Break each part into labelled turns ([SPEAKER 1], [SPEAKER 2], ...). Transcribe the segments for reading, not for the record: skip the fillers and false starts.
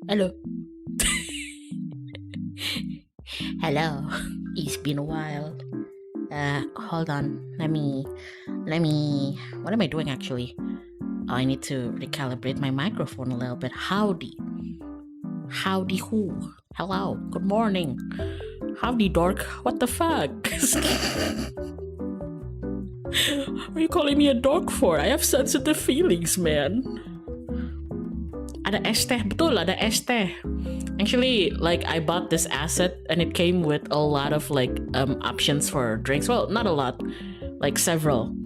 [SPEAKER 1] Hello. Hello. It's been a while. Hold on. Let me. What am I doing actually? I need to recalibrate my microphone a little bit. Howdy. Howdy who? Hello. Good morning. Howdy dork. What the fuck? What are you calling me a dork for? I have sensitive feelings, man. Ada es teh, betul ada es teh. Actually, like I bought this asset and it came with a lot of like options for drinks. Well, not a lot, like several.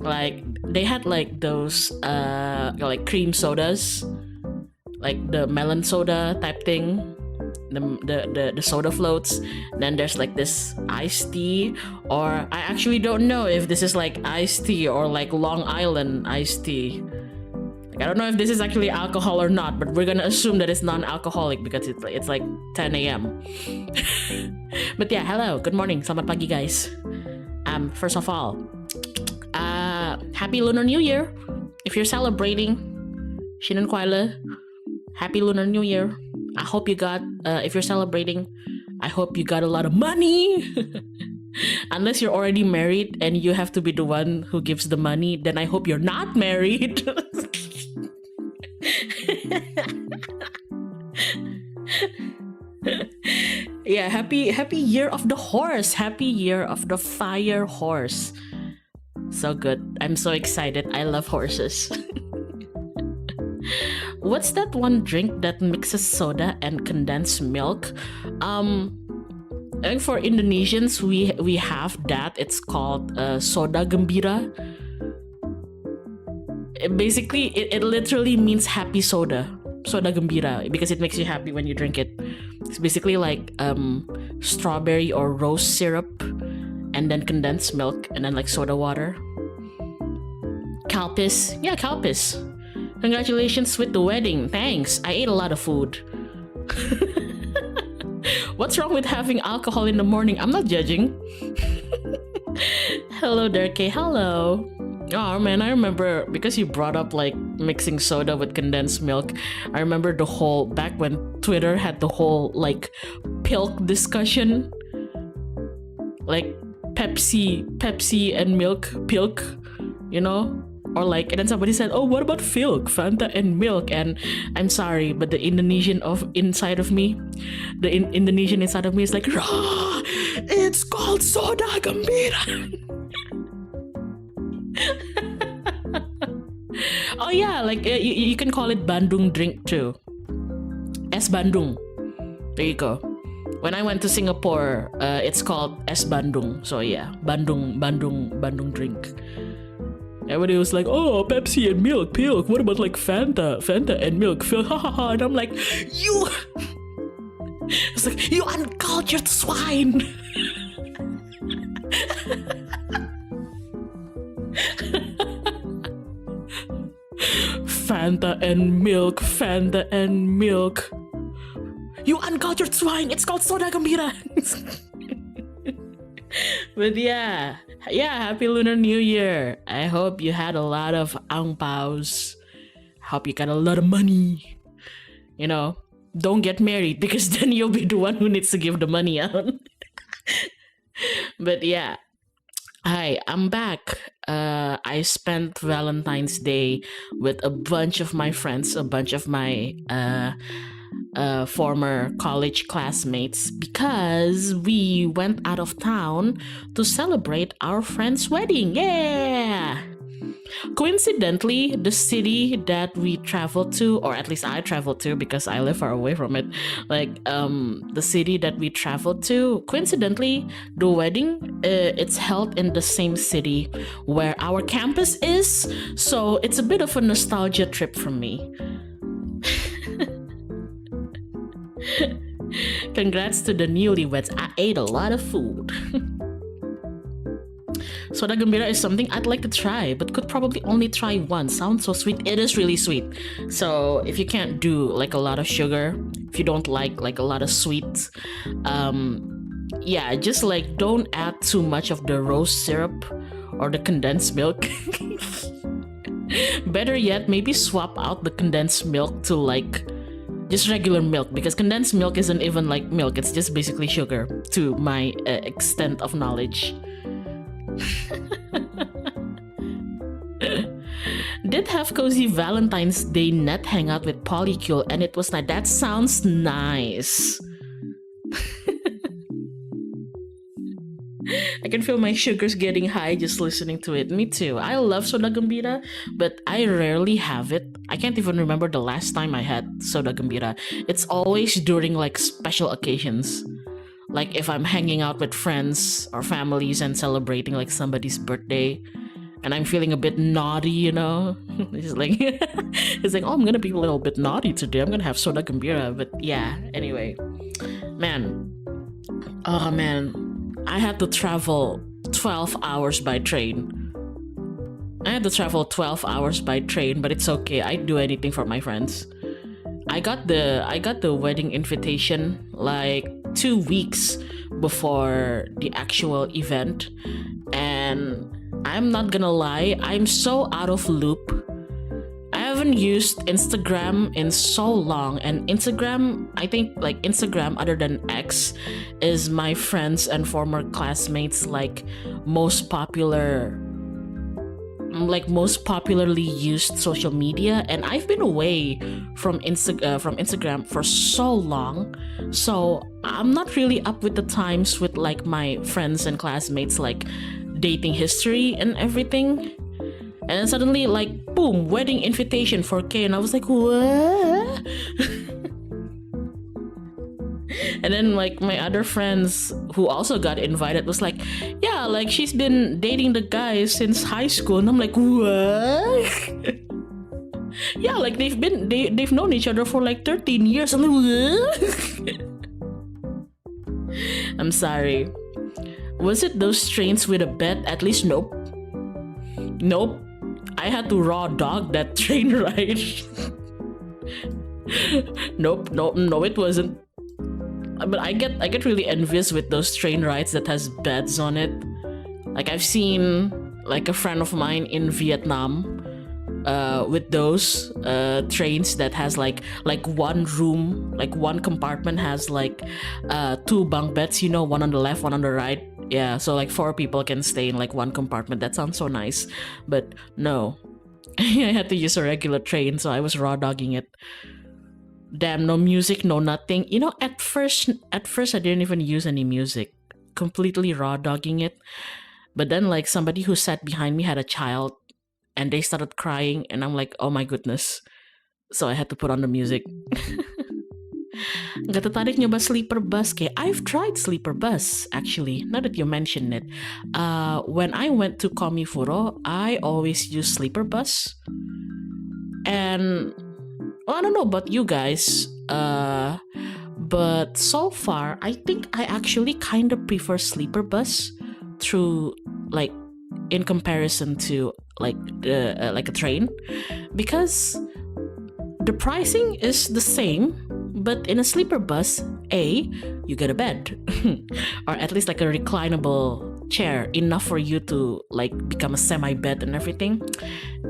[SPEAKER 1] Like they had like those like cream sodas, like the melon soda type thing, the soda floats. Then there's like this iced tea, or I actually don't know if this is like iced tea or like Long Island iced tea. I don't know if this is actually alcohol or not, but we're gonna assume that it's non-alcoholic because it's like 10 a.m. But yeah, hello, good morning, selamat pagi guys. First of all, happy Lunar New Year. If you're celebrating, Shinan Kuala, happy Lunar New Year. I hope you got, if you're celebrating, I hope you got a lot of money. Unless you're already married and you have to be the one who gives the money, then I hope you're not married. Yeah, happy year of the horse. Happy year of the fire horse. So good. I'm so excited. I love horses. What's that one drink that mixes soda and condensed milk? And for Indonesians, we have that. It's called soda gembira. Basically, it literally means happy soda. Soda gembira, because it makes you happy when you drink it. It's basically like strawberry or rose syrup, and then condensed milk, and then like soda water. Kalpis. Yeah, Kalpis. Congratulations with the wedding. Thanks. I ate a lot of food. What's wrong with having alcohol in the morning? I'm not judging. Hello, Derke. Hello. Oh man, I remember because you brought up like mixing soda with condensed milk. I remember the whole back when Twitter had the whole like pilk discussion, like Pepsi and milk, pilk, you know, or like, and then somebody said, "Oh, what about Filk, Fanta and milk?" And I'm sorry, but the Indonesian inside of me is like, "Rah, it's called soda gembira." Oh yeah, like you can call it Bandung drink too. Es Bandung. There you go. When I went to Singapore, it's called Es Bandung. So yeah, Bandung drink. Everybody was like, oh, Pepsi and milk. What about like Fanta and milk? And I'm like, you. It's like, you uncultured swine. Fanta and milk. You uncultured swine! It's called soda gembira! But yeah, happy Lunar New Year. I hope you had a lot of ang paos. Hope you got a lot of money. You know, don't get married because then you'll be the one who needs to give the money out. But yeah, hi, I'm back. I spent Valentine's Day with a bunch of my friends, a bunch of my former college classmates, because we went out of town to celebrate our friend's wedding. Yeah! Coincidentally, the city that we traveled to, or at least I traveled to because I live far away from it, like the city that we traveled to, coincidentally, the wedding, it's held in the same city where our campus is, so it's a bit of a nostalgia trip for me. Congrats to the newlyweds. I ate a lot of food. Soda gembira is something I'd like to try, but could probably only try once. Sounds so sweet. It is really sweet. So if you can't do like a lot of sugar, if you don't like a lot of sweets, yeah, just like don't add too much of the rose syrup or the condensed milk. Better yet, maybe swap out the condensed milk to like just regular milk, because condensed milk isn't even like milk, it's just basically sugar to my extent of knowledge. Did have cozy Valentine's Day net hangout with Polycule and it was nice. That sounds nice. I can feel my sugars getting high just listening to it. Me too. I love soda gembira, but I rarely have it. I can't even remember the last time I had soda gembira. It's always during like special occasions. Like if I'm hanging out with friends or families and celebrating like somebody's birthday and I'm feeling a bit naughty, you know? It's like, it's like, oh, I'm gonna be a little bit naughty today. I'm gonna have soda gembira. But yeah, anyway. Man. Oh man. I had to travel 12 hours by train. I had to travel 12 hours by train, but it's okay. I'd do anything for my friends. I got the wedding invitation like 2 weeks before the actual event, and I'm not gonna lie, I'm so out of loop. I haven't used Instagram in so long, and Instagram, I think like Instagram other than X is my friends and former classmates like most popularly used social media, and I've been away from Instagram for so long, so I'm not really up with the times with like my friends and classmates like dating history and everything. And then suddenly, like, boom, wedding invitation for K. And I was like, what? And then, like, my other friends who also got invited was like, yeah, like, she's been dating the guy since high school. And I'm like, what? Yeah, like, they've known each other for, like, 13 years. I'm like, what? I'm sorry. Was it those trains with a bed? At least, nope. Nope. I had to raw dog that train ride. Nope, no, it wasn't. But I get really envious with those train rides that has beds on it. Like I've seen like a friend of mine in Vietnam with those trains that has like one room, like one compartment has like 2 bunk beds, you know, one on the left, one on the right. Yeah, so like 4 people can stay in like one compartment. That sounds so nice. But no. I had to use a regular train, so I was raw dogging it. Damn, no music, no nothing. You know, at first I didn't even use any music. Completely raw dogging it. But then like somebody who sat behind me had a child and they started crying and I'm like, oh my goodness. So I had to put on the music. Nggak tertarik nyoba sleeper bus kayak I've tried sleeper bus actually. Now that you mention it, when I went to Komifuro, I always use sleeper bus. And well, I don't know about you guys, but so far I think I actually kind of prefer sleeper bus through like in comparison to like a train, because the pricing is the same, but in a sleeper bus, you get a bed or at least like a reclinable chair enough for you to like become a semi-bed and everything,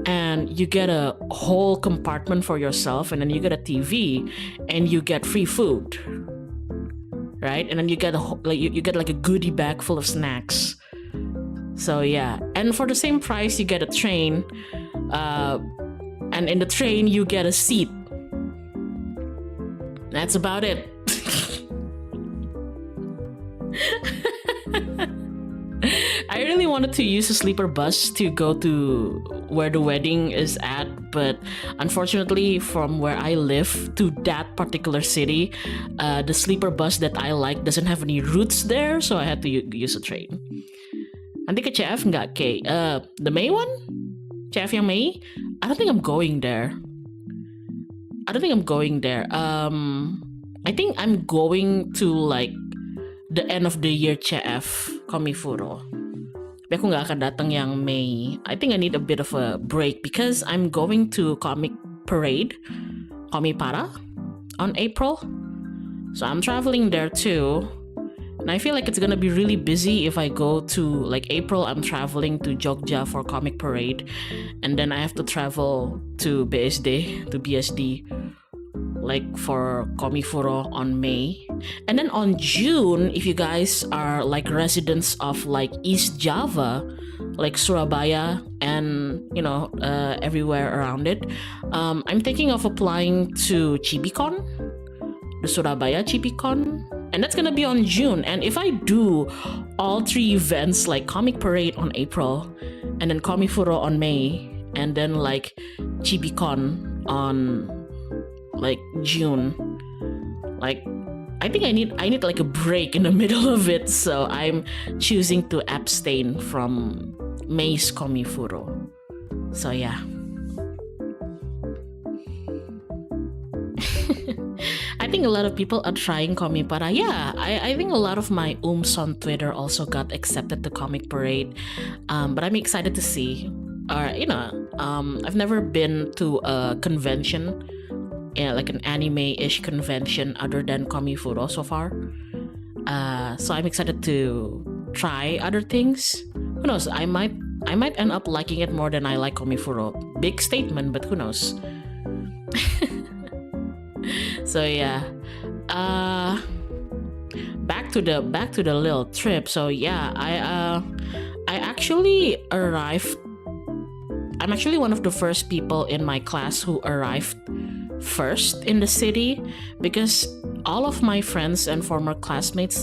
[SPEAKER 1] and you get a whole compartment for yourself, and then you get a TV, and you get free food, right? And then you get you get like a goodie bag full of snacks. So yeah, and for the same price you get a train, and in the train you get a seat. That's about it. I really wanted to use a sleeper bus to go to where the wedding is at, but unfortunately from where I live to that particular city, the sleeper bus that I like doesn't have any routes there, so I had to use a train. Nanti ke CF nggak, Kay? The May one? CF yang May? I don't think I'm going there. I think I'm going to like the end of the year CF Komifuro. Tapi aku nggak akan datang yang May. I think I need a bit of a break because I'm going to Comic Parade, Komipara, on April. So I'm traveling there too. And I feel like it's gonna be really busy if I go to like April. I'm traveling to Jogja for Comic Parade, and then I have to travel to BSD like for Komifuro on May. And then on June, if you guys are like residents of like East Java, like Surabaya and everywhere around it, I'm thinking of applying to Chibicon, the Surabaya Chibicon. And that's gonna be on June. And if I do all three events, like Comic Parade on April, and then Komifuro on May, and then like Chibicon on like June, like I think I need like a break in the middle of it. So I'm choosing to abstain from May's Komifuro. So yeah. I think a lot of people are trying Komipara. Yeah, I think a lot of my on Twitter also got accepted to Comic Parade. But I'm excited to see. I've never been to a convention, like an anime-ish convention other than Komifuro so far. So I'm excited to try other things. Who knows? I might end up liking it more than I like Komifuro. Big statement, but who knows? So yeah, back to the little trip. So yeah, I actually arrived. I'm actually one of the first people in my class who arrived first in the city, because all of my friends and former classmates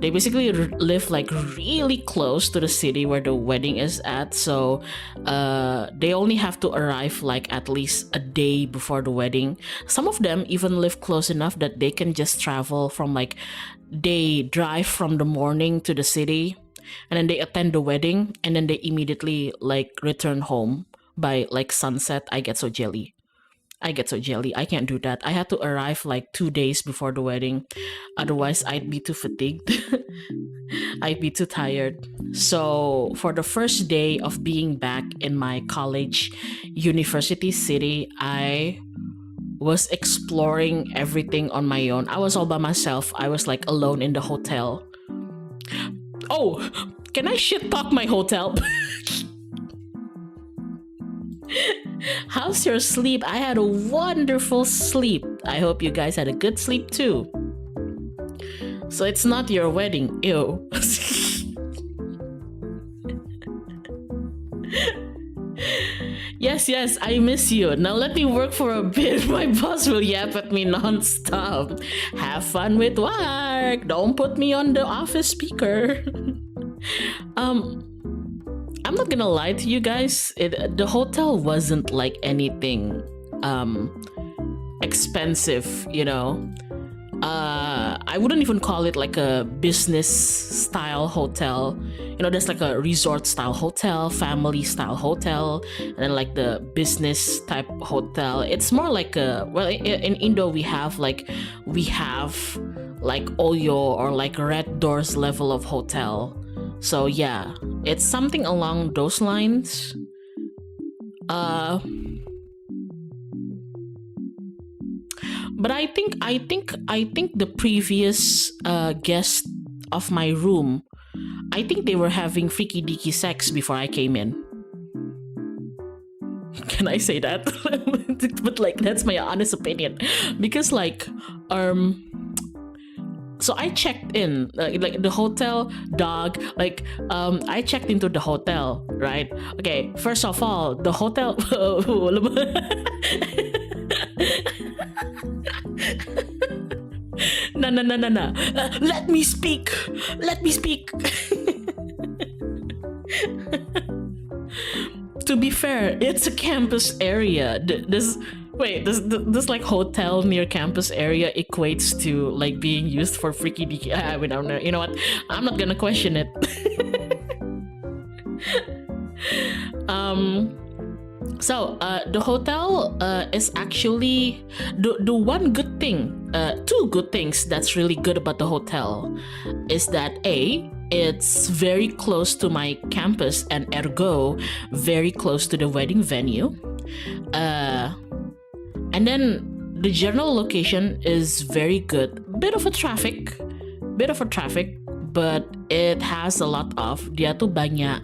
[SPEAKER 1] they basically live like really close to the city where the wedding is at. So they only have to arrive like at least a day before the wedding. Some of them even live close enough that they can just travel from like, they drive from the morning to the city, and then they attend the wedding, and then they immediately like return home by like sunset. I get so jelly. I can't do that. I had to arrive like 2 days before the wedding. Otherwise, I'd be too fatigued. I'd be too tired. So for the first day of being back in my college university city, I was exploring everything on my own. I was all by myself. I was like alone in the hotel. Oh, can I shit talk my hotel? How's your sleep? I had a wonderful sleep. I hope you guys had a good sleep too. So it's not your wedding. Ew. Yes, I miss you. Now let me work for a bit. My boss will yap at me non-stop. Have fun with work. Don't put me on the office speaker. I'm not gonna lie to you guys. The hotel wasn't like anything expensive, you know. I wouldn't even call it like a business style hotel. You know, there's like a resort style hotel, family style hotel, and then like the business type hotel. It's more like a, well, in Indo we have like Oyo or like Red Doors level of hotel. So yeah, it's something along those lines. But I think the previous guest of my room, I think they were having freaky deaky sex before I came in. Can I say that? But like that's my honest opinion, because like so I checked in like the hotel dog, like I checked into the hotel, right? Okay, first of all, the hotel no. Let me speak. To be fair, it's a campus area. This like hotel near campus area equates to like being used for freaky deaky. I mean, I don't know. You know what? I'm not gonna question it. So the hotel is actually the one good thing, two good things that's really good about the hotel is that it's very close to my campus and ergo very close to the wedding venue. And then the general location is very good. Bit of a traffic, but it has a lot of, dia tuh banyak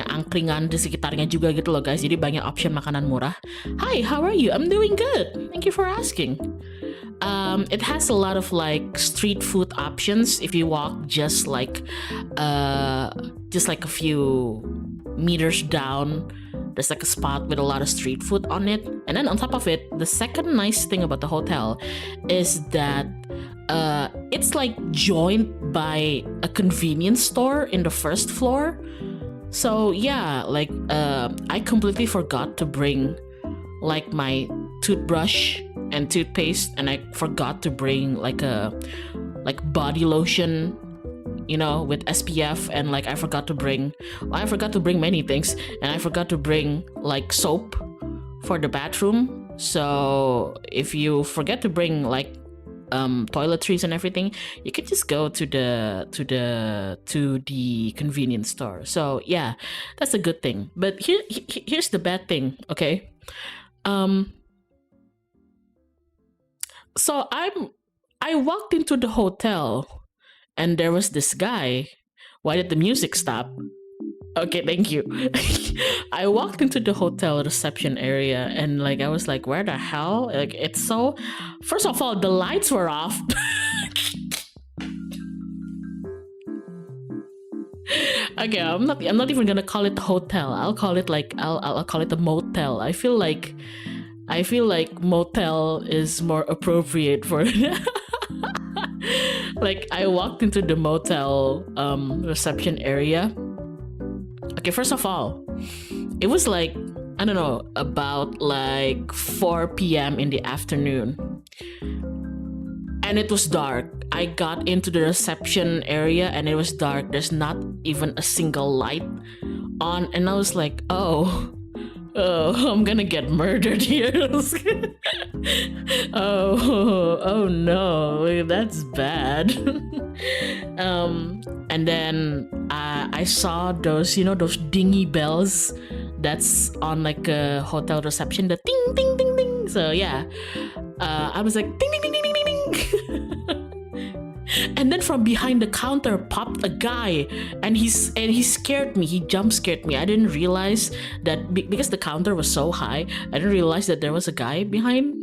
[SPEAKER 1] angkringan di sekitarnya juga gitu loh guys. Jadi banyak option makanan murah. Hi, how are you? I'm doing good. Thank you for asking. It has a lot of like street food options. If you walk just like a few meters down, there's like a spot with a lot of street food on it. And then on top of it, the second nice thing about the hotel is that it's like joined by a convenience store in the first floor. So yeah, like I completely forgot to bring like my toothbrush and toothpaste, and I forgot to bring like body lotion, you know, with SPF, and like I forgot to bring many things, and I forgot to bring like soap for the bathroom. So if you forget to bring like toiletries and everything, you can just go to the convenience store. So yeah, that's a good thing. But here's the bad thing, okay? So I walked into the hotel and there was this guy. Why did the music stop? Okay, thank you. I walked into the hotel reception area and like I was like, where the hell? Like it's so, first of all, the lights were off. Okay, I'm not even gonna call it hotel. I'll call it like I'll call it a motel. I feel like motel is more appropriate for like I walked into the motel reception area. Okay, first of all, it was like, I don't know, about like 4 p.m. in the afternoon. And it was dark. I got into the reception area and it was dark. There's not even a single light on. And I was like, oh, I'm gonna get murdered here. oh no, that's bad. And then I saw those, you know, those dingy bells that's on like a hotel reception, the ding ding ding ding. So yeah, I was like ding ding ding ding ding ding. And then from behind the counter popped a guy, and he scared me. He jump scared me. I didn't realize that because the counter was so high, I didn't realize that there was a guy behind.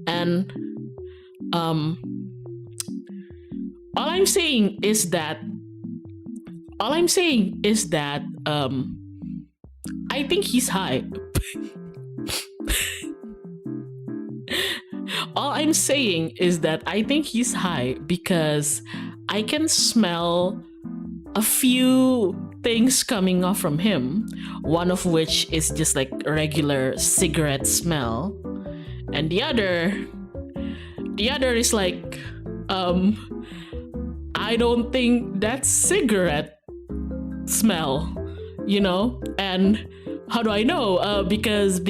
[SPEAKER 1] And all I'm saying is that I think he's high. All I'm saying is that I think he's high because I can smell a few things coming off from him, one of which is just like regular cigarette smell. And the other is like, I don't think that's cigarette smell, you know? And how do I know? Because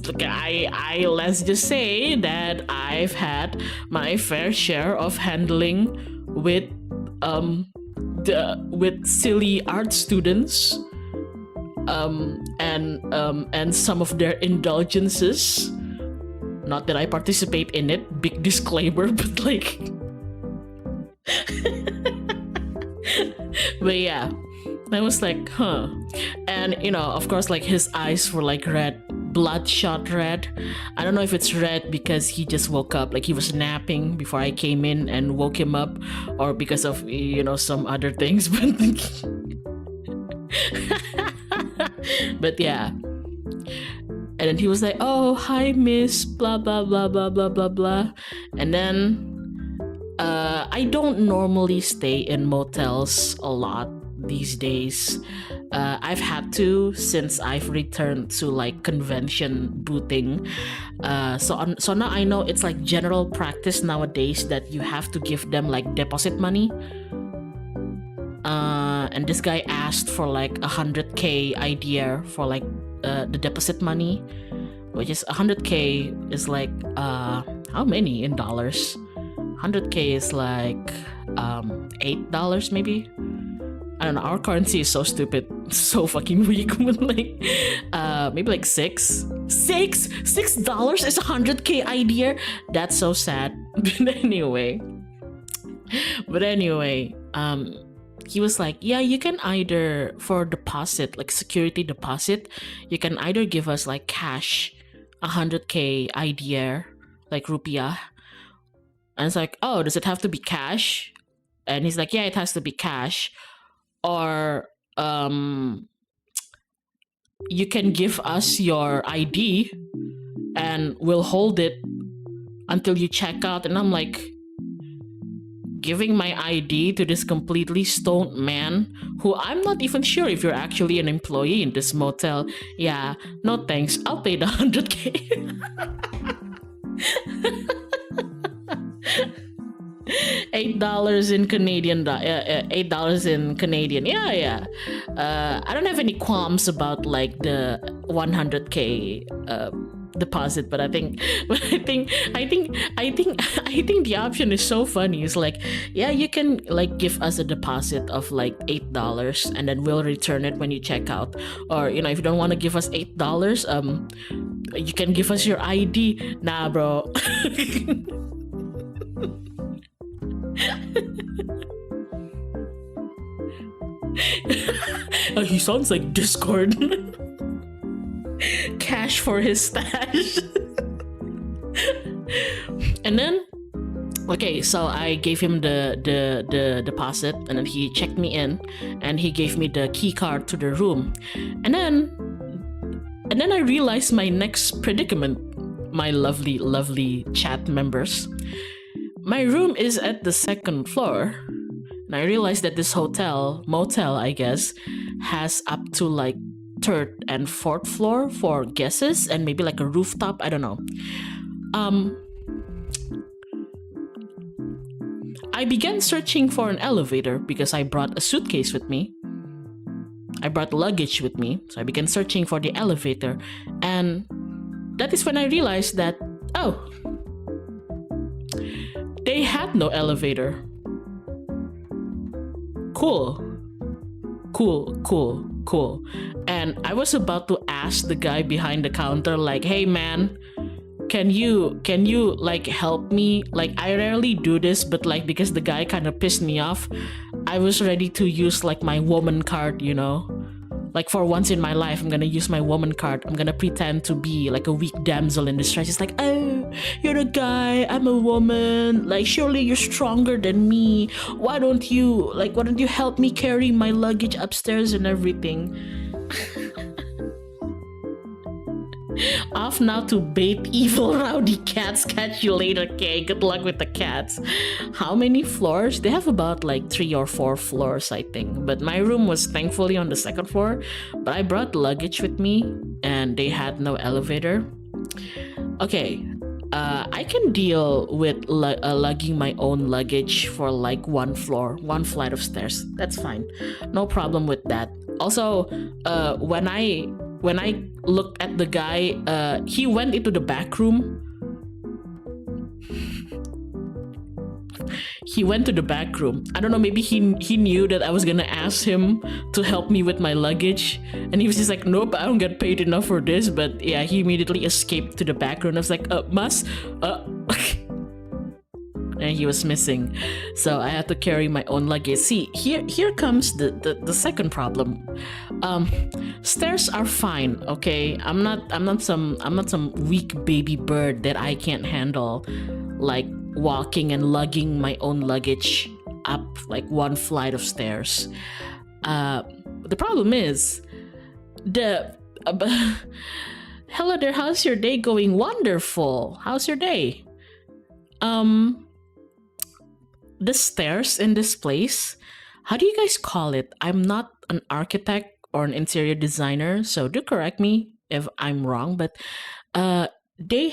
[SPEAKER 1] look, I let's just say that I've had my fair share of handling with with silly art students, and some of their indulgences. Not that I participate in it, big disclaimer, but like but yeah, I was like, huh. And you know, of course, like his eyes were like red, bloodshot red. I don't know if it's red because he just woke up, like he was napping before I came in and woke him up, or because of, you know, some other things. But yeah. And then he was like, oh, hi, miss, blah, blah, blah, blah, blah, blah, blah. And then I don't normally stay in motels a lot these days. I've had to since I've returned to like convention booting. So now I know it's like general practice nowadays that you have to give them like deposit money. And this guy asked for like 100K idea for like the deposit money, which is 100K is like how many in dollars? 100K is like $8 maybe. I don't know, our currency is so stupid, so fucking weak. Like maybe like $6 is 100K idea. That's so sad. But anyway, he was like, yeah, you can either, for deposit, like security deposit, you can either give us like cash 100K idea, like rupiah. And it's like, oh, does it have to be cash? And he's like, yeah, it has to be cash. Or you can give us your ID and we'll hold it until you check out. And I'm like, giving my ID to this completely stoned man who I'm not even sure if you're actually an employee in this motel. Yeah, no thanks. I'll pay the 100K. $8 in Canadian. $8 in Canadian. Yeah. I don't have any qualms about like the 100K deposit, but I think the option is so funny. It's like, yeah, you can like give us a deposit of like $8 and then we'll return it when you check out. Or, you know, if you don't want to give us $8, you can give us your ID. Nah, bro. He sounds like Discord. Cash for his stash. And then, okay, so I gave him the deposit, and then he checked me in, and he gave me the key card to the room. And then I realized my next predicament, my lovely chat members. My room is at the 2nd floor, and I realized that this motel, I guess, has up to like 3rd and 4th floor for guests and maybe like a rooftop. I don't know. I began searching for an elevator because I brought a suitcase with me. I brought luggage with me, so I began searching for the elevator, and that is when I realized that, oh, they had no elevator. Cool. And I was about to ask the guy behind the counter, like, hey man, can you like help me? Like, I rarely do this, but like because the guy kind of pissed me off, I was ready to use like my woman card, you know? Like, for once in my life, I'm gonna use my woman card. I'm gonna pretend to be like a weak damsel in distress. It's like, oh, you're a guy, I'm a woman. Like, surely you're stronger than me. Why don't you help me carry my luggage upstairs and everything? Off now to bait evil rowdy cats. Catch you later, Kay. Good luck with the cats. How many floors? They have about like 3 or 4 floors, I think. But my room was thankfully on the 2nd floor. But I brought luggage with me and they had no elevator. Okay, I can deal with lugging my own luggage for like one flight of stairs. That's fine, no problem with that. Also, when I looked at the guy, he went into the back room. He went to the back room. I don't know, maybe he knew that I was gonna ask him to help me with my luggage, and he was just like, nope, I don't get paid enough for this. But yeah, he immediately escaped to the back room. I was like, mas, and he was missing, so I had to carry my own luggage. See, here comes the second problem. Stairs are fine, okay? I'm not some weak baby bird that I can't handle like walking and lugging my own luggage up like one flight of stairs. The problem is hello there, how's your day going? Wonderful. How's your day? The stairs in this place, how do you guys call it? I'm not an architect or an interior designer, so do correct me if I'm wrong, but they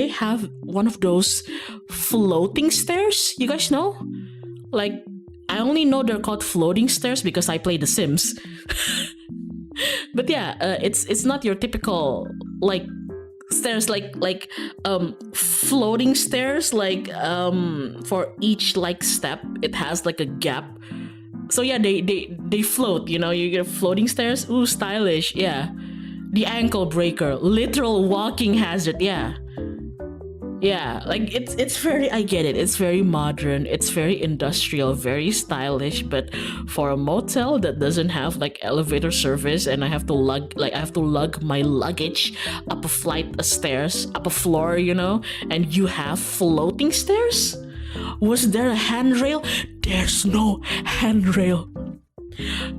[SPEAKER 1] have one of those floating stairs. You guys know? Like, I only know they're called floating stairs because I play The Sims. But yeah, it's not your typical like stairs, like floating stairs, like for each like step it has like a gap. So yeah, they float, you know, you get floating stairs. Ooh, stylish. Yeah, the ankle breaker, literal walking hazard. Yeah, like it's very, I get it, it's very modern, it's very industrial, very stylish, but for a motel that doesn't have like elevator service and I have to lug my luggage up a flight of stairs, up a floor, you know, and you have floating stairs. Was there a handrail? There's no handrail.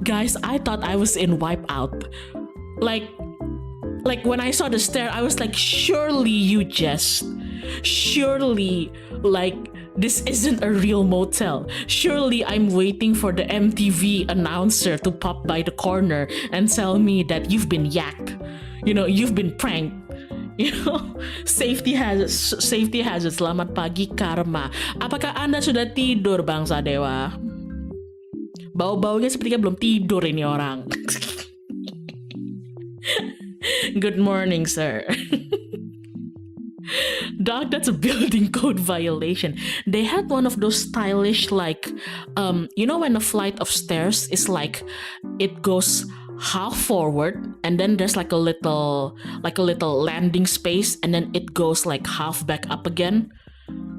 [SPEAKER 1] Guys, I thought I was in Wipeout. Like when I saw the stair, I was like, surely you jest. Surely, like, this isn't a real motel. Surely I'm waiting for the MTV announcer to pop by the corner and tell me that you've been yacked. You know, you've been pranked. You know, safety hazards. Selamat pagi, Karma. Apakah Anda sudah tidur, Bangsa Dewa? Bau-baunya sepertinya belum tidur ini orang. Good morning, sir. Dog, that's a building code violation. They had one of those stylish, like, you know, when a flight of stairs is like, it goes half forward and then there's like a little landing space and then it goes like half back up again,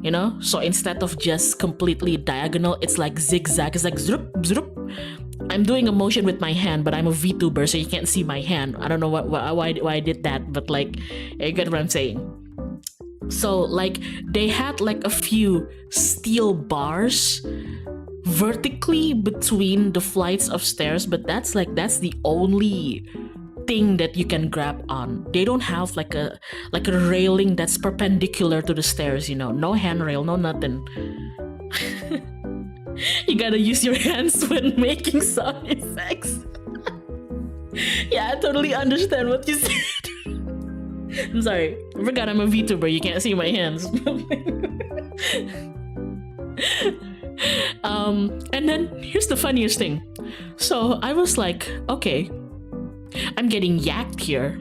[SPEAKER 1] you know? So instead of just completely diagonal, it's like zigzag. It's like zoop, zoop. I'm doing a motion with my hand, but I'm a VTuber, so you can't see my hand. I don't know why I did that, but like, you get what I'm saying. So like they had like a few steel bars vertically between the flights of stairs, but that's the only thing that you can grab on. They don't have like a railing that's perpendicular to the stairs, you know. No handrail, no nothing. You gotta use your hands when making sound effects. Yeah, I totally understand what you said. I'm sorry, I forgot I'm a VTuber, you can't see my hands. And then here's the funniest thing. So I was like, okay, I'm getting yacked here.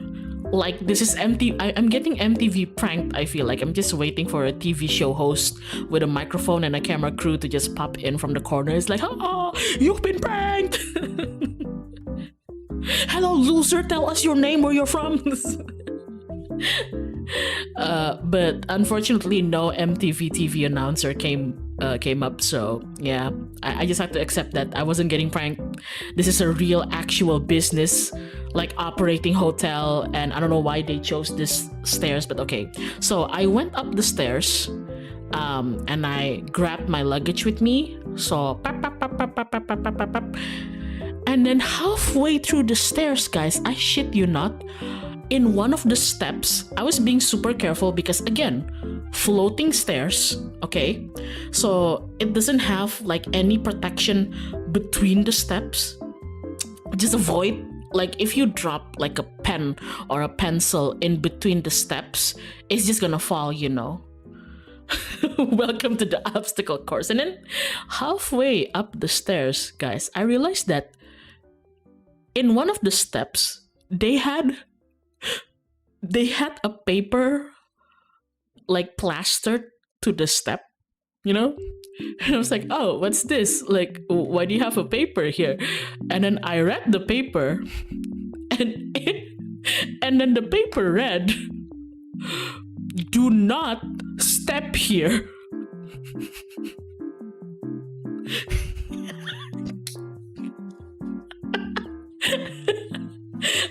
[SPEAKER 1] Like, this is I'm getting MTV pranked. I feel like I'm just waiting for a TV show host with a microphone and a camera crew to just pop in from the corner. It's like, oh, you've been pranked. Hello, loser, tell us your name, where you're from. But unfortunately no MTV TV announcer came up, so yeah, I just had to accept that I wasn't getting pranked. This is a real actual business, like operating hotel, and I don't know why they chose this stairs, but okay. So I went up the stairs and I grabbed my luggage with me, so and then halfway through the stairs, guys, I shit you not, in one of the steps, I was being super careful because, again, floating stairs, okay? So it doesn't have like any protection between the steps. Just avoid like if you drop like a pen or a pencil in between the steps, it's just gonna fall, you know. Welcome to the obstacle course. And then halfway up the stairs, guys, I realized that in one of the steps they had a paper like plastered to the step, you know. And I was like, oh, what's this? Like, why do you have a paper here? And then I read the paper, and and then the paper read, do not step here.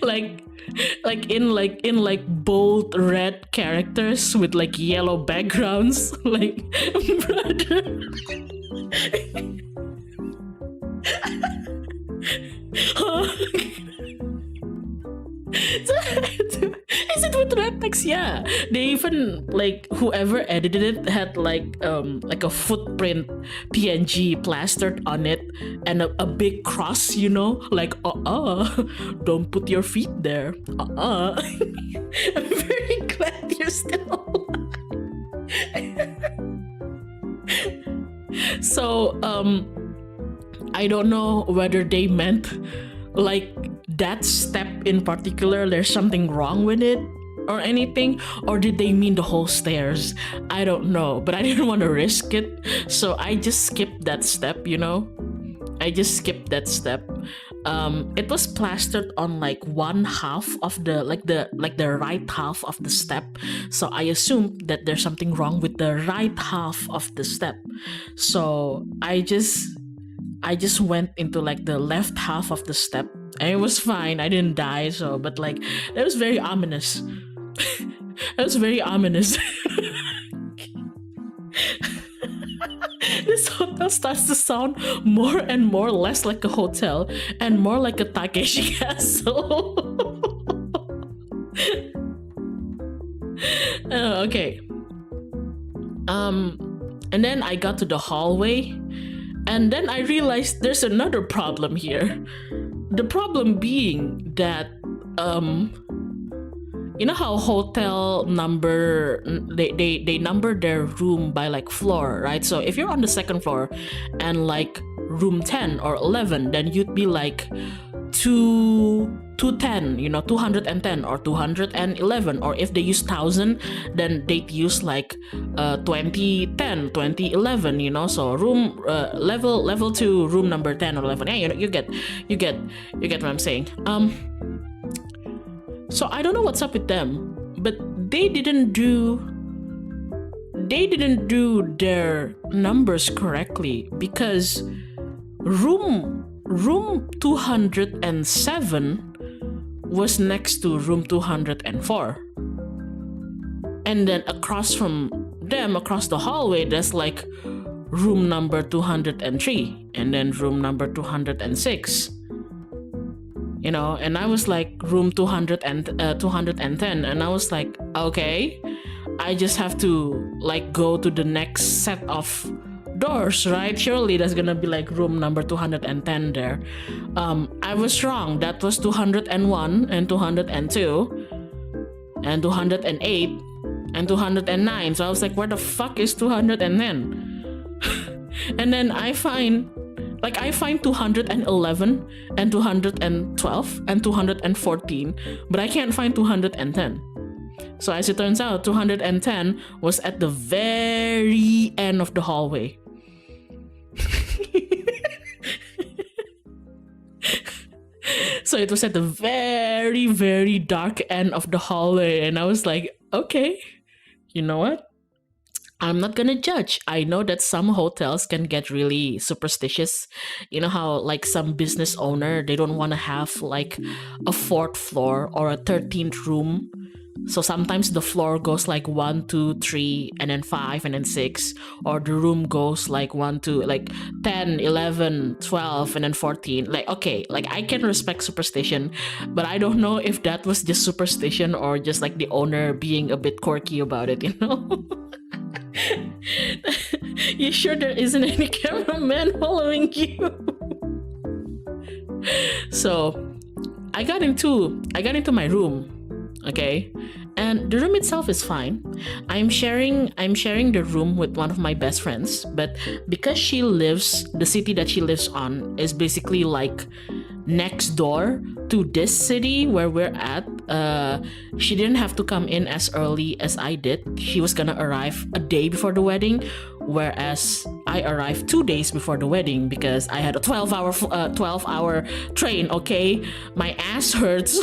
[SPEAKER 1] like in bold red characters with like yellow backgrounds, like, brother. Is it with red text? Yeah, they even like whoever edited it had like a footprint PNG plastered on it and a big cross, you know, like don't put your feet there. I'm very glad you're still alive. So I don't know whether they meant like that step in particular, there's something wrong with it or anything, or did they mean the whole stairs? I don't know, but I didn't want to risk it, so I just skipped that step, you know. I just skipped that step. It was plastered on like one half of the right half of the step, so I assumed that there's something wrong with the right half of the step. So I just went into like the left half of the step, and it was fine. I didn't die. So, but like that was very ominous. That was very ominous. This hotel starts to sound more and more less like a hotel and more like a Takeshi castle. Okay. And then I got to the hallway, and then I realized there's another problem here. The problem being that you know how hotel number, they number their room by like floor, right? So if you're on the second floor and like room 10 or 11, then you'd be like 210, you know, 210 or 211, or if they use 1000, then they'd use like 2010, 2011, you know. So room level 2, room number 10 or 11. Yeah, you get what I'm saying. So I don't know what's up with them, but they didn't do their numbers correctly, because room 207 was next to room 204, and then across from them, across the hallway, there's like room number 203 and then room number 206, you know. And I was like room 210, and I was like, okay, I just have to like go to the next set of doors, right? Surely there's gonna be like room number 210 there. I was wrong. That was 201 and 202 and 208 and 209. So I was like, where the fuck is 210? And then I find 211 and 212 and 214, but I can't find 210. So as it turns out, 210 was at the very end of the hallway. So it was at the very, very dark end of the hallway, and I was like, okay, you know what? I'm not gonna judge. I know that some hotels can get really superstitious. You know how like some business owner, they don't want to have like a 4th floor or a 13th room. So sometimes the floor goes like 1, 2, 3, and then 5, and then 6, or the room goes like 1, 2, like 10, 11, 12, and then 14. Like, okay, like I can respect superstition, but I don't know if that was just superstition or just like the owner being a bit quirky about it, you know? You sure there isn't any cameraman following you? So I got into my room, okay, and the room itself is fine. I'm sharing the room with one of my best friends, but because the city that she lives on is basically like next door to this city where we're at. She didn't have to come in as early as I did. She was gonna arrive a day before the wedding, whereas I arrived 2 days before the wedding because I had a 12-hour train. Okay, my ass hurts.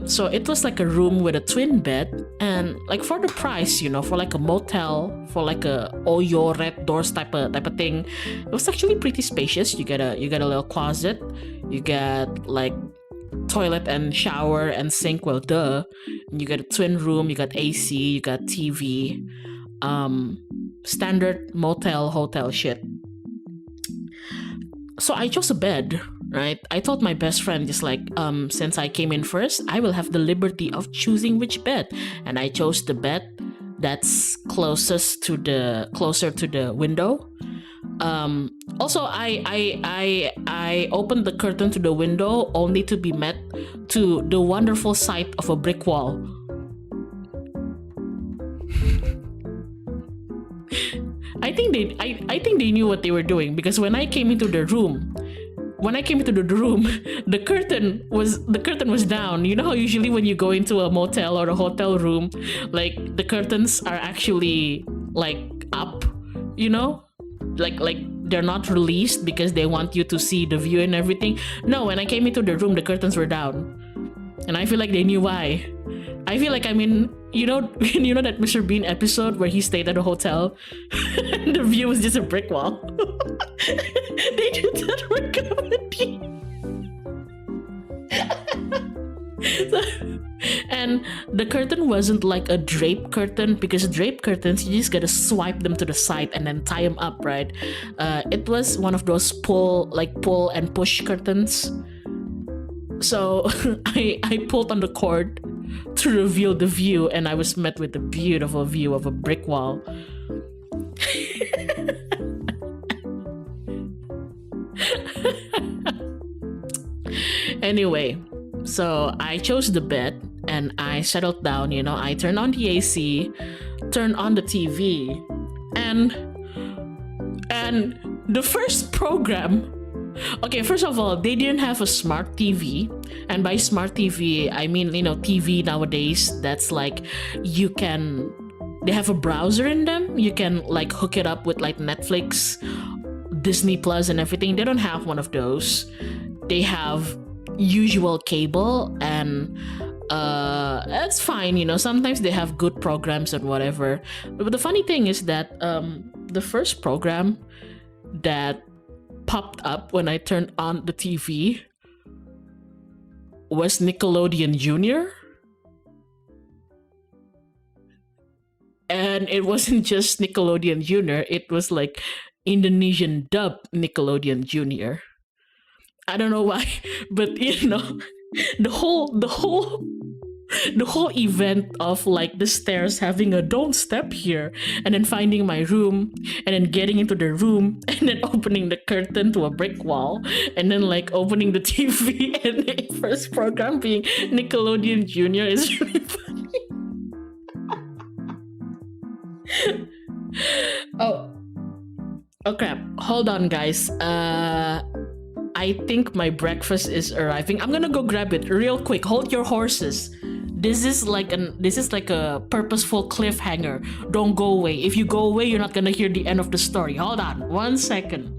[SPEAKER 1] So it was like a room with a twin bed, and like for the price, for like a motel, for like a all your red doors type of thing, it was actually pretty spacious. You get a little closet, you get like toilet and shower and sink. Well, duh. You got a twin room, you got AC, you got TV, standard motel hotel shit. So I chose a bed, right? I told my best friend, just like, since I came in first, I will have the liberty of choosing which bed, and I chose the bed that's closer to the window. Also, I opened the curtain to the window only to be met to the wonderful sight of a brick wall. I think they knew what they were doing, because when I came into the room, the curtain was down. You know how usually when you go into a motel or a hotel room, like the curtains are actually like up, like they're not released because they want you to see the view and everything. No, when I came into the room, the curtains were down, and I feel like they knew why. I feel like I'm in, that Mr. Bean episode where he stayed at a hotel and the view was just a brick wall. They did that for comedy. And the curtain wasn't like a drape curtain, because drape curtains, you just gotta swipe them to the side and then tie them up, right? It was one of those pull and push curtains. So I pulled on the cord to reveal the view, and I was met with a beautiful view of a brick wall. Anyway, so I chose the bed and I settled down. I turned on the AC, turned on the TV, and the first program. Okay, first of all, they didn't have a smart TV. And by smart TV, I mean, TV nowadays that's like they have a browser in them. You can like hook it up with like Netflix, Disney Plus, and everything. They don't have one of those. They have usual cable, and that's fine. Sometimes they have good programs and whatever. But the funny thing is that the first program that popped up when I turned on the TV was Nickelodeon Junior. And it wasn't just Nickelodeon Junior, it was like Indonesian dub Nickelodeon Junior. I don't know why, but the whole event of like the stairs having a don't step here, and then finding my room, and then getting into the room, and then opening the curtain to a brick wall, and then like opening the TV, and the first program being Nickelodeon Junior is really funny. Oh crap, hold on guys, I think my breakfast is arriving. I'm gonna go grab it real quick. Hold your horses. This is like a purposeful cliffhanger. Don't go away. If you go away, you're not gonna hear the end of the story. Hold on, 1 second.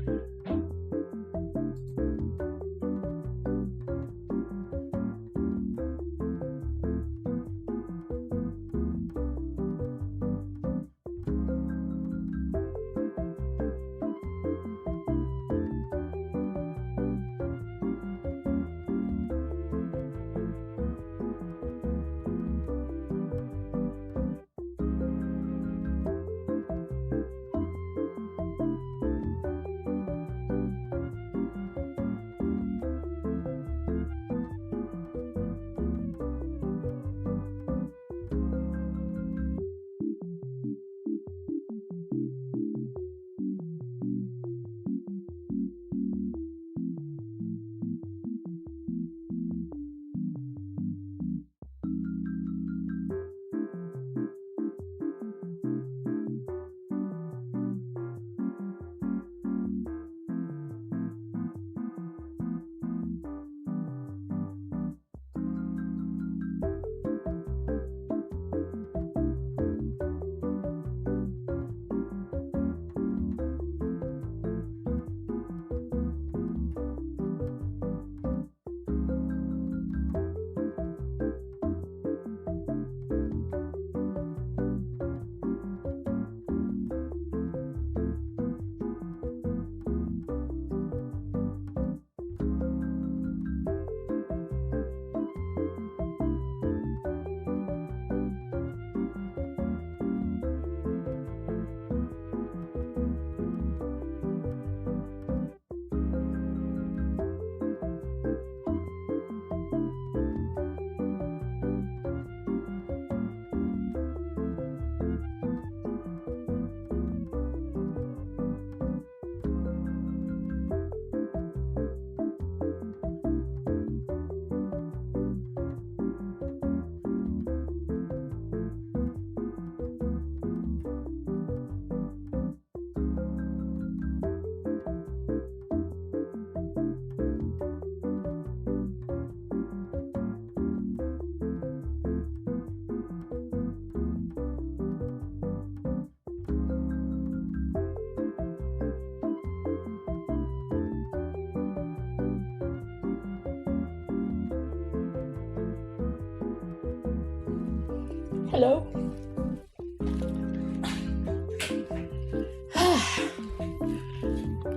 [SPEAKER 1] Hello.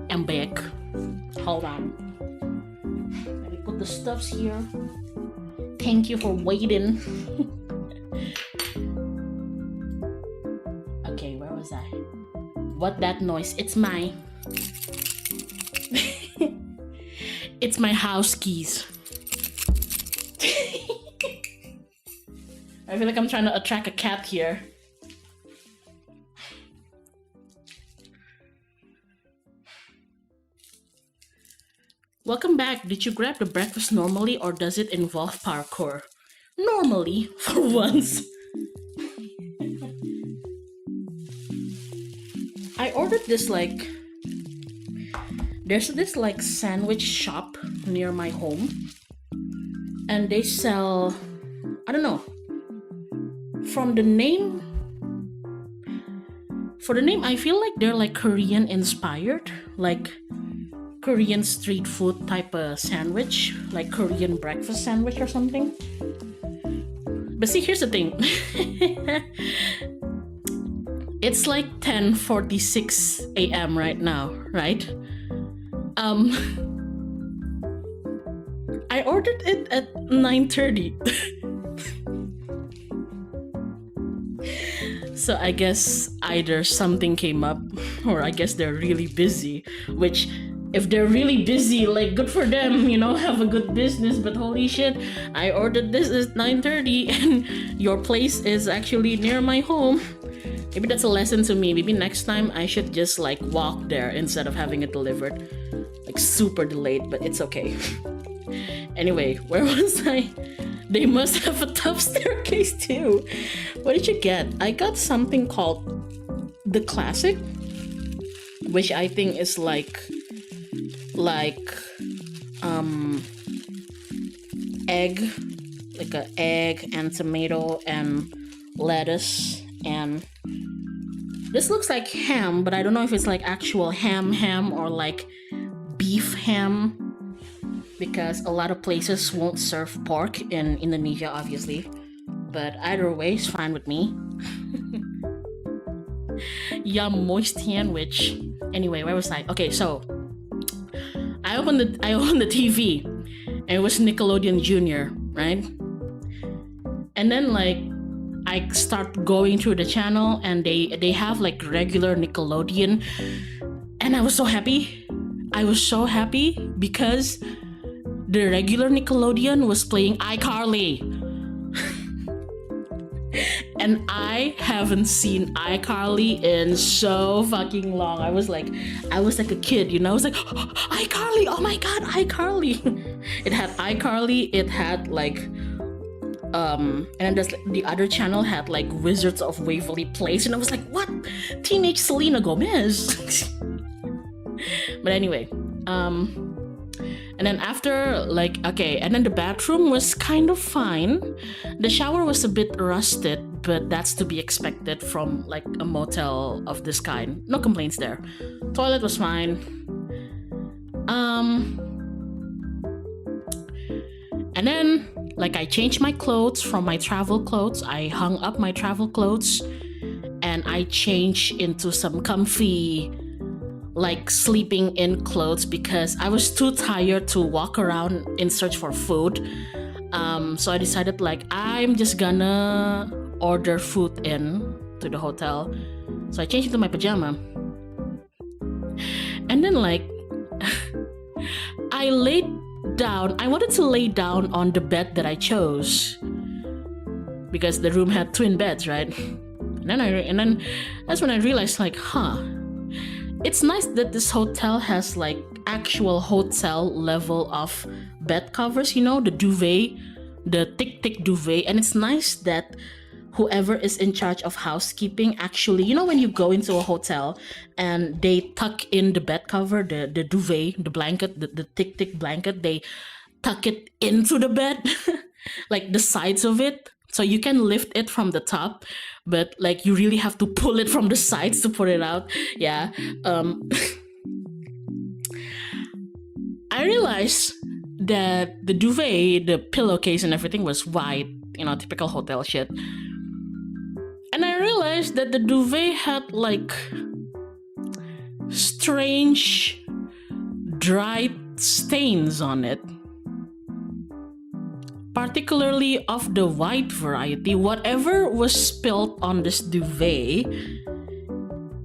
[SPEAKER 1] I'm back. Hold on. Let me put the stuffs here. Thank you for waiting. Okay, where was I? What that noise? It's my it's my house keys. I feel like I'm trying to attract a cat here. Welcome back. Did you grab the breakfast normally or does it involve parkour? Normally, for once. I ordered this there's this sandwich shop near my home and they sell, I don't know, for the name I feel like they're like Korean inspired, like Korean street food type of sandwich, like Korean breakfast sandwich or something. But see, here's the thing. It's like 10:46 a.m. right now, right? I ordered it at 9:30. So I guess either something came up or I guess they're really busy, which if they're really busy, like good for them, you know, have a good business, but holy shit, I ordered this at 9:30 and your place is actually near my home. Maybe that's a lesson to me. Maybe next time I should just like walk there instead of having it delivered. Like super delayed, but it's okay. Anyway, where was I? They must have a top staircase too. What did you get? I got something called the Classic, which I think is like egg, like an egg and tomato and lettuce, and this looks like ham, but I don't know if it's like actual ham or like beef ham, because a lot of places won't serve pork in Indonesia, obviously. But either way, it's fine with me. Yum, moist sandwich. Anyway, where was I? Okay, so I opened the TV, and it was Nickelodeon Junior, right? And then like I start going through the channel, and they have like regular Nickelodeon, and I was so happy. I was so happy because the regular Nickelodeon was playing iCarly. And I haven't seen iCarly in so fucking long. I was like a kid, you know? I was like, oh, iCarly, oh my god, iCarly. It had iCarly, it had like and then the other channel had like Wizards of Waverly Place, and I was like, what? Teenage Selena Gomez. But anyway, and then after like, okay, and then the bathroom was kind of fine. The shower was a bit rusted, but that's to be expected from like a motel of this kind. No complaints there. Toilet was fine. And then like I changed my clothes from my travel clothes. I hung up my travel clothes and I changed into some comfy like sleeping in clothes because I was too tired to walk around in search for food. So I decided like I'm just gonna order food in to the hotel. So I changed into my pajama. And then like I laid down. I wanted to lay down on the bed that I chose because the room had twin beds, right? And then that's when I realized like, it's nice that this hotel has like actual hotel level of bed covers, you know, the duvet, the thick duvet. And it's nice that whoever is in charge of housekeeping actually, you know, when you go into a hotel and they tuck in the bed cover, the duvet, the blanket, the thick blanket, they tuck it into the bed, like the sides of it. So you can lift it from the top, but like you really have to pull it from the sides to put it out. Yeah. I realized that the duvet, the pillowcase and everything was white, you know, typical hotel shit. realized that the duvet had like strange dried stains on it, particularly of the white variety. Whatever was spilled on this duvet,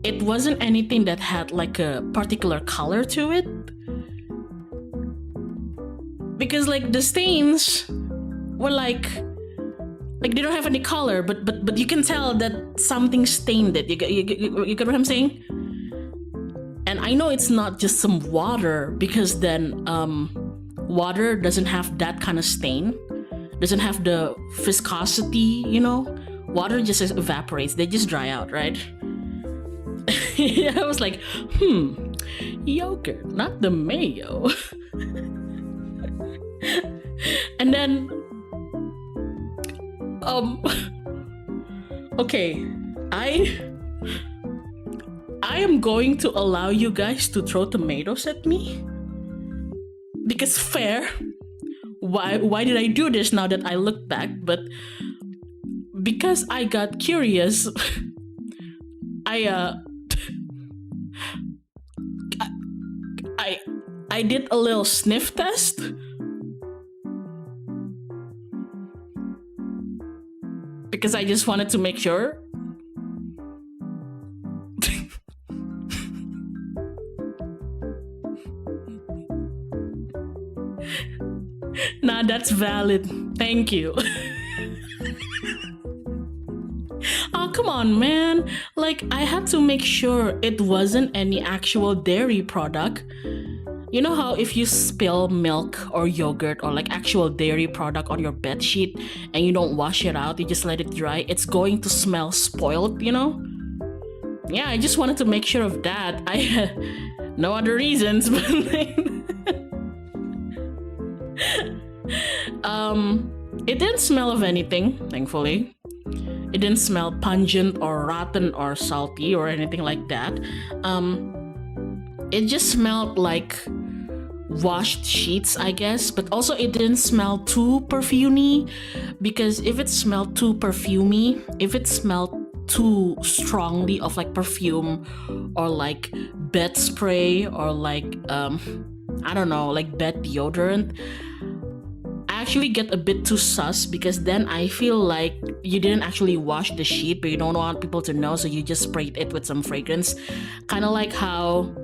[SPEAKER 1] it wasn't anything that had like a particular color to it, because like the stains were like they don't have any color, but you can tell that something stained it. You get what I'm saying? And I know it's not just some water, because then water doesn't have that kind of stain, doesn't have the viscosity, you know? Water just evaporates, they just dry out, right? I was like, yogurt, not the mayo. And then okay, I am going to allow you guys to throw tomatoes at me, because fair. Why did I do this now that I look back? But because I got curious, I did a little sniff test. Because I just wanted to make sure. Nah, that's valid. Thank you. Oh, come on, man. Like, I had to make sure it wasn't any actual dairy product. You know how if you spill milk or yogurt or like actual dairy product on your bed sheet and you don't wash it out, you just let it dry, it's going to smell spoiled, you know? Yeah, I just wanted to make sure of that. I had no other reasons, but it didn't smell of anything, thankfully. It didn't smell pungent or rotten or salty or anything like that. It just smelled like washed sheets, I guess, but also it didn't smell too perfumey, because if it smelled too perfumey, if it smelled too strongly of like perfume or like bed spray or like I don't know, like bed deodorant, I actually get a bit too sus, because then I feel like you didn't actually wash the sheet, but you don't want people to know, so you just sprayed it with some fragrance. Kind of like how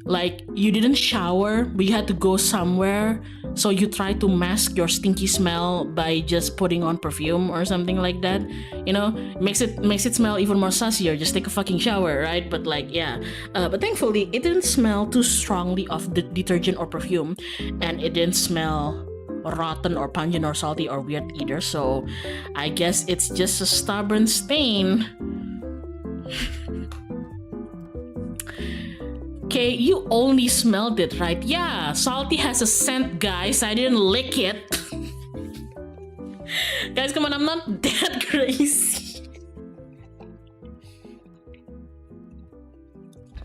[SPEAKER 1] like you didn't shower but you had to go somewhere, so you try to mask your stinky smell by just putting on perfume or something like that, you know? Makes it smell even more sussier. Just take a fucking shower, right? But like, yeah, but thankfully it didn't smell too strongly of the detergent or perfume, and it didn't smell rotten or pungent or salty or weird either, so I guess it's just a stubborn stain. Okay, you only smelled it, right? Yeah, salty has a scent, guys. I didn't lick it. Guys, come on, I'm not that crazy.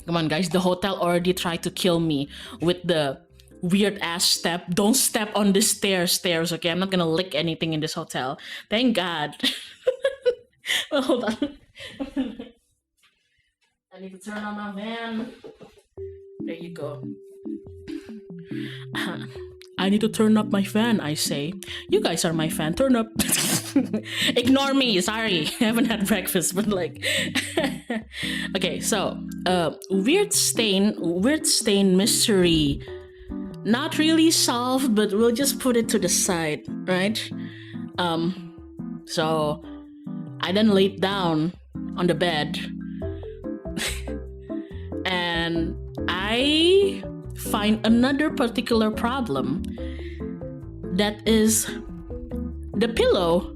[SPEAKER 1] Come on, guys, the hotel already tried to kill me with the weird ass step. Don't step on the stairs, okay? I'm not gonna lick anything in this hotel. Thank God. Well, hold on. I need to turn on my van. There you go. I need to turn up my fan, I say. You guys are my fan. Turn up. Ignore me. Sorry. I haven't had breakfast, but like... Okay, so... weird stain mystery. Not really solved, but we'll just put it to the side, right? So... I then laid down on the bed. And I find another particular problem. That is the pillow.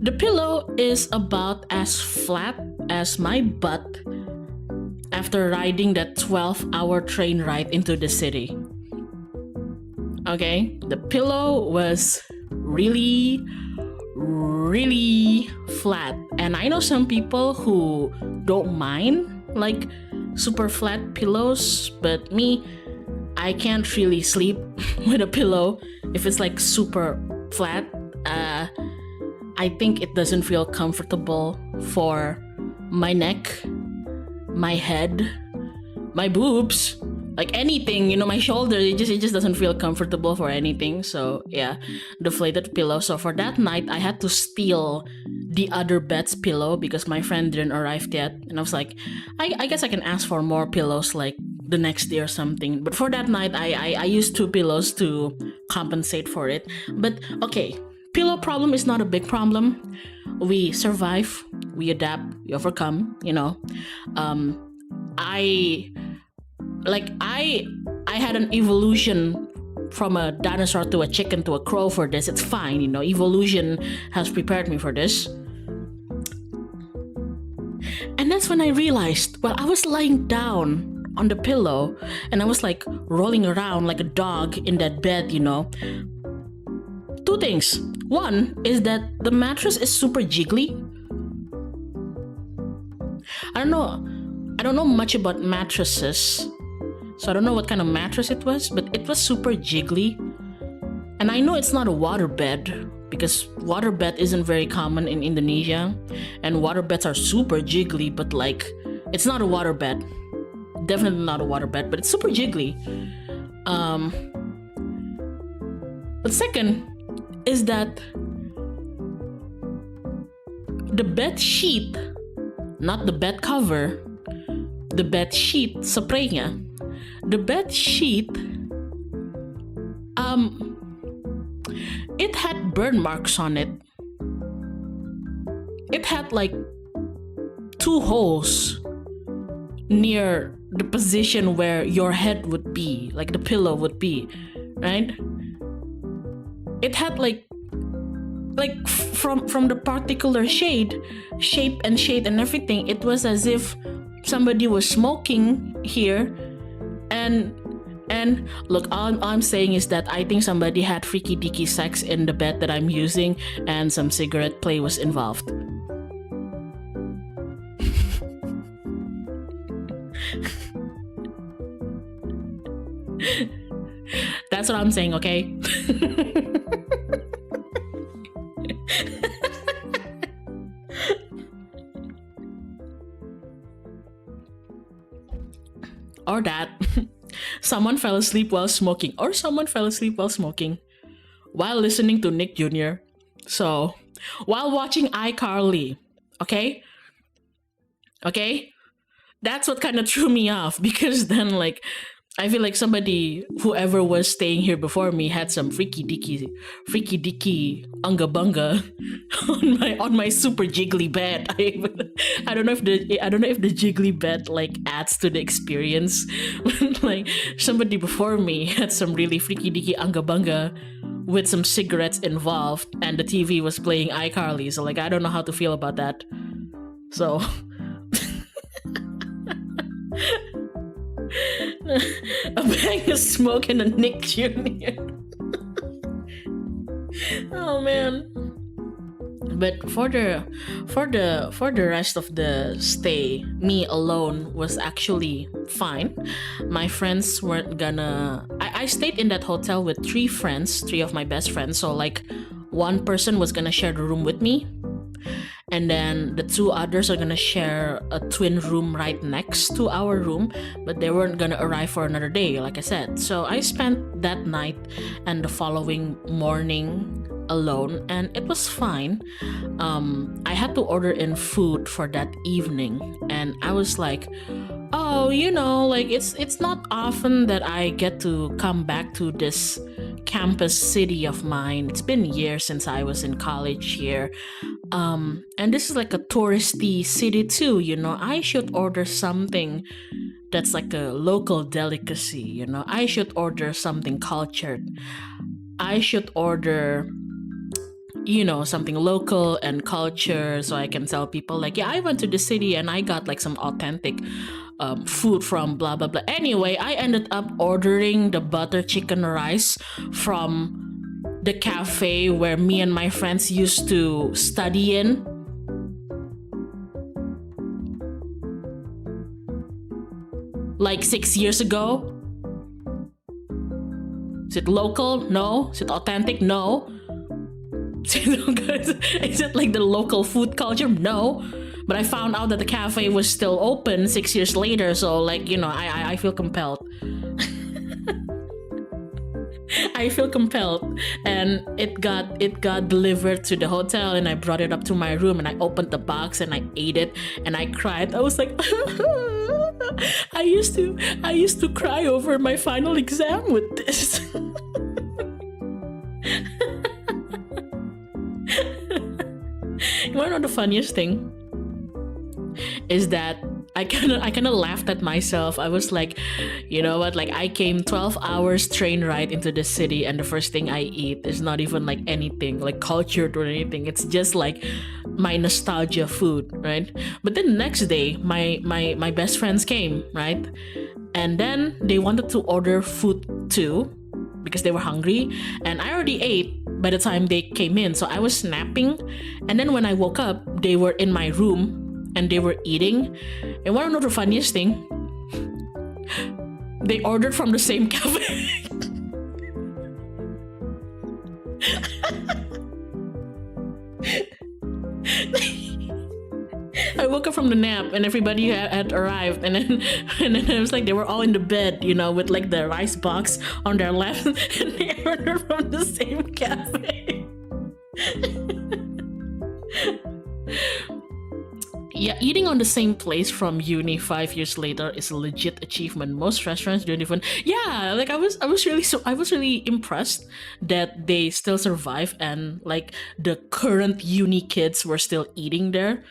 [SPEAKER 1] The pillow is about as flat as my butt after riding that 12-hour train ride into the city. Okay, the pillow was really flat, and I know some people who don't mind like super flat pillows, but me, I can't really sleep with a pillow if it's like super flat. I think it doesn't feel comfortable for my neck, my head, my boobs, like anything, you know, my shoulder. It just doesn't feel comfortable for anything. So yeah, deflated pillow. So for that night, I had to steal the other bed's pillow because my friend didn't arrive yet, and I was like, I guess I can ask for more pillows like the next day or something. But for that night, I used 2 pillows to compensate for it. But okay, pillow problem is not a big problem. We survive, we adapt, we overcome. You know, I I had an evolution from a dinosaur to a chicken to a crow for this. It's fine, you know. Evolution has prepared me for this. And that's when I realized, well, I was lying down on the pillow and I was like rolling around like a dog in that bed, you know. 2 things. One is that the mattress is super jiggly. I don't know much about mattresses, so I don't know what kind of mattress it was, but it was super jiggly. And I know it's not a waterbed because waterbed isn't very common in Indonesia, and waterbeds are super jiggly, but like it's not a waterbed. Definitely not a waterbed, but it's super jiggly. But second is that the bed sheet, not the bed cover, the bed sheet, spraynya. The bed sheet, it had burn marks on it. It had like 2 holes near the position where your head would be, like the pillow would be, right? It had like from the particular shape and shade and everything, it was as if somebody was smoking here. And look, all I'm saying is that I think somebody had freaky deaky sex in the bed that I'm using, and some cigarette play was involved. That's what I'm saying, okay? Or that someone fell asleep while smoking, or someone fell asleep while smoking while listening to Nick Jr. So while watching iCarly, okay, that's what kind of threw me off, because then like I feel like somebody, whoever was staying here before me, had some freaky dicky unga bunga on my super jiggly bed. I don't know if the jiggly bed like adds to the experience. Like somebody before me had some really freaky dicky unga bunga with some cigarettes involved, and the TV was playing iCarly. So like I don't know how to feel about that. So. A bag of smoke and a Nick Jr. Oh man. But for the rest of the stay, me alone was actually fine. My friends weren't gonna. I stayed in that hotel with 3 friends, 3 of my best friends. So like, one person was gonna share the room with me, and then the 2 others are gonna share a twin room right next to our room, but they weren't gonna arrive for another day, like I said. So I spent that night and the following morning alone, and it was fine. I had to order in food for that evening, and I was like, oh, you know, like it's not often that I get to come back to this campus city of mine. It's been years since I was in college here. And this is like a touristy city too, you know. I should order something that's like a local delicacy, you know. I should order something cultured. I should order, you know, something local and culture, so I can tell people like, yeah, I went to the city and I got like some authentic food from blah blah blah. Anyway, I ended up ordering the butter chicken rice from the cafe where me and my friends used to study in. Like 6 years ago. Is it local? No. Is it authentic? No. Is it like the local food culture? No. But I found out that the cafe was still open 6 years later, so like, I feel compelled. I feel compelled, and it got delivered to the hotel, and I brought it up to my room, and I opened the box and I ate it, and I cried. I was like, I used to cry over my final exam with this. You wanna know the funniest thing? Is that I kind of laughed at myself. I was like, you know what? Like, I came 12 hours train ride into the city, and the first thing I eat is not even like anything like cultured or anything. It's just like my nostalgia food, right? But then the next day, my best friends came, right? And then they wanted to order food too because they were hungry, and I already ate by the time they came in. So I was snapping, and then when I woke up, they were in my room and they were eating. And want to know the funniest thing? They ordered from the same cafe. I woke up from the nap and everybody had arrived, and then it was like they were all in the bed, with like the rice box on their lap, and they ordered from the same cafe. Yeah, eating on the same place from uni 5 years later is a legit achievement. Most restaurants don't even. Yeah, like I was really impressed that they still survive, and like the current uni kids were still eating there.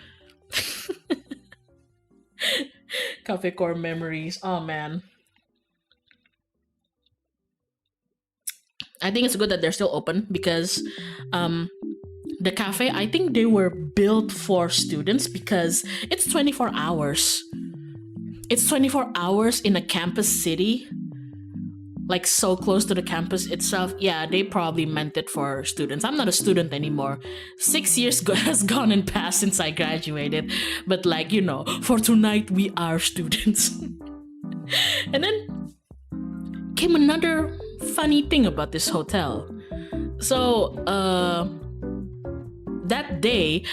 [SPEAKER 1] Cafe core memories. Oh man. I think it's good that they're still open because the cafe, I think they were built for students because it's 24 hours. It's 24 hours in a campus city, like so close to the campus itself. Yeah, they probably meant it for students. I'm not a student anymore. 6 years has gone and passed since I graduated. But like, for tonight, we are students. And then came another funny thing about this hotel. So, that day,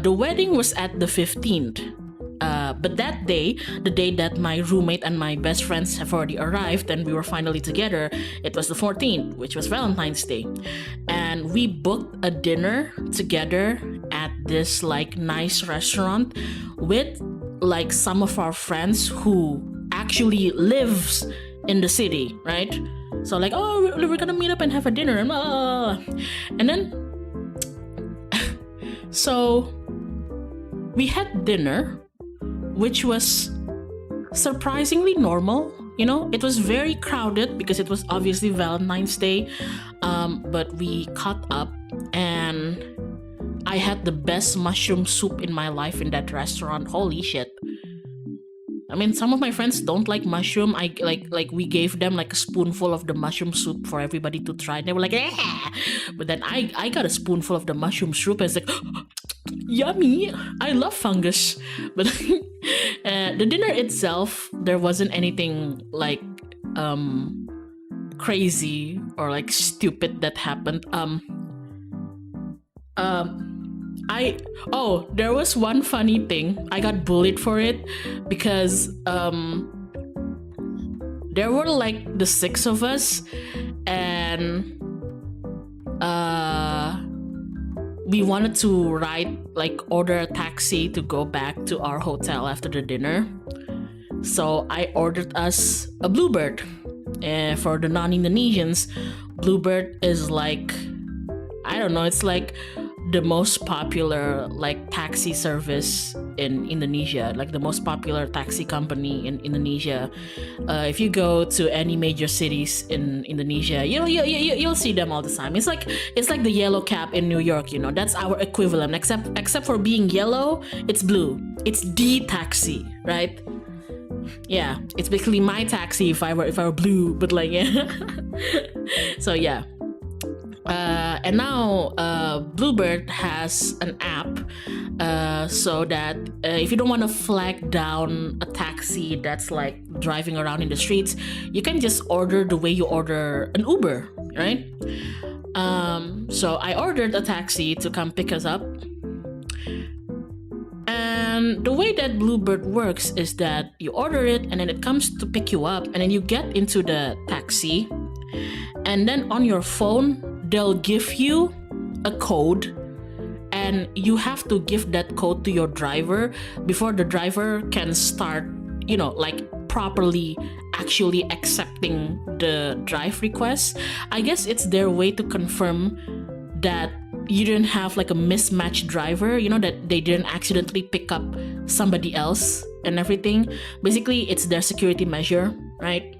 [SPEAKER 1] the wedding was at the 15th. But that day, the day that my roommate and my best friends have already arrived and we were finally together, it was the 14th, which was Valentine's Day. And we booked a dinner together at this like nice restaurant with like some of our friends who actually lives in the city, right? So like, oh, we're gonna meet up and have a dinner, and blah, blah, blah. And then so we had dinner, which was surprisingly normal. It was very crowded because it was obviously Valentine's Day, but we caught up, and I had the best mushroom soup in my life in that restaurant. Holy shit. I mean, some of my friends don't like mushroom. I like we gave them like a spoonful of the mushroom soup for everybody to try. And they were like, yeah. But then I got a spoonful of the mushroom soup, and it's like, yummy. I love fungus. But the dinner itself, there wasn't anything like crazy or like stupid that happened. There was one funny thing. I got bullied for it because there were like the 6 of us, and we wanted to order a taxi to go back to our hotel after the dinner. So I ordered us a Bluebird. For the non-Indonesians, Bluebird is like, I don't know, it's like the most popular like taxi service in Indonesia, like the most popular taxi company in Indonesia. If you go to any major cities in Indonesia, you'll see them all the time. It's like the yellow cab in New York. That's our equivalent. Except for being yellow, it's blue. It's the taxi, right? Yeah, it's basically my taxi if I were blue, but like yeah. So yeah. And now Bluebird has an app so that if you don't want to flag down a taxi that's like driving around in the streets, you can just order the way you order an Uber, right? So I ordered a taxi to come pick us up. And the way that Bluebird works is that you order it and then it comes to pick you up, and then you get into the taxi, and then on your phone they'll give you a code, and you have to give that code to your driver before the driver can start, like properly actually accepting the drive request. I guess it's their way to confirm that you didn't have like a mismatched driver, that they didn't accidentally pick up somebody else and everything. Basically, it's their security measure, right?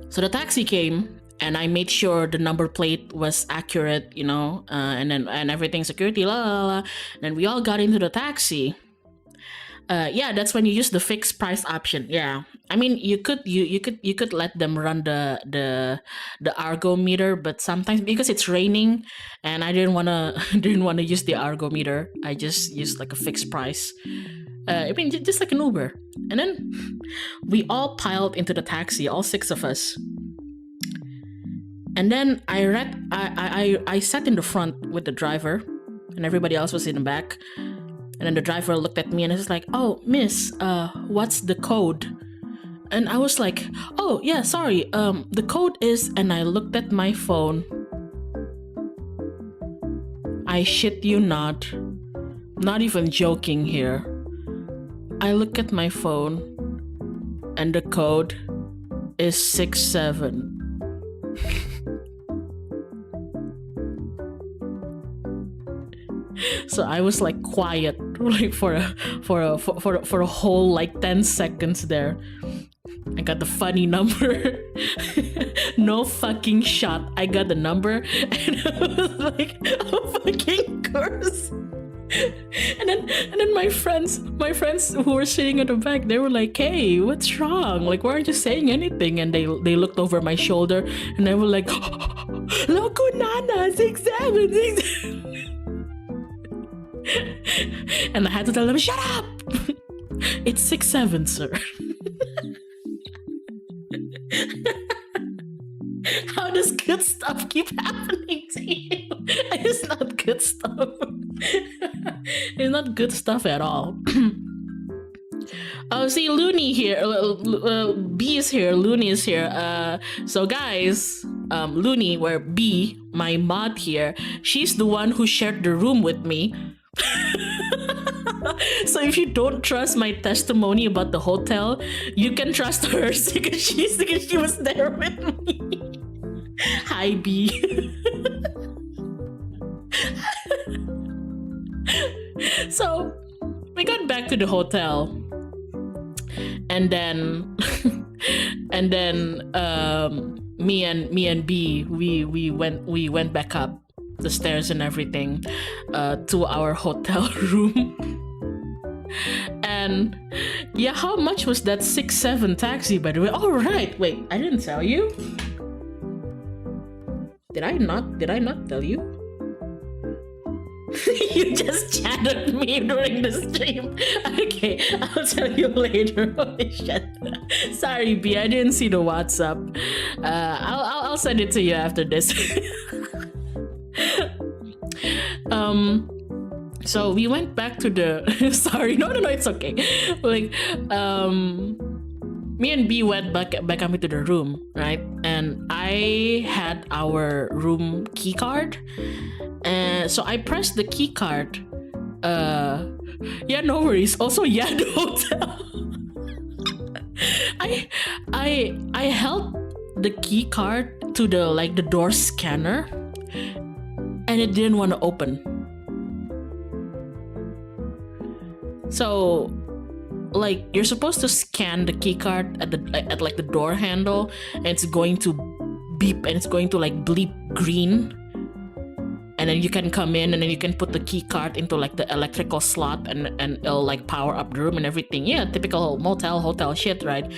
[SPEAKER 1] So the taxi came, and I made sure the number plate was accurate, and everything security, la la la. And we all got into the taxi. Yeah, that's when you use the fixed price option. Yeah, I mean you could let them run the Argo meter, but sometimes because it's raining, and I didn't wanna use the Argo meter, I just used like a fixed price. I mean just like an Uber, and then we all piled into the taxi, all 6 of us. And then I sat in the front with the driver, and everybody else was in the back. And then the driver looked at me and was like, "Oh, miss, what's the code?" And I was like, "Oh, yeah, sorry. The code is," and I looked at my phone. I shit you not even joking here. I look at my phone and the code is 67. So I was like quiet, like for a whole like 10 seconds there. I got the funny number. No fucking shot. I got the number, and I was like, "Oh fucking curse." And then my friends who were sitting at the back, they were like, "Hey, what's wrong? Like, why aren't you saying anything?" And they looked over my shoulder, and they were like, "Loco Nana, 67." And I had to tell them, "Shut up! It's 67, sir." How does good stuff keep happening to you? It's not good stuff. It's not good stuff at all. Oh, see, Looney here. B is here. Looney is here. So guys, Looney, where B, my mod here, she's the one who shared the room with me. So if you don't trust my testimony about the hotel, you can trust hers because she was there with me. Hi, B. So we got back to the hotel, and then me and B, we went back up the stairs and everything to our hotel room. And yeah, how much was that 6-7 taxi, by the way? Oh right, wait, I didn't tell you. Did I not tell you? You just chatted me during the stream. Okay, I'll tell you later. Holy shit. Sorry, B, I didn't see the WhatsApp. I'll send it to you after this. So we went back to the sorry, no, it's okay. Like me and B went back up into the room, right? And I had our room key card, and so I pressed the key card. Yeah, no worries. Also, yeah, the hotel. I held the key card to the door scanner, and it didn't want to open. So, like, you're supposed to scan the key card at the door handle, and it's going to beep, and it's going to like bleep green, and then you can come in, and then you can put the key card into like the electrical slot, and it'll like power up the room and everything. Yeah, typical motel hotel shit, right?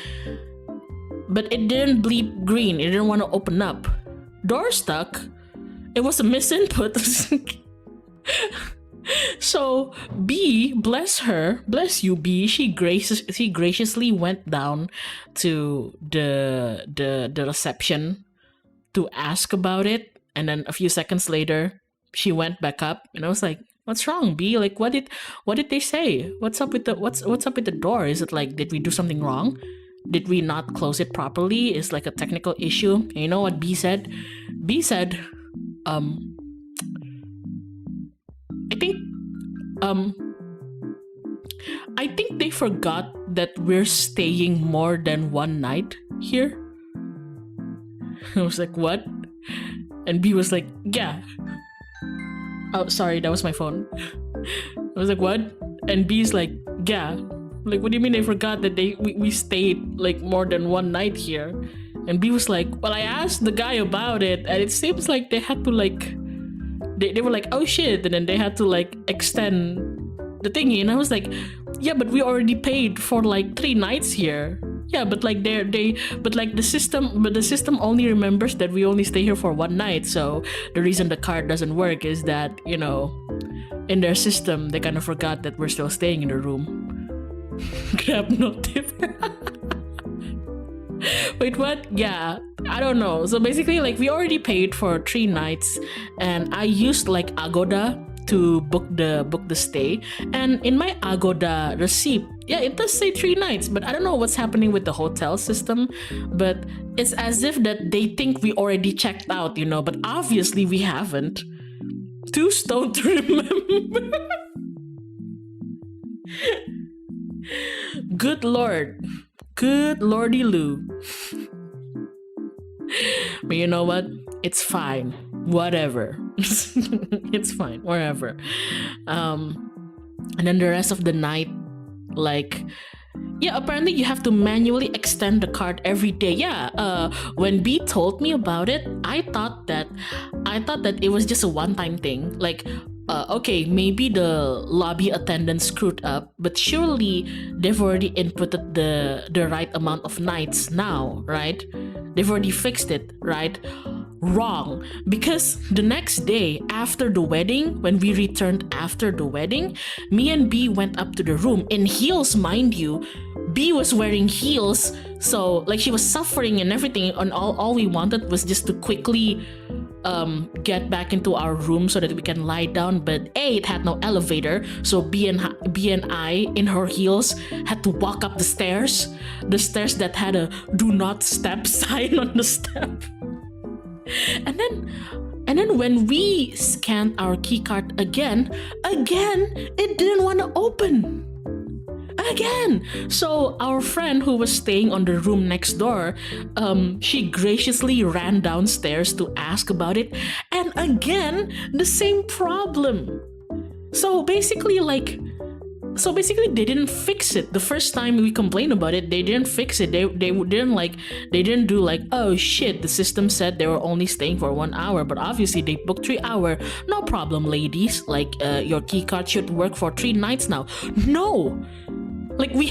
[SPEAKER 1] But it didn't bleep green. It didn't want to open up. Door stuck. It was a misinput. So B, bless you, B. She graciously went down to the reception to ask about it, and then a few seconds later she went back up, and I was like, what's wrong, B? Like, what did they say? What's up with the door? Is it like, did we do something wrong? Did we not close it properly? Is like a technical issue? And you know what B said? B said, I think I think they forgot that we're staying more than one night here. I was like, what? And B was like, yeah. Oh, sorry, that was my phone. I was like, what? And B's like, yeah. Like, what do you mean they forgot that we stayed like more than one night here? And B was like, well, I asked the guy about it, and it seems like they had to like, they were like, oh shit, and then they had to like extend the thingy. And I was like, yeah, but we already paid for like 3 nights here. Yeah, but like the system only remembers that we only stay here for 1 night. So the reason the card doesn't work is that, you know, in their system they kind of forgot that we're still staying in the room. Grab no tip. Wait, what? Yeah, I don't know. So basically, like, we already paid for 3 nights, and I used like Agoda to book the stay, and in my Agoda receipt, yeah, it does say 3 nights, but I don't know what's happening with the hotel system, but it's as if that they think we already checked out, you know, but obviously we haven't. Too stoned to remember. Good lord. Good lordy Lou. But you know what? It's fine. Whatever. It's fine. Wherever. And then the rest of the night, like, yeah, apparently you have to manually extend the card every day. Yeah, when B told me about it, I thought that it was just a one-time thing. Like, okay, maybe the lobby attendant screwed up, but surely they've already inputted the right amount of nights now, right? They've already fixed it, right? Wrong. Because the next day after the wedding, when we returned after the wedding, me and B went up to the room in heels, mind you. B was wearing heels, so like she was suffering and everything, and all we wanted was just to quickly get back into our room so that we can lie down. But A, it had no elevator, so B and I in her heels had to walk up the stairs that had a do not step sign on the step. And then when we scanned our keycard again, it didn't want to open. Again. So our friend who was staying on the room next door, she graciously ran downstairs to ask about it, and again the same problem. So basically they didn't fix it. The first time we complained about it, they didn't fix it. They didn't do like, oh shit, the system said they were only staying for 1 hour, but obviously they booked 3 hours. No problem, ladies. Like, your keycard should work for 3 nights now. No. Like, we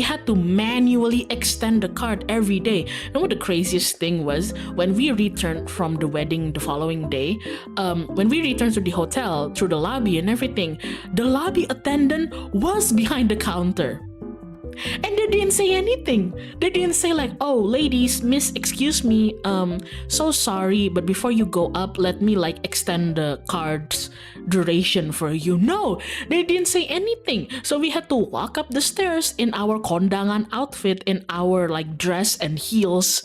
[SPEAKER 1] had to manually extend the card every day. And what the craziest thing was, when we returned from the wedding the following day, when we returned to the hotel through the lobby and everything, the lobby attendant was behind the counter. And they didn't say anything. They didn't say like, oh, ladies, miss, excuse me, so sorry, but before you go up, let me like extend the card's duration for you. No, they didn't say anything. So we had to walk up the stairs in our kondangan outfit, in our like dress and heels,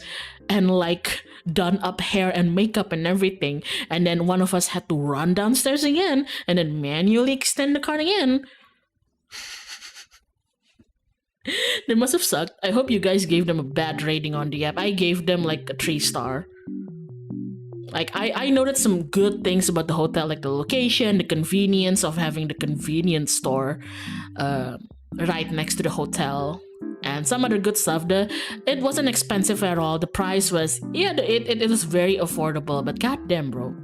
[SPEAKER 1] and like done up hair and makeup and everything. And then one of us had to run downstairs again and then manually extend the card again. They must have sucked. I hope you guys gave them a bad rating on the app. I gave them like a 3-star. Like, I noted some good things about the hotel, like the location, the convenience of having the convenience store right next to the hotel, and some other good stuff. It wasn't expensive at all. The price was, yeah, it was very affordable, but goddamn, bro.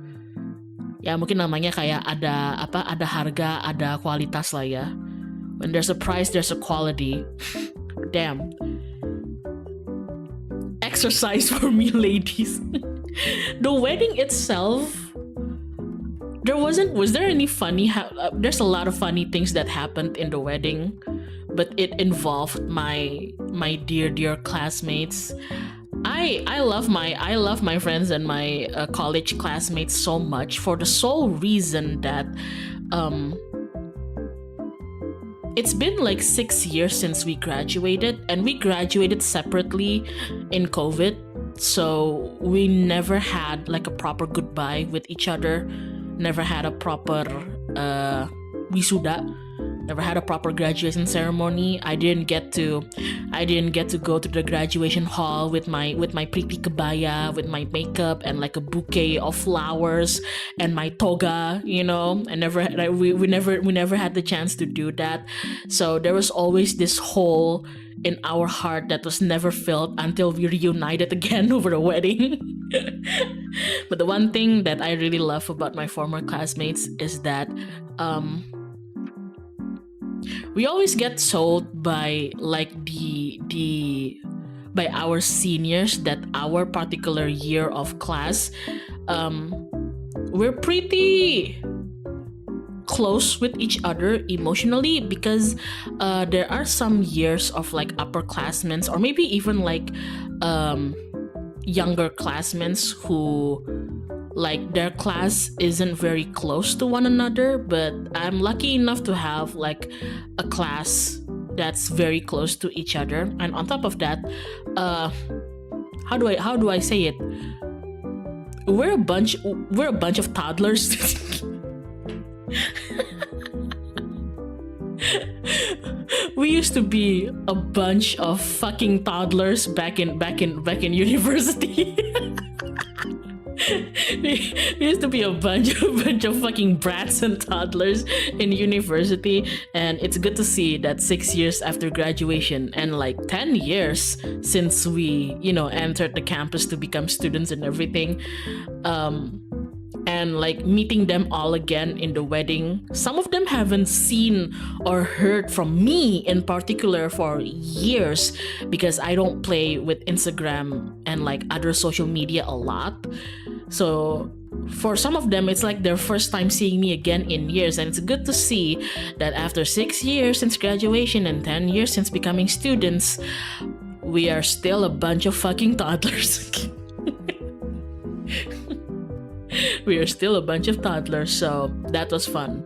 [SPEAKER 1] Ya, mungkin namanya kayak ada harga, ada kualitas lah ya. When there's a price, there's a quality. Damn. Exercise for me, ladies. The wedding itself, was there any funny, there's a lot of funny things that happened in the wedding, but it involved my dear classmates. I love my friends and my college classmates so much for the sole reason that um it's been like 6 years since we graduated, and we graduated separately in COVID. So we never had like a proper goodbye with each other, never had a proper wisuda, never had a proper graduation ceremony. I didn't get to go to the graduation hall with my pretty kabaya, with my makeup and like a bouquet of flowers and my toga, you know. I never like, we never had the chance to do that. So there was always this hole in our heart that was never filled until we reunited again over a wedding. But the one thing that I really love about my former classmates is that we always get told by like the by our seniors that our particular year of class, we're pretty close with each other emotionally, because there are some years of like upperclassmen, or maybe even like younger classmen who like their class isn't very close to one another, but I'm lucky enough to have like a class that's very close to each other. And on top of that, how do I say it, we're a bunch of toddlers. We used to be a bunch of fucking toddlers back in university. We used to be a bunch of fucking brats and toddlers in university, and it's good to see that 6 years after graduation and like 10 years since we, you know, entered the campus to become students and everything, and like meeting them all again in the wedding. Some of them haven't seen or heard from me in particular for years, because I don't play with Instagram and like other social media a lot. So for some of them, it's like their first time seeing me again in years, and it's good to see that after 6 years since graduation and 10 years since becoming students, we are still a bunch of fucking toddlers. We are still a bunch of toddlers, so that was fun.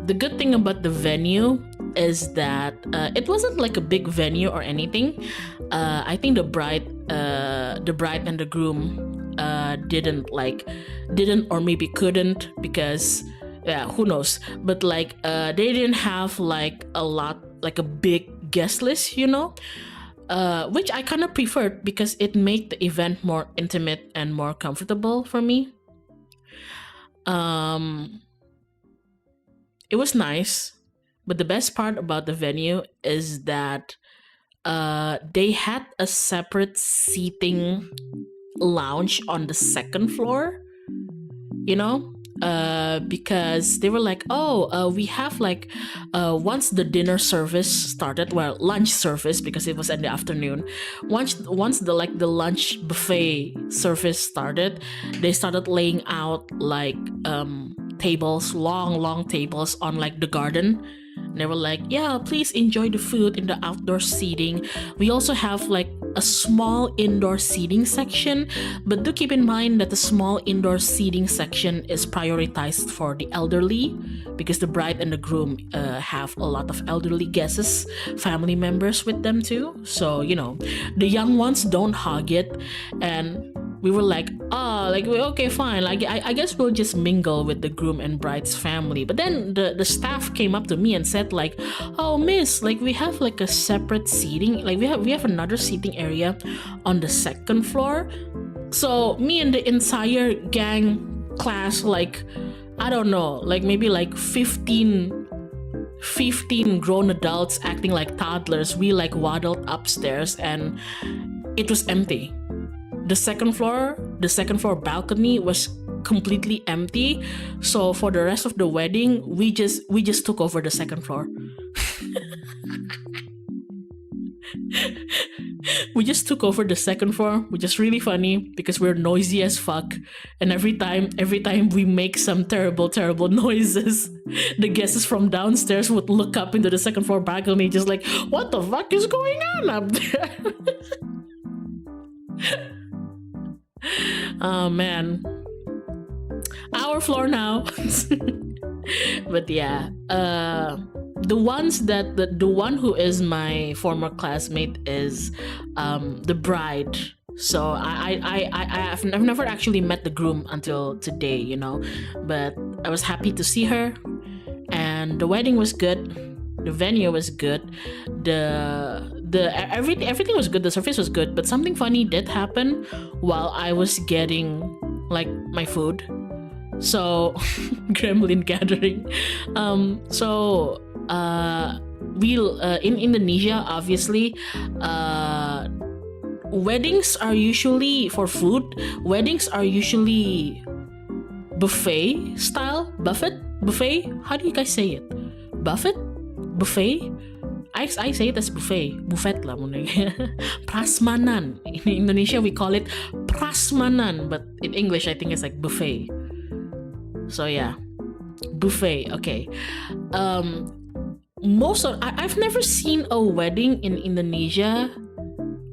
[SPEAKER 1] The good thing about the venue is that it wasn't like a big venue or anything. I think the bride and the groom didn't or maybe couldn't, because yeah, who knows, but like they didn't have like a big guest list, you know. Which I kind of preferred, because it made the event more intimate and more comfortable for me. It was nice, but the best part about the venue is that they had a separate seating lounge on the second floor, you know, because they were like, we have like once the dinner service started, well, lunch service, because it was in the afternoon, once the lunch buffet service started, they started laying out like tables, long tables on like the garden. And they were like, yeah, please enjoy the food in the outdoor seating. We also have like a small indoor seating section, but do keep in mind that the small indoor seating section is prioritized for the elderly, because the bride and the groom have a lot of elderly guests, family members with them too. So, you know, the young ones don't hog it. And we were like, okay, fine. Like, I guess we'll just mingle with the groom and bride's family. But then the staff came up to me and said like, oh, miss, like we have like a separate seating. Like we have another seating area on the second floor. So me and the entire gang class, like, I don't know, like maybe like 15 grown adults acting like toddlers, we like waddled upstairs and it was empty. The second floor balcony was completely empty. So for the rest of the wedding, we just took over the second floor. we just took over the second floor, which is really funny because we're noisy as fuck. And every time we make some terrible noises, the guests from downstairs would look up into the second floor balcony, just like, what the fuck is going on up there? Oh man, our floor now. But yeah, the one who is my former classmate is the bride. So I've never actually met the groom until today, you know, but I was happy to see her, and the wedding was good, the venue was good, everything was good, the service was good, but something funny did happen while I was getting like my food. So gremlin gathering. In Indonesia, obviously, weddings are usually for food. Weddings are usually buffet style. Buffet. How do you guys say it? Buffet? Buffet? I say it as buffet. Buffet lah muna. Prasmanan. In Indonesia we call it prasmanan, but in English I think it's like buffet. So yeah, buffet. Okay. I've never seen a wedding in Indonesia,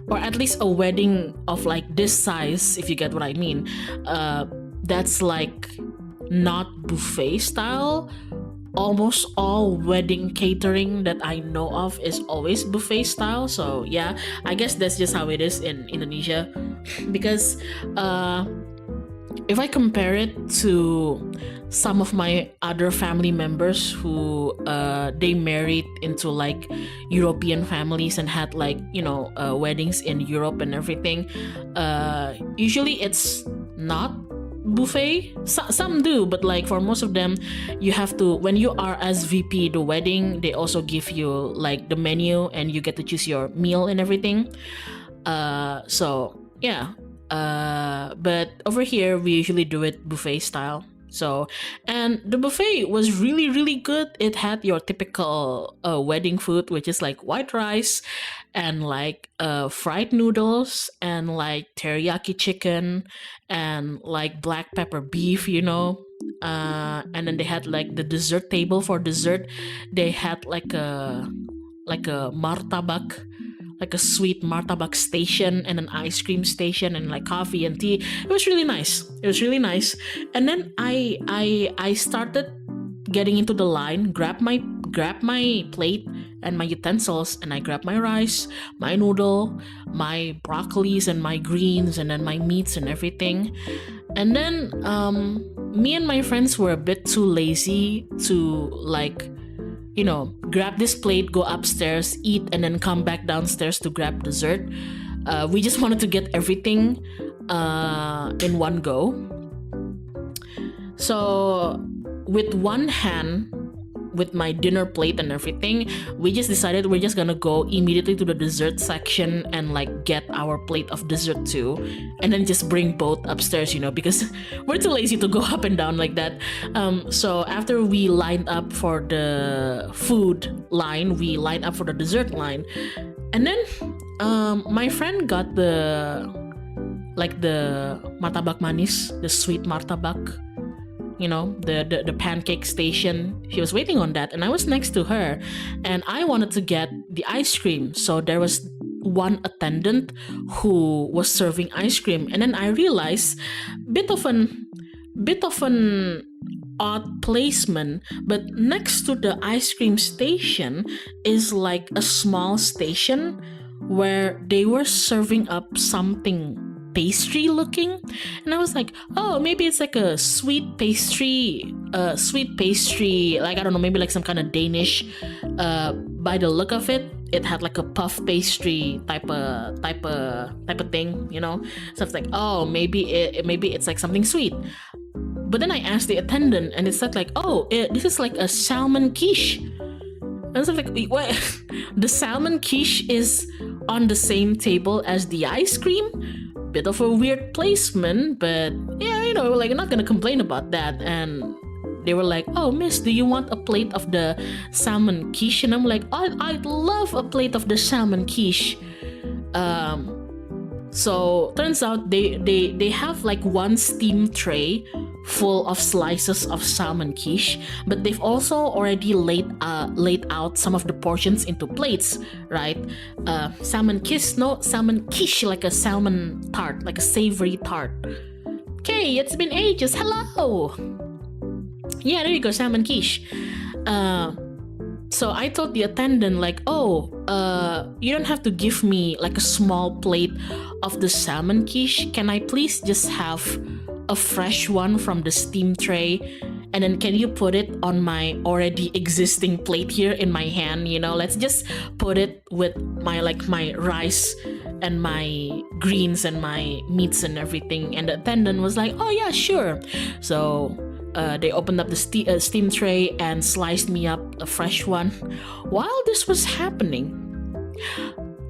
[SPEAKER 1] or at least a wedding of like this size, if you get what I mean. That's like not buffet style. Almost all wedding catering that I know of is always buffet style. So yeah, I guess that's just how it is in Indonesia. Because if I compare it to some of my other family members who they married into like European families and had like, you know, weddings in Europe and everything, usually it's not buffet. Some do, but like for most of them, you have to, when you are as VP the wedding, they also give you like the menu and you get to choose your meal and everything. So yeah. But over here we usually do it buffet style. So, and the buffet was really, really good. It had your typical wedding food, which is like white rice and like fried noodles and like teriyaki chicken and like black pepper beef, you know. And then they had like the dessert table. For dessert, they had like a martabak, like a sweet martabak station and an ice cream station and like coffee and tea. It was really nice. And then I started getting into the line, grab my plate and my utensils, and I grabbed my rice, my noodle, my broccolis and my greens, and then my meats and everything. And then me and my friends were a bit too lazy to like, you know, grab this plate, go upstairs, eat, and then come back downstairs to grab dessert. We just wanted to get everything in one go. So with one hand, with my dinner plate and everything, we just decided we're just gonna go immediately to the dessert section and like get our plate of dessert too, and then just bring both upstairs, you know, because we're too lazy to go up and down like that. So after we lined up for the food line, we lined up for the dessert line, and then my friend got the martabak manis, the sweet martabak, you know, the pancake station. She was waiting on that, and I was next to her, and I wanted to get the ice cream. So there was one attendant who was serving ice cream, and then I realized bit of an odd placement, but next to the ice cream station is like a small station where they were serving up something pastry looking, and I was like, oh, maybe it's like a sweet pastry, like, I don't know, maybe like some kind of Danish. By the look of it, it had like a puff pastry type of thing, you know. So I was like, oh, maybe it's like something sweet. But then I asked the attendant, and it said like, oh, this is like a salmon quiche. And I was like, wait, what? The salmon quiche is on the same table as the ice cream? Bit of a weird placement, but yeah, you know, like, I'm not gonna complain about that. And they were like, oh, miss, do you want a plate of the salmon quiche? And I'm like, I'd love a plate of the salmon quiche. So turns out they have like one steam tray full of slices of salmon quiche, but they've also already laid out some of the portions into plates, right? Salmon quiche, like a salmon tart, like a savory tart. Okay, it's been ages. Hello. Yeah, there you go, salmon quiche. So I told the attendant like, you don't have to give me like a small plate of the salmon quiche. Can I please just have a fresh one from the steam tray? And then can you put it on my already existing plate here in my hand? Let's just put it with my rice and my greens and my meats and everything. And the attendant was like, oh yeah, sure. So they opened up the steam tray and sliced me up a fresh one. While this was happening,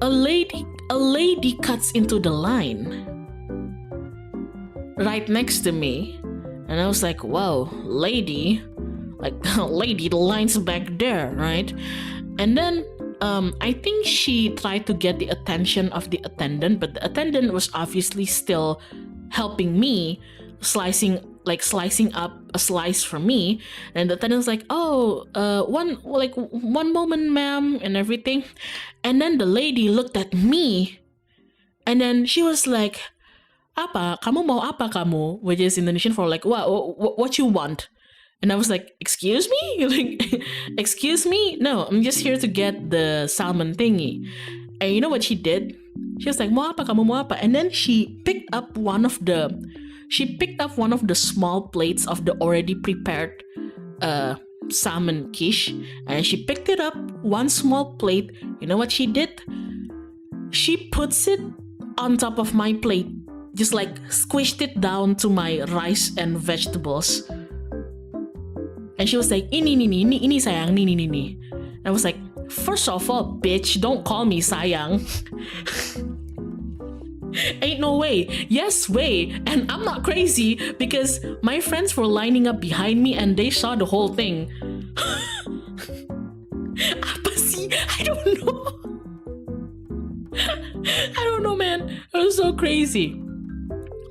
[SPEAKER 1] a lady cuts into the line right next to me, and I was like, "Whoa, lady! Lady, the line's back there, right?" And then I think she tried to get the attention of the attendant, but the attendant was obviously still helping me, slicing up a slice for me. And the attendant's like, one moment, ma'am, and everything. And then the lady looked at me, and then she was like, apa kamu mau apa kamu, which is Indonesian for like what you want. And I was like, excuse me? Excuse me? No, I'm just here to get the salmon thingy. And you know what she did? She was like, mau apa kamu, mau apa? And then she picked up one of the small plates of the already prepared salmon quiche, and she picked it up, one small plate. You know what she did? She puts it on top of my plate, just like squished it down to my rice and vegetables. And she was like, ini sayang, ini. And I was like, first of all, bitch, don't call me sayang. Ain't no way. Yes way. And I'm not crazy because my friends were lining up behind me and they saw the whole thing. Apa sih? I don't know, man. It was so crazy.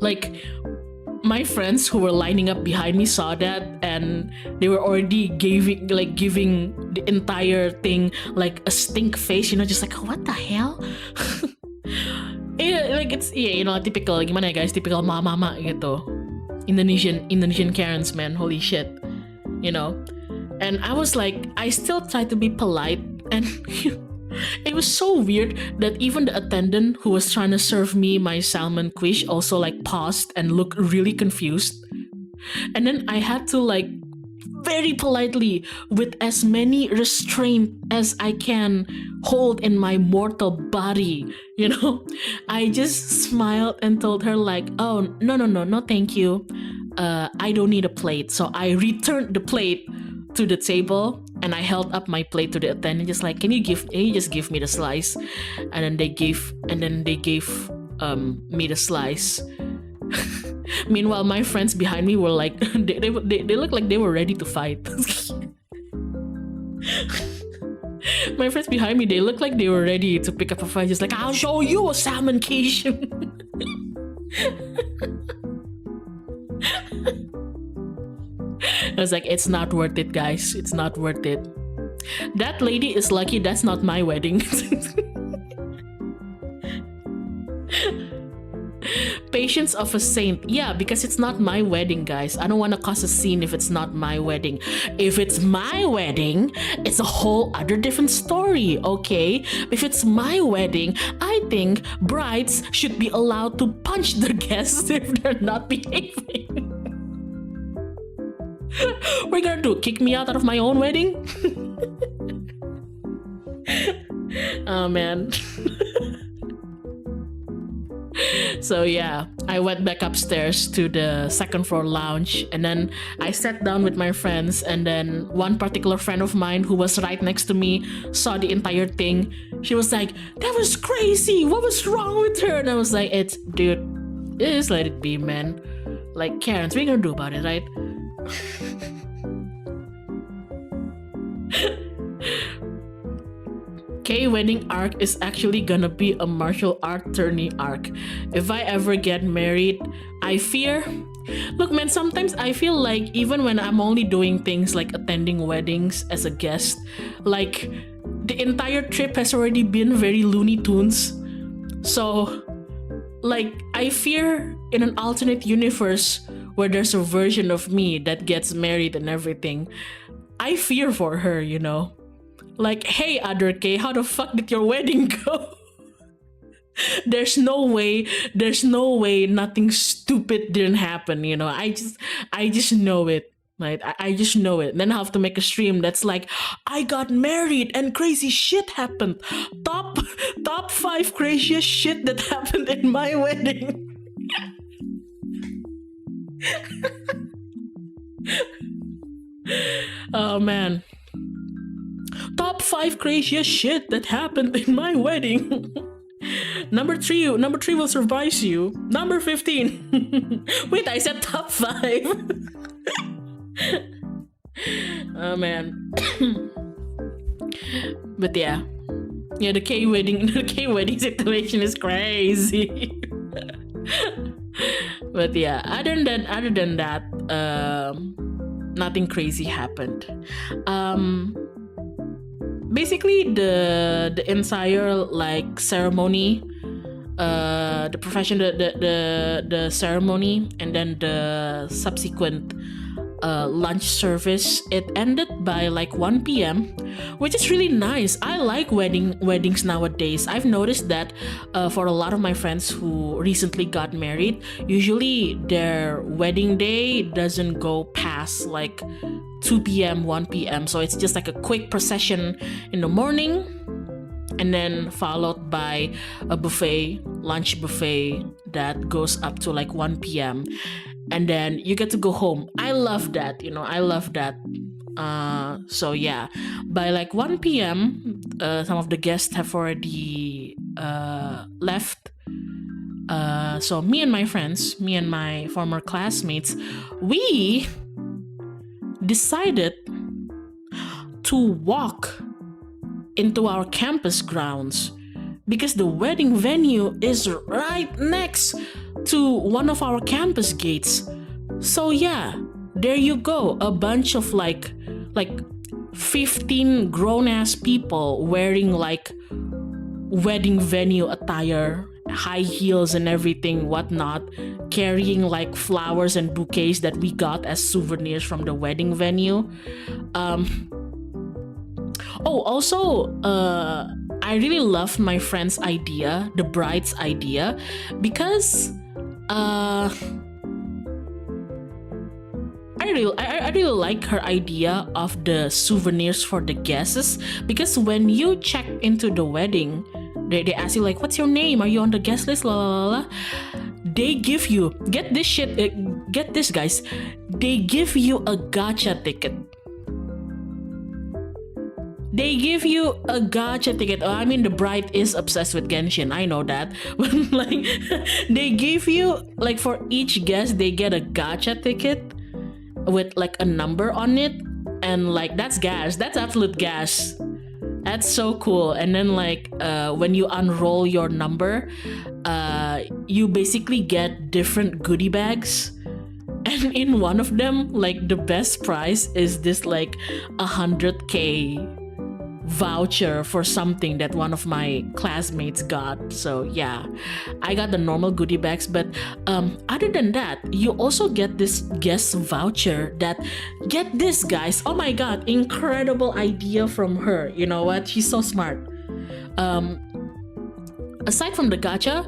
[SPEAKER 1] Like, my friends who were lining up behind me saw that, and they were already giving the entire thing like a stink face, just like, what the hell? It's typical, gimana ya guys, typical mama gitu, Indonesian Karens, man, holy shit, And I was like, I still tried to be polite, and it was so weird that even the attendant who was trying to serve me my salmon quiche also like paused and looked really confused. And then I had to very politely, with as many restraint as I can hold in my mortal body, I just smiled and told her like, oh, no, thank you. I don't need a plate. So I returned the plate to the table and I held up my plate to the attendant, just like, can you just give me the slice? And then they gave me the slice. Meanwhile, my friends behind me were like, they looked like they were ready to fight. My friends behind me, they looked like they were ready to pick up a fight, just like, I'll show you a salmon quiche. I was like, it's not worth it, guys. It's not worth it. That lady is lucky that's not my wedding. Patience of a saint. Yeah, because it's not my wedding, guys. I don't want to cause a scene if it's not my wedding. If it's my wedding, it's a whole other different story, okay? If it's my wedding, I think brides should be allowed to punch their guests if they're not behaving. We're gonna do kick me out of my own wedding? Oh man. So yeah, I went back upstairs to the second floor lounge, and then I sat down with my friends, and then one particular friend of mine who was right next to me saw the entire thing. She was like, that was crazy, what was wrong with her? And I was like, dude, just let it be, man. Like, Karens, what are you gonna do about it, right? K wedding arc is actually gonna be a martial art tourney arc. If I ever get married, I fear. Look, man, sometimes I feel like even when I'm only doing things like attending weddings as a guest, like the entire trip has already been very Looney Tunes. So, like, I fear in an alternate universe where there's a version of me that gets married and everything. I fear for her, you know? Like, hey, other K, how the fuck did your wedding go? there's no way nothing stupid didn't happen, you know? I just know it. Right? I just know it. Then I have to make a stream that's like, I got married and crazy shit happened. Top 5 craziest shit that happened in my wedding. Oh man. Top 5 craziest shit that happened in my wedding. Number three will surprise you. Number 15. Wait, I said top 5. Oh man. But yeah, the K wedding situation is crazy. But yeah, other than that, nothing crazy happened. Basically the entire like ceremony, the profession, the ceremony, and then the subsequent lunch service, it ended by like 1 p.m, which is really nice. I like weddings nowadays. I've noticed that for a lot of my friends who recently got married, usually their wedding day doesn't go past like 2 p.m, 1 p.m, so it's just like a quick procession in the morning and then followed by a lunch buffet that goes up to like 1 p.m, and then you get to go home. I love that, I love that. So yeah, by like 1 p.m, some of the guests have already left. So me and my former classmates, we decided to walk into our campus grounds because the wedding venue is right next to one of our campus gates. So yeah, there you go, a bunch of like 15 grown-ass people wearing like wedding venue attire, high heels and everything, whatnot, carrying like flowers and bouquets that we got as souvenirs from the wedding venue. Also, I really loved my friend's idea, the bride's idea, because I really like her idea of the souvenirs for the guests, because when you check into the wedding, they ask you like, what's your name? Are you on the guest list? La la la. They give you, get this guys, they give you a gacha ticket. They give you a gacha ticket. Oh, I mean, the bride is obsessed with Genshin. I know that. But like, they give you, like, for each guest, they get a gacha ticket with like a number on it. And like, that's gas. That's absolute gas. That's so cool. And then like, when you unroll your number, you basically get different goodie bags. And in one of them, like, the best prize is this like 100K voucher for something that one of my classmates got. So yeah, I got the normal goodie bags, but other than that, you also get this guest voucher that, get this guys, oh my god, incredible idea from her. You know what, she's so smart. Aside from the gacha,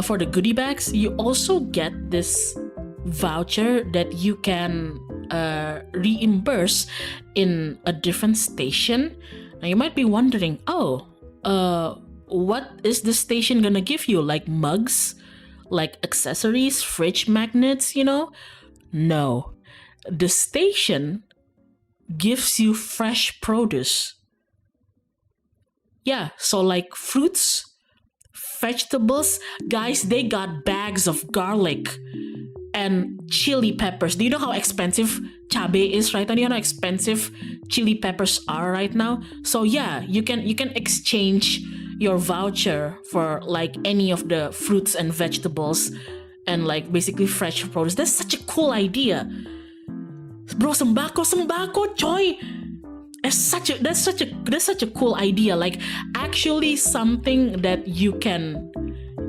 [SPEAKER 1] for the goodie bags, you also get this voucher that you can reimburse in a different station. Now you might be wondering, what is the station gonna give you? Like mugs, like accessories, fridge magnets, No, the station gives you fresh produce. Yeah, so like fruits, vegetables. Guys, they got bags of garlic and chili peppers. Do you know how expensive cabe is right now. You know how expensive chili peppers are right now. So yeah, you can exchange your voucher for like any of the fruits and vegetables and like basically fresh produce. That's such a cool idea. Bro, sembako, coy. That's such a cool idea. Like actually something that you can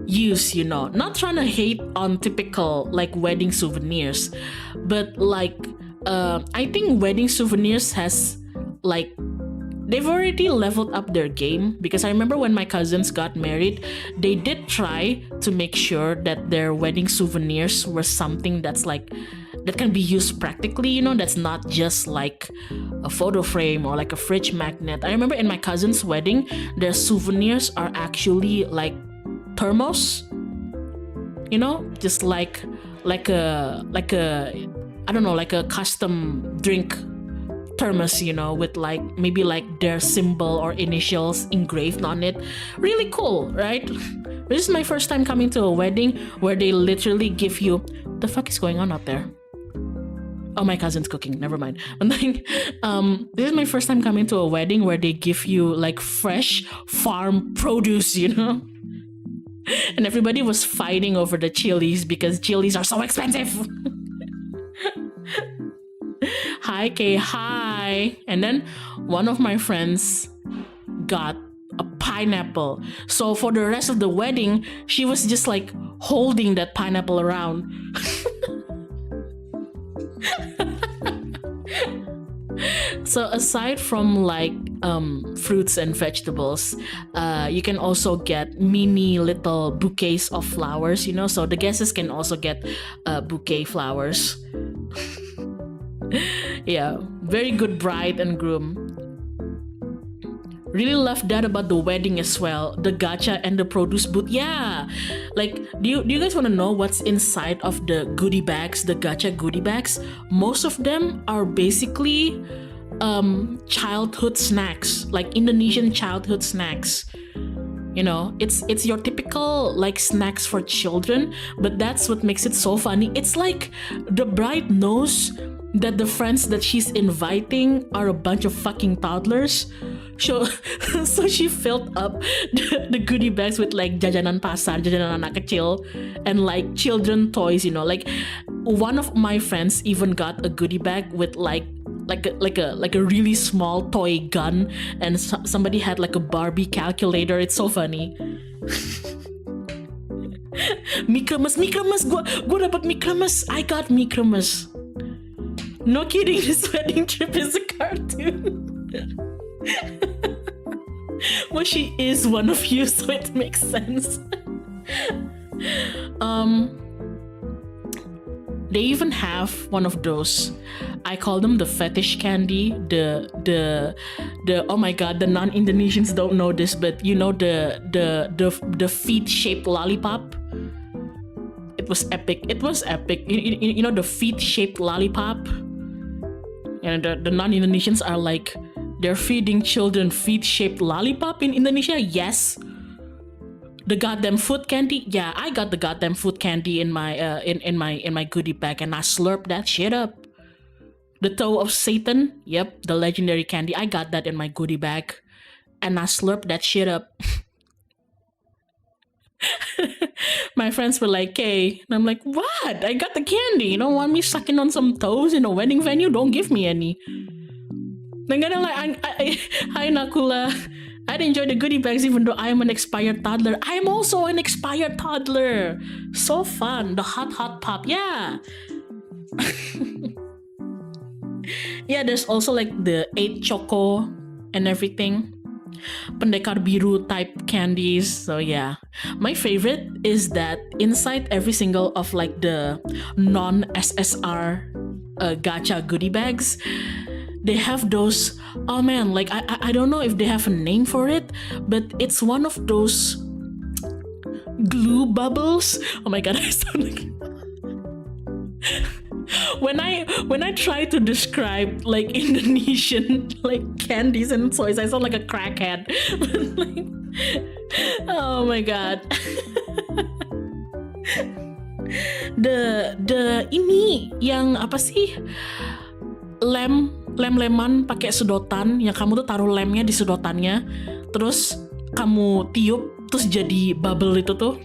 [SPEAKER 1] use, you know. Not trying to hate on typical like wedding souvenirs, but like I think wedding souvenirs has like they've already leveled up their game, because I remember when my cousins got married, they did try to make sure that their wedding souvenirs were something that's like that can be used practically, you know, that's not just like a photo frame or like a fridge magnet. I remember in my cousin's wedding, their souvenirs are actually like thermos, you know, just like a I don't know, like a custom drink thermos, you know, with like maybe like their symbol or initials engraved on it. Really cool, right? This is my first time coming to a wedding where they literally give you, the fuck is going on out there? Oh, my cousin's cooking, never mind. But like, this is my first time coming to a wedding where they give you like fresh farm produce, you know? And everybody was fighting over the chilies because chilies are so expensive. Hi, Kay, hi. And then one of my friends got a pineapple. So for the rest of the wedding, she was just like holding that pineapple around. So aside from like fruits and vegetables, you can also get mini little bouquets of flowers, you know, so the guests can also get bouquet flowers. Yeah, very good bride and groom. Really love that about the wedding as well, the gacha and the produce booth. Yeah, like do you guys want to know what's inside of the goodie bags, the gacha goodie bags? Most of them are basically childhood snacks, like Indonesian childhood snacks. You know, it's your typical like snacks for children, but that's what makes it so funny. It's like the bride knows that the friends that she's inviting are a bunch of fucking toddlers. So she filled up the goodie bags with like jajanan pasar, jajanan anak kecil, and like children toys, you know. Like one of my friends even got a goodie bag with like a really small toy gun, and somebody had like a Barbie calculator. It's so funny. Mikremes, gua dapat Mikremes. I got Mikremes. No kidding, this wedding trip is a cartoon. Well, she is one of you, so it makes sense. They even have one of those. I call them the fetish candy. The oh my god, the non-Indonesians don't know this, but you know the feet shaped lollipop. It was epic. You know the feet shaped lollipop. And the non-Indonesians are like, they're feeding children feet-shaped lollipop in Indonesia? Yes. The goddamn food candy? Yeah, I got the goddamn food candy in my in my goodie bag, and I slurped that shit up. The toe of Satan? Yep, the legendary candy. I got that in my goodie bag, and I slurped that shit up. My friends were like, "Hey," and I'm like, "What? I got the candy. You don't want me sucking on some toes in a wedding venue? Don't give me any." Then I'm like, "Hi Nakula. I'd enjoy the goodie bags even though I am an expired toddler. I'm also an expired toddler. So fun. The hot pop. Yeah." Yeah, there's also like the 8 choco and everything. Pendekar biru type candies. So yeah, my favorite is that inside every single of like the non-SSR gacha goodie bags, they have those, oh man, like I don't know if they have a name for it, but it's one of those glue bubbles. Oh my god, I sound like when I try to describe like Indonesian like candies and toys, I sound like a crackhead. Like, oh my god. the ini yang apa sih? lem-leman pakai sedotan yang kamu tuh taruh lemnya di sedotannya, terus kamu tiup terus jadi bubble itu tuh.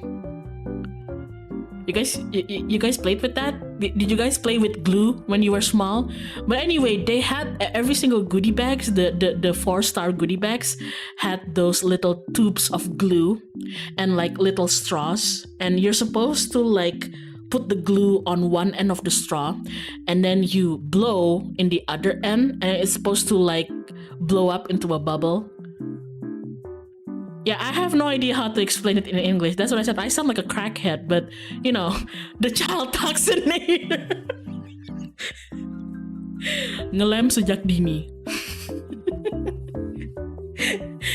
[SPEAKER 1] You guys played with that? Did you guys play with glue when you were small? But anyway, they had every single goodie bags, the 4-star goodie bags had those little tubes of glue and like little straws, and you're supposed to like put the glue on one end of the straw and then you blow in the other end and it's supposed to like blow up into a bubble. Yeah, I have no idea how to explain it in English. That's what I said. I sound like a crackhead, but you know, the child vaccinator. Ngelem sejak dini.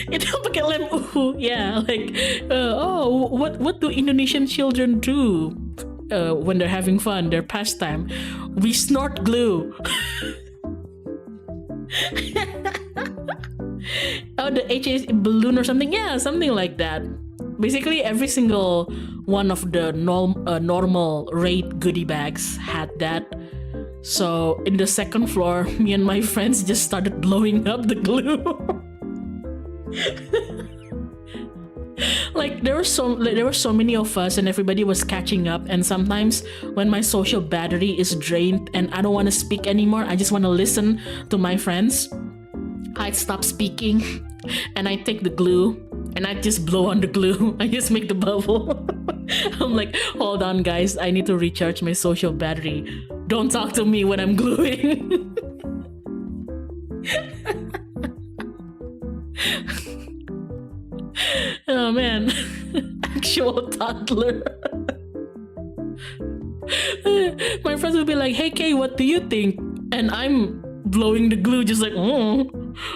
[SPEAKER 1] Itu pakai lem yeah, like what do Indonesian children do when they're having fun, their pastime? We snort glue. Oh, the HA balloon or something. Yeah, something like that. Basically, every single one of the normal rate goodie bags had that. So in the second floor, me and my friends just started blowing up the glue. Like there were so many of us and everybody was catching up, and sometimes when my social battery is drained and I don't want to speak anymore, I just want to listen to my friends, I'd stop speaking and I take the glue and I just blow on the glue. I just make the bubble. I'm like, hold on guys, I need to recharge my social battery. Don't talk to me when I'm gluing. Oh man, actual toddler. My friends will be like, hey Kay, what do you think? And I'm blowing the glue just like, oh,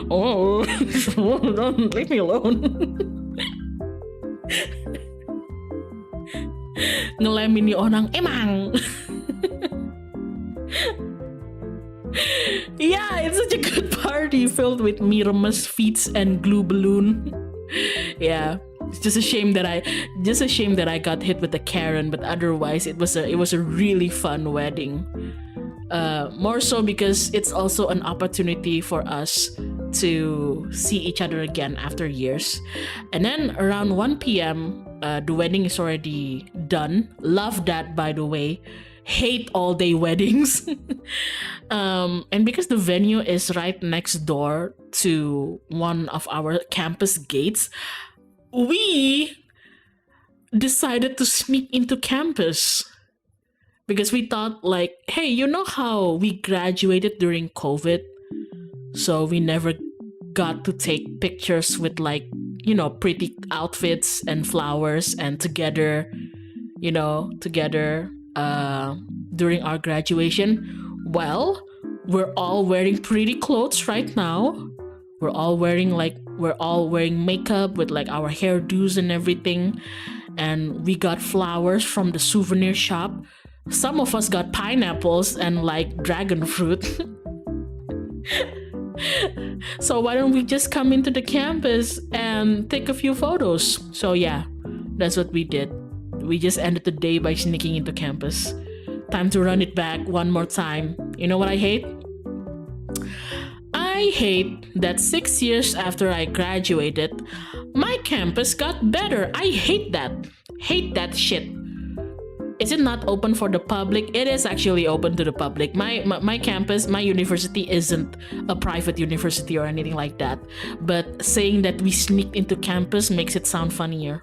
[SPEAKER 1] don't leave me alone. Ngelemin ni orang emang. Yeah, it's such a good party filled with miremes feats and glue balloon. Yeah, it's just a shame that I got hit with a Karen, but otherwise it was a really fun wedding. More so because it's also an opportunity for us to see each other again after years. And then around 1 p.m. The wedding is already done. Love that, by the way. Hate all-day weddings. And because the venue is right next door to one of our campus gates, we decided to sneak into campus. Because we thought like, hey, you know how we graduated during COVID? So we never got to take pictures with like, you know, pretty outfits and flowers and together during our graduation. Well, we're all wearing pretty clothes right now. We're all wearing makeup with like our hairdos and everything. And we got flowers from the souvenir shop. Some of us got pineapples and like dragon fruit. So why don't we just come into the campus and take a few photos? So yeah, that's what we did. We just ended the day by sneaking into campus. Time to run it back one more time. You know what I hate? I hate that 6 years after I graduated, my campus got better. I hate that. Hate that shit. Is it not open for the public? It is actually open to the public. My campus, my university isn't a private university or anything like that. But saying that we sneaked into campus makes it sound funnier.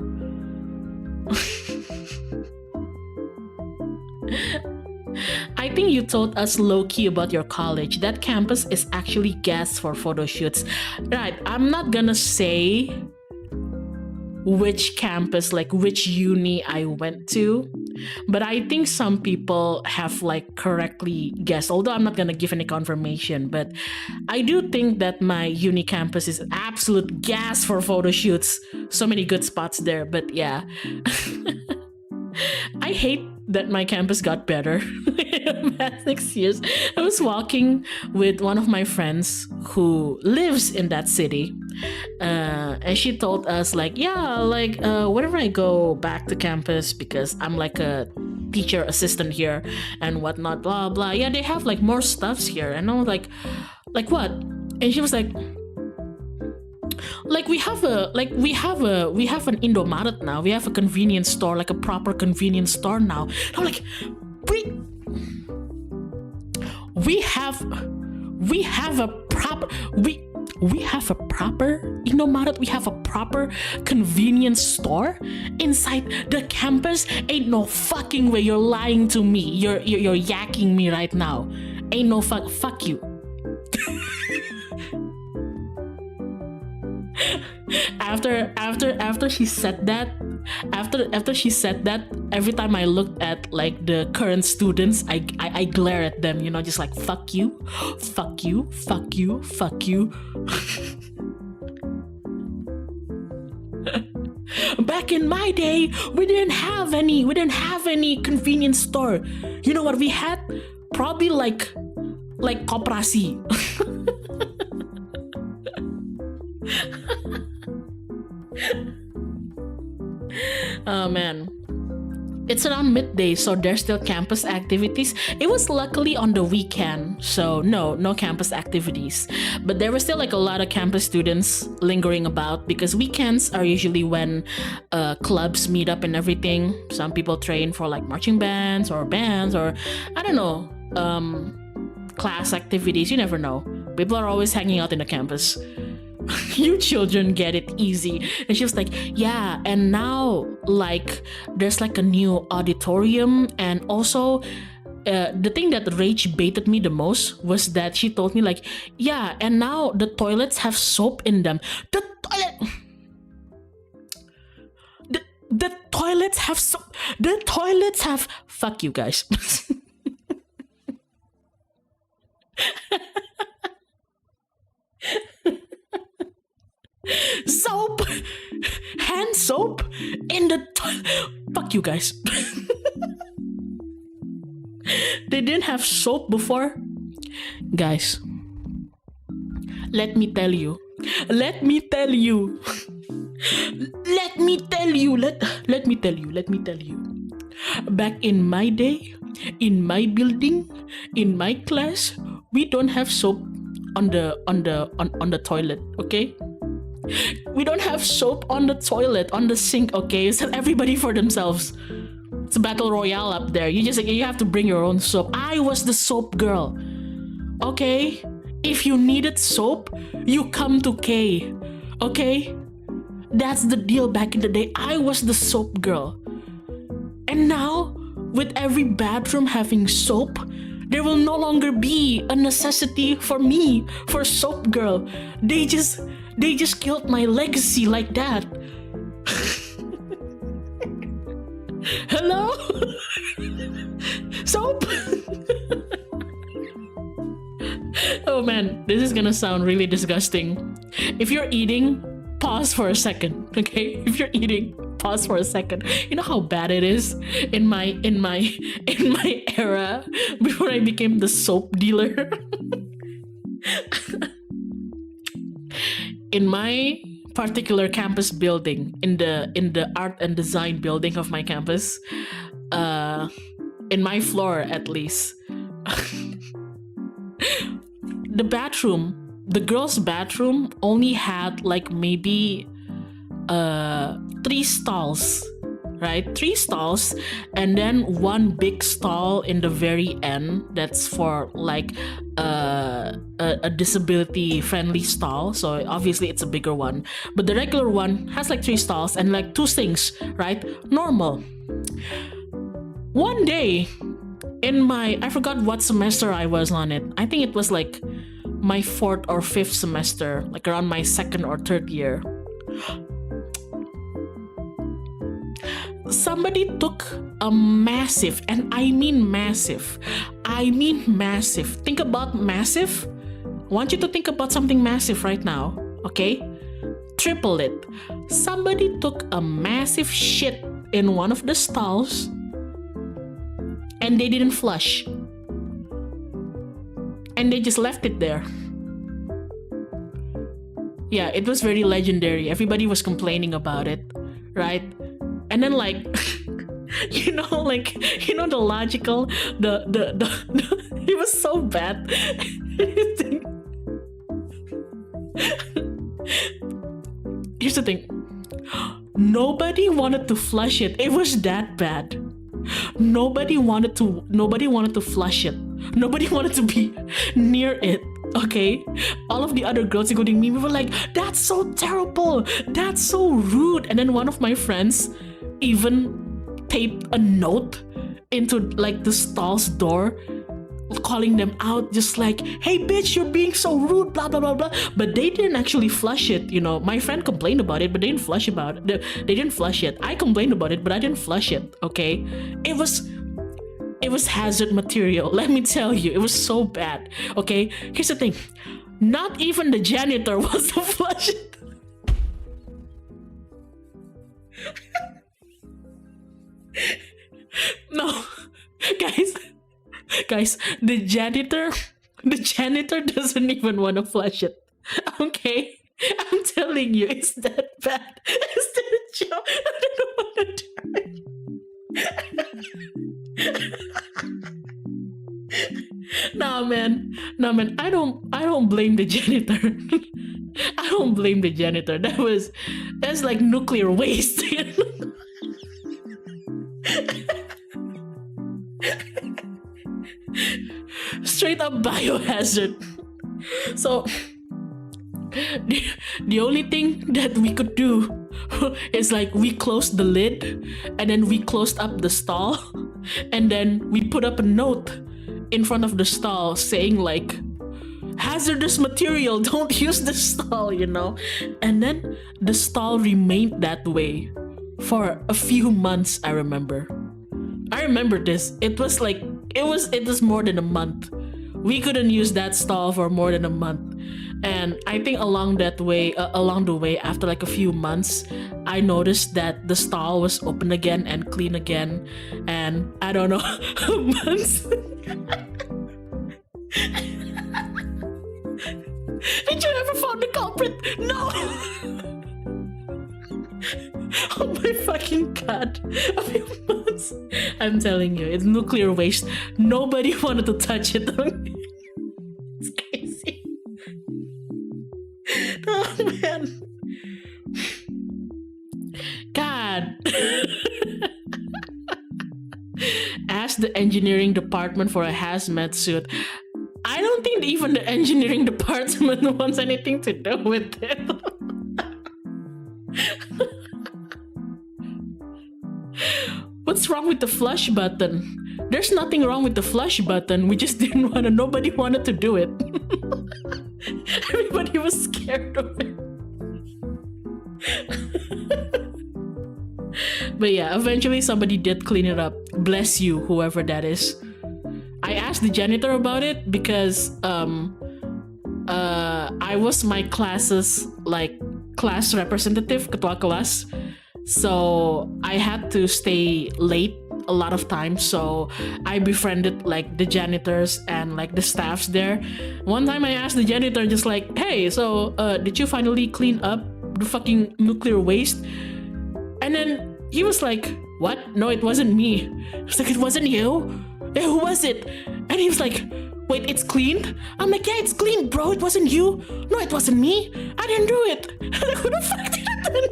[SPEAKER 1] I think you told us low-key about your college. That campus is actually gassed for photo shoots. Right, I'm not gonna say which campus, like which uni I went to, but I think some people have like correctly guessed, although I'm not gonna give any confirmation. But I do think that my uni campus is absolute gas for photo shoots. So many good spots there. But yeah, I hate that my campus got better. Past 6 years, I was walking with one of my friends who lives in that city, and she told us like, yeah, like whenever I go back to campus, because I'm like a teacher assistant here and whatnot, blah blah. Yeah, they have like more stuffs here. And I was like what? And she was like we have an Indomaret now. We have a convenience store, like a proper convenience store now. And I'm like, we have a proper Indomaret. We have a proper convenience store inside the campus. Ain't no fucking way. You're lying to me. You're yakking me right now. Ain't no fuck you. After she said that, every time I looked at like the current students, I glare at them, you know, just like fuck you. Back in my day, we didn't have any convenience store. You know what we had? Probably like koperasi. Oh man, it's around midday, so there's still campus activities. It was luckily on the weekend, so no campus activities, but there were still like a lot of campus students lingering about, because weekends are usually when clubs meet up and everything. Some people train for like marching bands or I don't know, class activities. You never know. People are always hanging out in the campus. You children get it easy. And she was like, yeah, and now like there's like a new auditorium. And also the thing that rage baited me the most was that she told me like, yeah, and now the toilets have soap in them. The toilets have soap. The toilets have, fuck you guys. Soap, hand soap in the fuck you guys. They didn't have soap before, guys. Let me tell you. Back in my day, in my building, in my class, we don't have soap on the toilet, okay? We don't have soap on the toilet, on the sink, okay? It's everybody for themselves. It's a battle royale up there. You have to bring your own soap. I was the soap girl, okay? If you needed soap, you come to K, okay? That's the deal back in the day. I was the soap girl. And now, with every bathroom having soap, there will no longer be a necessity for me, for soap girl. They just killed my legacy like that. Hello? Soap? Oh man, this is gonna sound really disgusting. If you're eating, pause for a second, okay? If you're eating, pause for a second. You know how bad it is in my era before I became the soap dealer. In my particular campus building, in the art and design building of my campus, in my floor at least, the girls' bathroom only had like maybe 3 stalls, right? 3 stalls, and then one big stall in the very end that's for like a disability friendly stall. So obviously it's a bigger one, but the regular one has like 3 stalls and like 2 sinks, right? Normal. One day in I forgot what semester I was on it. I think it was like my 4th or 5th semester, like around my 2nd or 3rd year. Somebody took a massive, and I mean massive. Think about massive. I want you to think about something massive right now, okay? Triple it. Somebody took a massive shit in one of the stalls and they didn't flush. And they just left it there. Yeah, it was very legendary. Everybody was complaining about it, right? And then like You know, like, you know, the logical, it was so bad. Here's the thing. Nobody wanted to flush it. It was that bad. Nobody wanted to flush it. Nobody wanted to be near it. Okay, all of the other girls, including me, we were like, that's so terrible, that's so rude. And then one of my friends even taped a note into like the stall's door, calling them out, just like, hey bitch, you're being so rude, blah blah blah blah. But they didn't actually flush it, you know. My friend complained about it, but they didn't flush about it. They didn't flush it. I complained about it, but I didn't flush it. Okay, it was hazard material. Let me tell you, it was so bad. Okay, here's the thing, not even the janitor wants to flush it. No, guys, the janitor doesn't even want to flush it. Okay, I'm telling you, it's that bad. It's that joke. I don't want to do it. No man, I don't blame the janitor. I don't blame the janitor. That's like nuclear waste. Straight up biohazard. So the only thing that we could do is like we closed the lid and then we closed up the stall and then we put up a note in front of the stall saying like, hazardous material, don't use the stall, you know. And then the stall remained that way for a few months. I remember this. It was like it was more than a month. We couldn't use that stall for more than a month. And I think along the way, after like a few months, I noticed that the stall was open again and clean again. And I don't know, months. Did you ever find the culprit? No. Oh my fucking god. A few months. I'm telling you, it's nuclear waste. Nobody wanted to touch it. It's crazy. Oh man. God. Ask the engineering department for a hazmat suit. I don't think even the engineering department wants anything to do with it. What's wrong with the flush button? There's nothing wrong with the flush button. We just nobody wanted to do it. Everybody was scared of it. But yeah, eventually somebody did clean it up. Bless you, whoever that is. I asked the janitor about it because I was my class's like class representative, ketua kelas. So I had to stay late a lot of times. So I befriended like the janitors and like the staffs there. One time I asked the janitor just like, hey, so did you finally clean up the fucking nuclear waste? And then he was like, what? No, it wasn't me. I was like, it wasn't you? Then who was it? And he was like, wait, it's clean? I'm like, yeah, it's clean, bro. It wasn't you. No, it wasn't me. I didn't do it. I'm like, who the fuck did it then?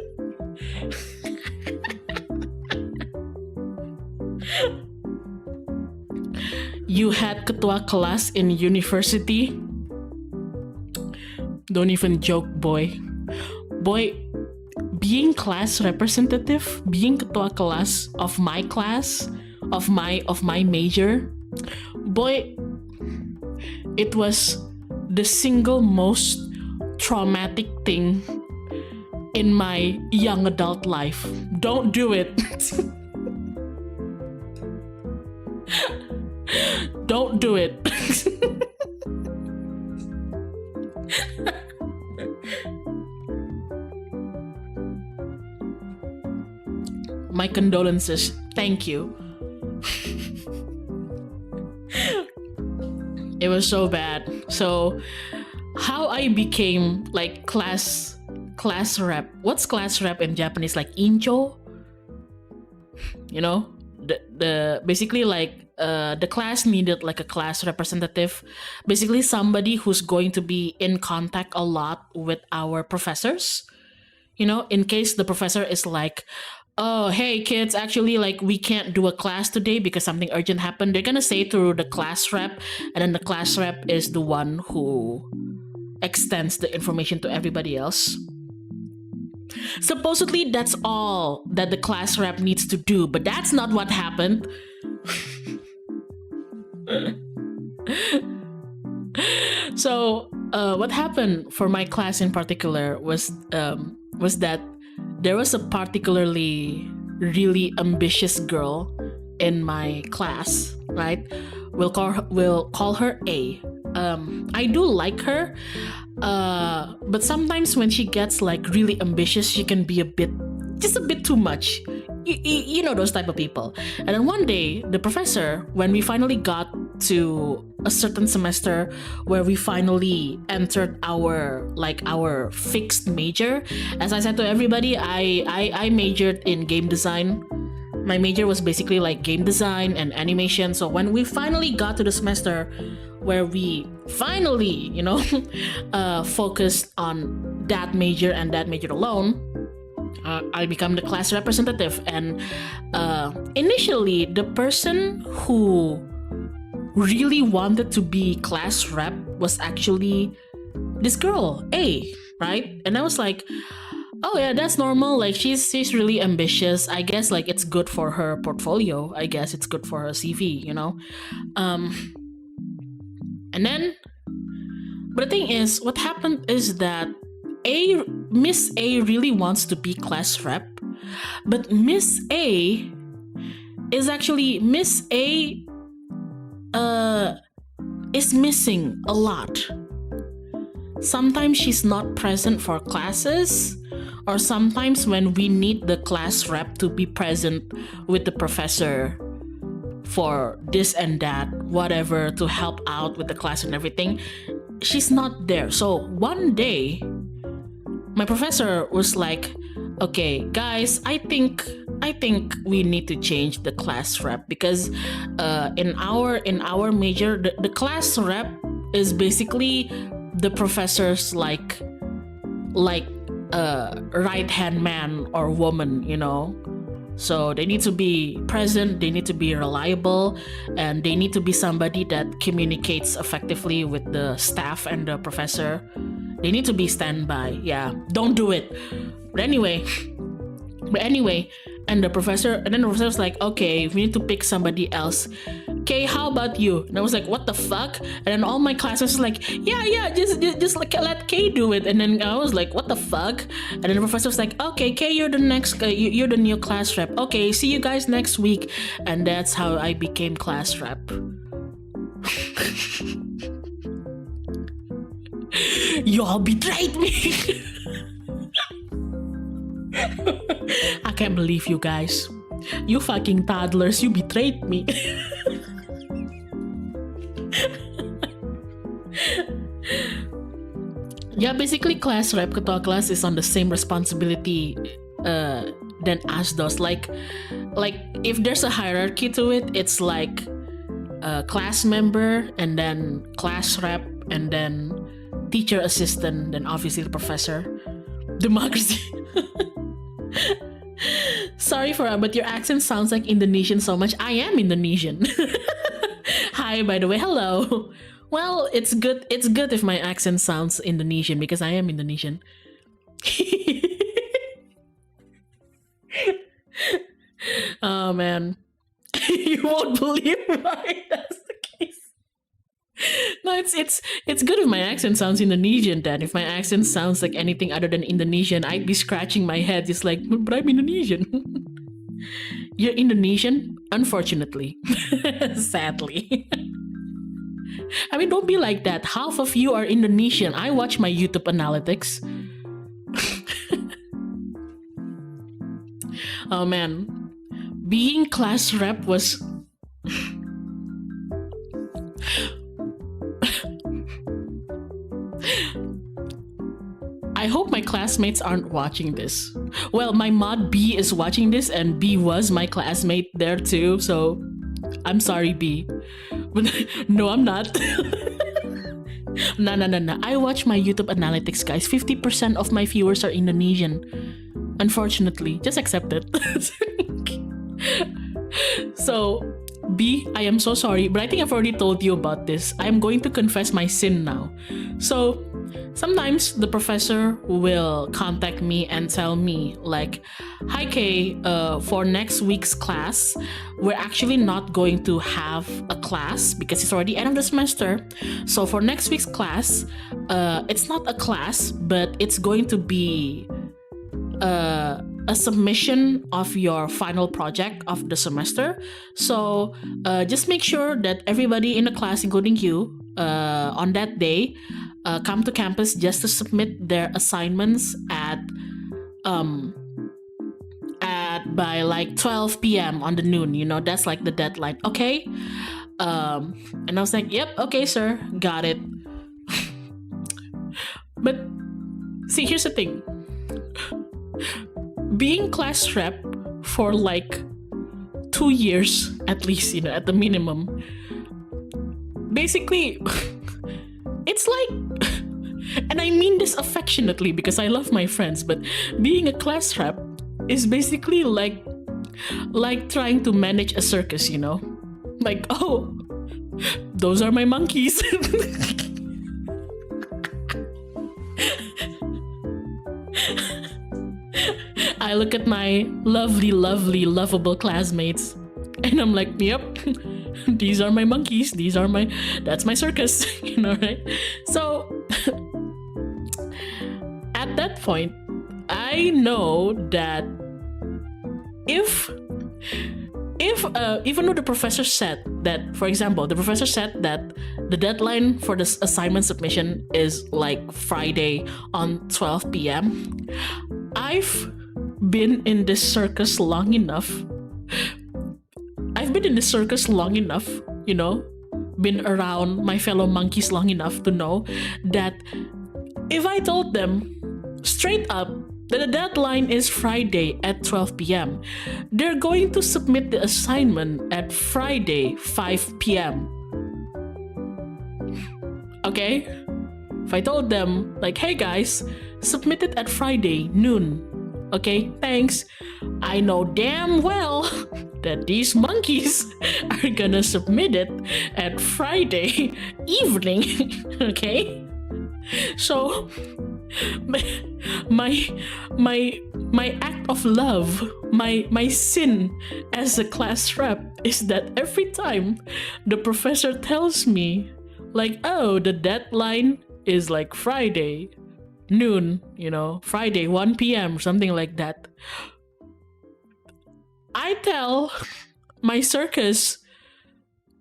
[SPEAKER 1] You had ketua kelas in university? Don't even joke, boy. Boy, being class representative, being ketua kelas of my class, of my major, boy, it was the single most traumatic thing in my young adult life. Don't do it. Don't do it. My condolences. Thank you. It was so bad. So how I became like class rep. What's class rep in Japanese? Like incho? You know? the basically like the class needed like a class representative, basically somebody who's going to be in contact a lot with our professors, you know, in case the professor is like, oh hey kids, actually like we can't do a class today because something urgent happened. They're gonna say through the class rep, and then the class rep is the one who extends the information to everybody else. Supposedly that's all that the class rep needs to do, but that's not what happened. So what happened for my class in particular was that there was a particularly really ambitious girl in my class, right? We'll call her A. I do like her, but sometimes when she gets like really ambitious, she can be just a bit too much. You know those type of people. And then one day, the professor, when we finally got to a certain semester where we finally entered our fixed major, as I said to everybody, I majored in game design. My major was basically like game design and animation. So when we finally got to the semester where we finally, you know, focused on that major and that major alone, I become the class representative. And initially, the person who really wanted to be class rep was actually this girl, A, right? And I was like, oh yeah, that's normal. Like she's really ambitious. I guess like it's good for her portfolio. I guess it's good for her CV, you know? And then, but the thing is, what happened is that Miss A really wants to be class rep, but Miss A is missing a lot. Sometimes she's not present for classes, or sometimes when we need the class rep to be present with the professor for this and that, whatever, to help out with the class and everything, she's not there. So one day, my professor was like, okay guys, I think we need to change the class rep, because in our major, the class rep is basically the professor's like right hand man or woman, you know. So they need to be present, they need to be reliable, and they need to be somebody that communicates effectively with the staff and the professor. They need to be standby. Yeah, don't do it. But anyway, and then the professor was like, okay, we need to pick somebody else. Okay, how about you? And I was like, what the fuck? And then all my classes was like, yeah, just like let Kay do it. And then I was like, what the fuck? And then the professor was like, okay, Kay, you're the next, you're the new class rep. Okay, see you guys next week. And that's how I became class rep. Y'all betrayed me. I can't believe you guys. You fucking toddlers, you betrayed me. Yeah, basically class rep, ketua class, is on the same responsibility than us does. Like if there's a hierarchy to it, it's like class member, and then class rep, and then teacher assistant, then obviously the professor. Democracy. Sorry but your accent sounds like Indonesian so much. I am Indonesian. Hi, by the way, hello. Well, it's good if my accent sounds Indonesian, because I am Indonesian. Oh man. You won't believe why that's the case. No, it's good if my accent sounds Indonesian then. If my accent sounds like anything other than Indonesian, I'd be scratching my head just like, but I'm Indonesian. You're Indonesian? Unfortunately. Sadly. I mean, don't be like that. Half of you are Indonesian. I watch my YouTube analytics. Oh man. Being class rep was... I hope my classmates aren't watching this. Well, my mod B is watching this, and B was my classmate there too, so I'm sorry, B. But no, I'm not. No. I watch my YouTube analytics, guys. 50% of my viewers are Indonesian. Unfortunately, just accept it. So, B, I am so sorry, but I think I've already told you about this. I'm going to confess my sin now. So, sometimes the professor will contact me and tell me like, hi Kay, for next week's class, we're actually not going to have a class because it's already end of the semester. So for next week's class, it's not a class, but it's going to be a submission of your final project of the semester. So just make sure that everybody in the class, including you, on that day, come to campus just to submit their assignments at by like 12 p.m. on the noon. You know, that's like the deadline. Okay. And I was like, yep, okay, sir, got it. But see, here's the thing. Being class rep for like 2 years at least, you know, at the minimum, basically it's like, and I mean this affectionately because I love my friends, but being a class rep is basically like trying to manage a circus, you know, like, oh, those are my monkeys. I look at my lovely, lovable classmates and I'm like, yep, these are my monkeys. That's my circus, you know, right? So at that point, I know that if even though the professor said that, for example, the professor said that the deadline for this assignment submission is like Friday on 12 p.m. I've been in this circus long enough. You know, been around my fellow monkeys long enough to know that if I told them straight up that the deadline is Friday at 12 p.m., they're going to submit the assignment at Friday 5 p.m. Okay? If I told them, like, hey guys, submit it at Friday noon. Okay, thanks. I know damn well that these monkeys are gonna submit it at Friday evening. Okay? So my act of love, my sin as a class rep is that every time the professor tells me like, oh, the deadline is like Friday noon, you know, Friday 1 p.m. or something like that, I tell my circus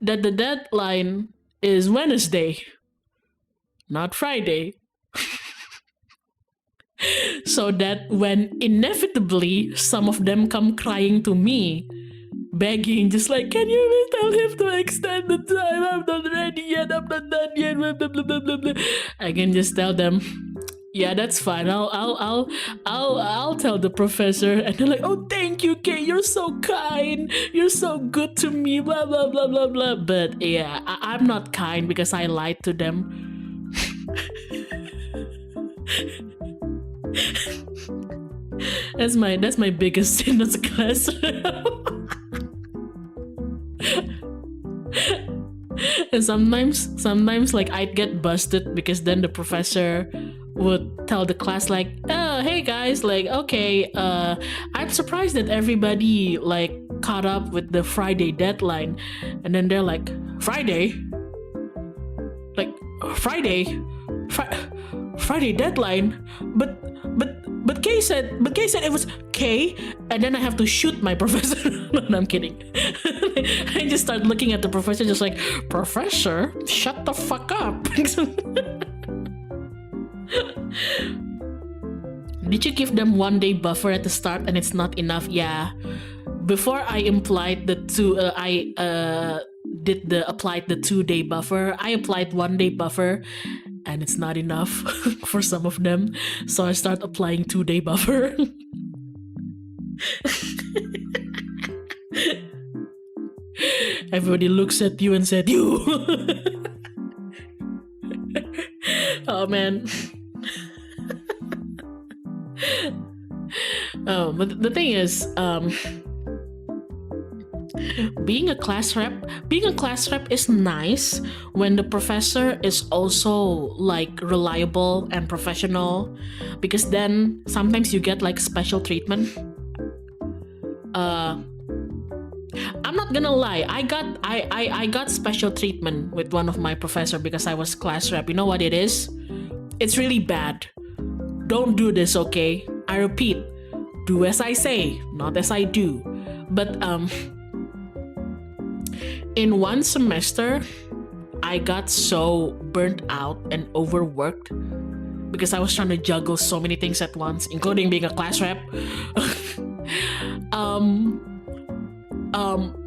[SPEAKER 1] that the deadline is Wednesday, not Friday. So that when inevitably some of them come crying to me, begging, just like, can you tell him to extend the time? I'm not ready yet. I'm not done yet. Blah, blah, blah, blah, blah. I can just tell them, yeah, that's fine. I'll tell the professor. And they're like, oh, thank you, Kay. You're so kind. You're so good to me. Blah blah blah blah blah. But yeah, I'm not kind because I lied to them. That's my biggest sin as a class. And sometimes like I'd get busted because then the professor would tell the class like, oh, hey guys, like, okay, I'm surprised that everybody like caught up with the Friday deadline. And then they're like, Friday? Like, Friday deadline? But Kay said it was Kay, and then I have to shoot my professor. No, I'm kidding. I just start looking at the professor just like, Professor, shut the fuck up. Did you give them 1 day buffer at the start and it's not enough? Yeah. Before I applied the 2 day buffer, I applied 1 day buffer and it's not enough for some of them. So I start applying 2 day buffer. Everybody looks at you and said, "You." Oh man. But the thing is, being a class rep is nice when the professor is also like reliable and professional, because then sometimes you get like special treatment. I'm not gonna lie, I got special treatment with one of my professor because I was class rep. You know what it is? It's really bad. Don't do this, okay? I repeat, do as I say, not as I do. But in one semester, I got so burnt out and overworked because I was trying to juggle so many things at once, including being a class rep.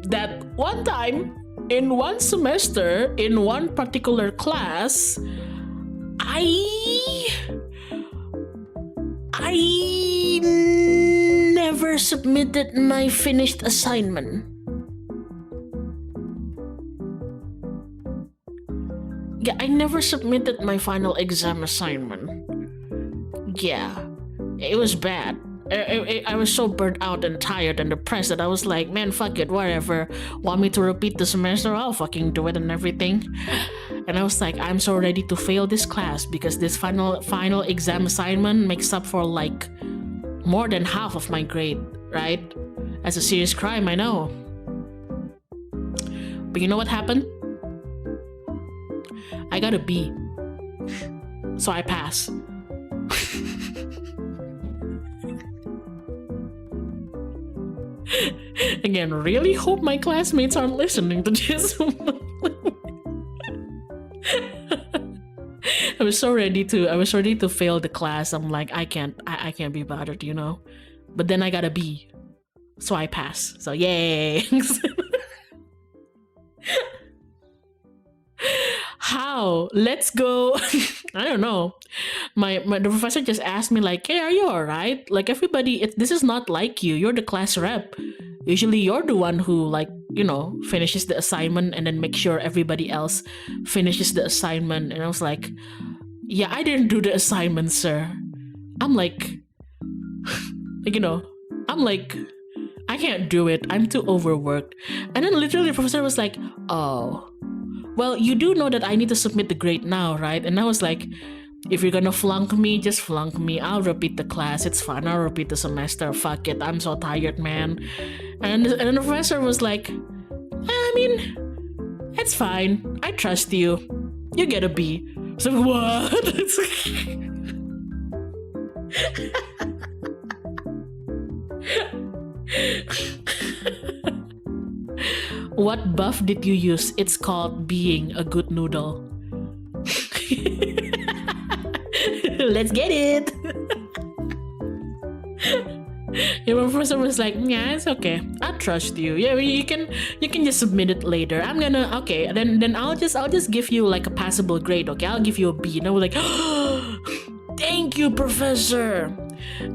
[SPEAKER 1] That one time, in one semester, in one particular class, I never submitted my finished assignment. Yeah, I never submitted my final exam assignment. Yeah, it was bad. I was so burnt out and tired and depressed that I was like, man, fuck it, whatever. Want me to repeat the semester? I'll fucking do it and everything. And I was like, I'm so ready to fail this class because this final exam assignment makes up for like more than half of my grade, right? That's a serious crime, I know. But you know what happened? I got a B. So I pass. Again, really hope my classmates aren't listening to this. I was ready to fail the class. I'm like, I can't be bothered, you know. But then I got a B. So I pass. So yay. How? Let's go. I don't know. The professor just asked me like, hey, are you alright? Like everybody, this is not like you. You're the class rep. Usually you're the one who like, you know, finishes the assignment and then make sure everybody else finishes the assignment. And I was like, yeah, I didn't do the assignment, sir. I'm like, you know, I'm like, I can't do it. I'm too overworked. And then literally the professor was like, oh, well, you do know that I need to submit the grade now, right? And I was like, if you're gonna flunk me, just flunk me. I'll repeat the class. It's fine. I'll repeat the semester. Fuck it. I'm so tired, man. And the professor was like, I mean, it's fine. I trust you. You get a B. So what? What buff did you use? It's called being a good noodle. Let's get it. Your professor was like, yeah, it's okay. I trust you. Yeah, you can just submit it later. I'm gonna okay. Then I'll just give you like a passable grade. Okay, I'll give you a B. And I was like, thank you, professor.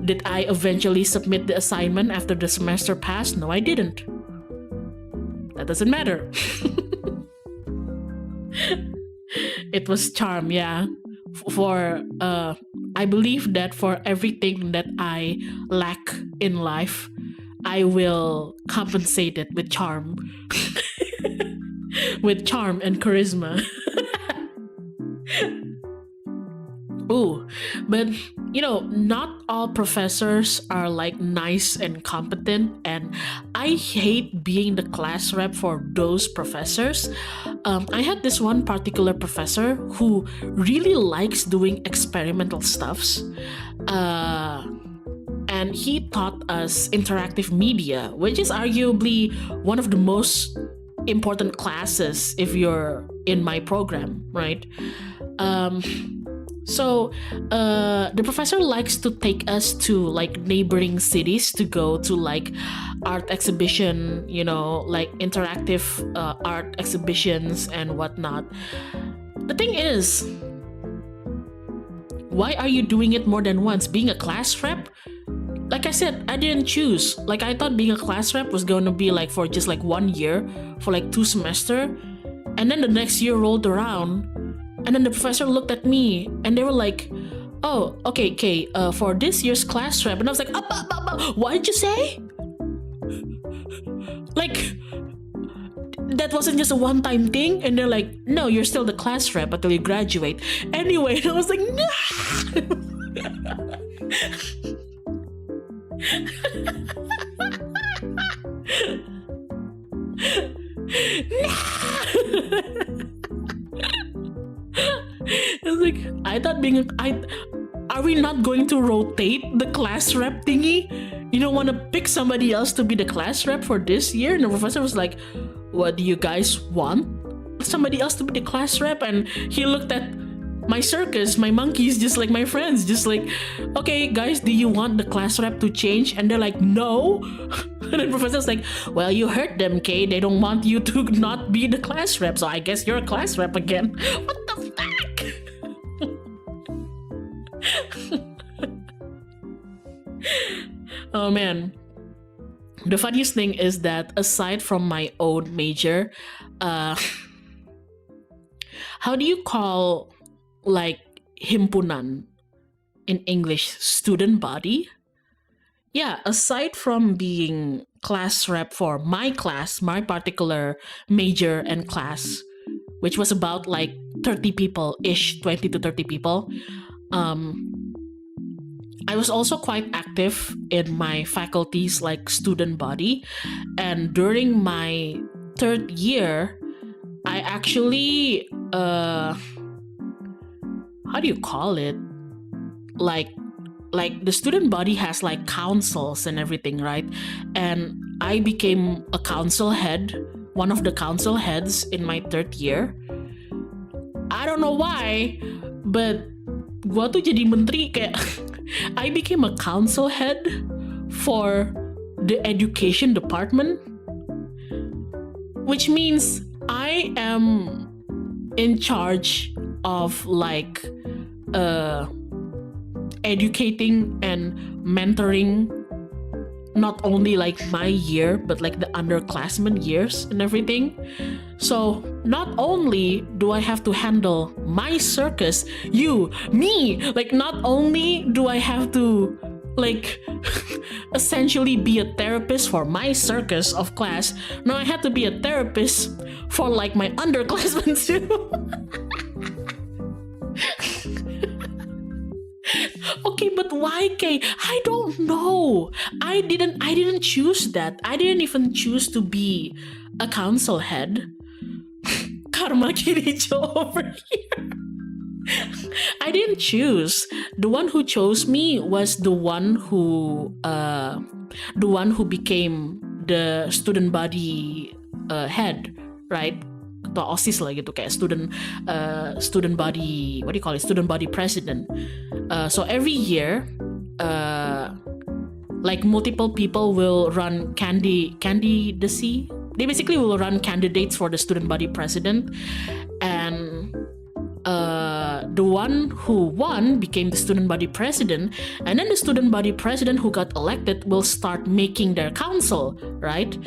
[SPEAKER 1] Did I eventually submit the assignment after the semester passed? No, I didn't. That doesn't matter. It was charm, yeah. For I believe that for everything that I lack in life, I will compensate it with charm. With charm and charisma. Ooh, but you know, not all professors are like nice and competent, and I hate being the class rep for those professors. I had this one particular professor who really likes doing experimental stuffs, and he taught us interactive media, which is arguably one of the most important classes if you're in my program, right? So the professor likes to take us to like neighboring cities to go to like art exhibition, you know, like interactive art exhibitions and whatnot. The thing is, why are you doing it more than once? Being a class rep, like I said, I didn't choose. Like I thought being a class rep was going to be like for just like 1 year, for like 2 semesters. And then the next year rolled around, and then the professor looked at me and they were like, oh, okay, for this year's class rep. And I was like, what did you say? Like, that wasn't just a one-time thing. And they're like, no, you're still the class rep until you graduate. Anyway, and I was like, no. I was like, I thought are we not going to rotate the class rep thingy? You don't want to pick somebody else to be the class rep for this year? And the professor was like, what do you guys want? Somebody else to be the class rep? And he looked at my circus, my monkeys, just like my friends, just like, okay, guys, do you want the class rep to change? And they're like, no. And the professor's like, well, you heard them, Kay. They don't want you to not be the class rep, so I guess you're a class rep again. What the fuck? Oh man. The funniest thing is that aside from my own major, how do you call like himpunan in English? Student body? Yeah, aside from being class rep for my class, my particular major and class, which was about like 30 people-ish, 20 to 30 people, I was also quite active in my faculty's like student body. And during my 3rd year, I actually, how do you call it? Like the student body has like councils and everything, right? And I became a council head, one of the council heads in my 3rd year. I don't know why, but gua tuh jadi menteri kayak I became a council head for the education department, which means I am in charge of like educating and mentoring not only like my year but like the underclassmen years and everything. So not only do I have to handle my circus, me, like not only do I have to like essentially be a therapist for my circus of class, no, I had to be a therapist for like my underclassmen too. Okay, but why, Kay? I don't know. I didn't choose that. I didn't even choose to be a council head. Karma Kiricho over here. I didn't choose. The one who chose me was the one who became the student body head, right? Atau OSIS lah gitu, kayak student body, what do you call it? Student body president. So every year, like multiple people will run candidacy. They basically will run candidates for the student body president, and the one who won became the student body president, and then the student body president who got elected will start making their council, right?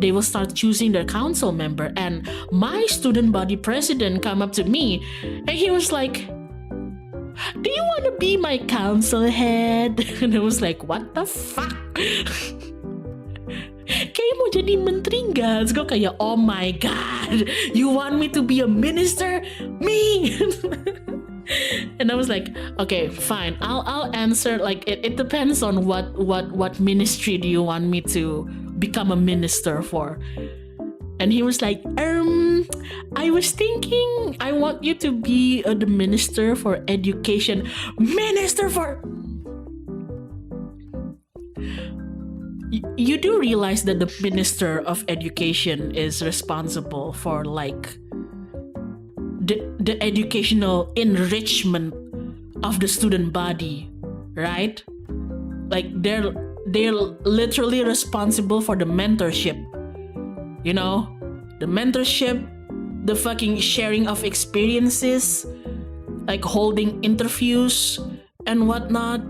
[SPEAKER 1] They will start choosing their council member, and my student body president come up to me and he was like, do you want to be my council head? And I was like, what the fuck? Kayak mau jadi menteri nggak? Terus gue kayak, oh my god, you want me to be a minister? Me? And I was like, okay, fine, I'll answer. Like it depends on what ministry do you want me to become a minister for. And he was like, I was thinking I want you to be the minister for education. Minister for... You do realize that the minister of education is responsible for like the educational enrichment of the student body, right? Like they're literally responsible for the mentorship, you know, the mentorship, the fucking sharing of experiences, like holding interviews and whatnot.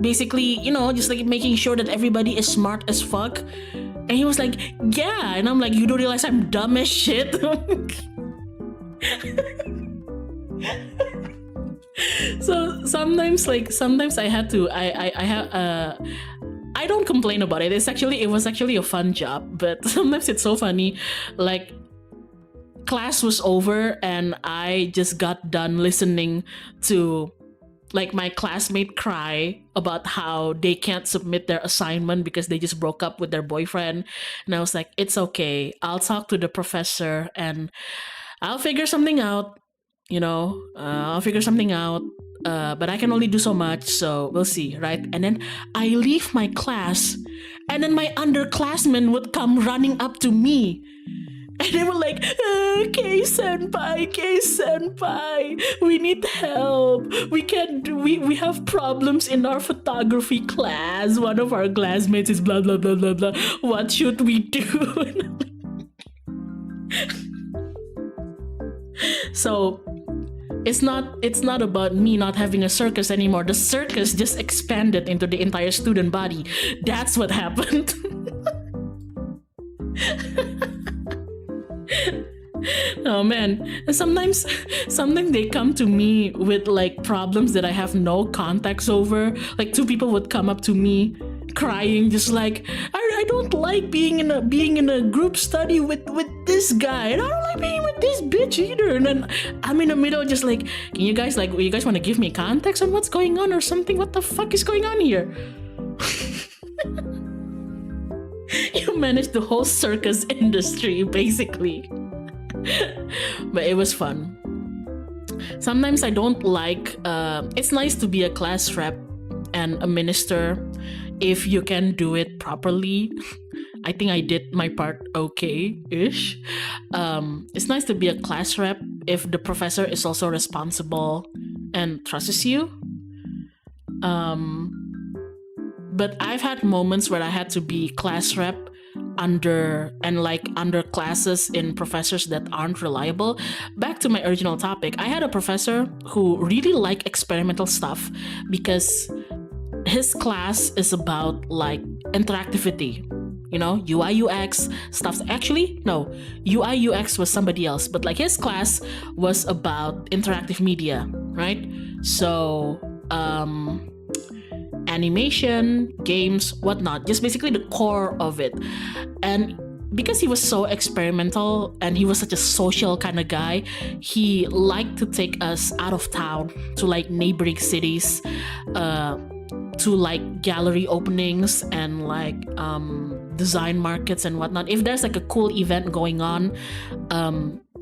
[SPEAKER 1] basically, just like making sure that everybody is smart as fuck. And he was like, yeah. And I'm like, you don't realize I'm dumb as shit? So sometimes I had to, I don't complain about it. It was actually a fun job, but sometimes it's so funny. Like, class was over and I just got done listening to like my classmate cry about how they can't submit their assignment because they just broke up with their boyfriend. And I was like, it's okay. I'll talk to the professor and I'll figure something out. I'll figure something out. But I can only do so much, so we'll see, right? And then I leave my class, and then my underclassmen would come running up to me. And they were like, K-senpai, we need help. We have problems in our photography class. One of our classmates is blah, blah, blah, blah, blah. What should we do? So it's not about me not having a circus anymore. The circus just expanded into the entire student body. That's what happened. Oh man. And sometimes they come to me with like problems that I have no context over. Like 2 people would come up to me crying, just like, I don't like being in a group study with this guy, and I don't like being with this bitch either. And then I'm in the middle, just like, you guys want to give me context on what's going on or something? What the fuck is going on here? You managed the whole circus industry, basically. But it was fun. Sometimes I don't like, it's nice to be a class rep and a minister if you can do it properly. I think I did my part okay-ish. It's nice to be a class rep if the professor is also responsible and trusts you. But I've had moments where I had to be class rep under classes in professors that aren't reliable. Back to my original topic, I had a professor who really liked experimental stuff because his class is about like interactivity, UI UX stuff. Actually, no, UI UX was somebody else, but like his class was about interactive media, right? So animation, games, whatnot, just basically the core of it. And because he was so experimental and he was such a social kind of guy, he liked to take us out of town to like neighboring cities, to like gallery openings and like design markets and whatnot. If there's like a cool event going on,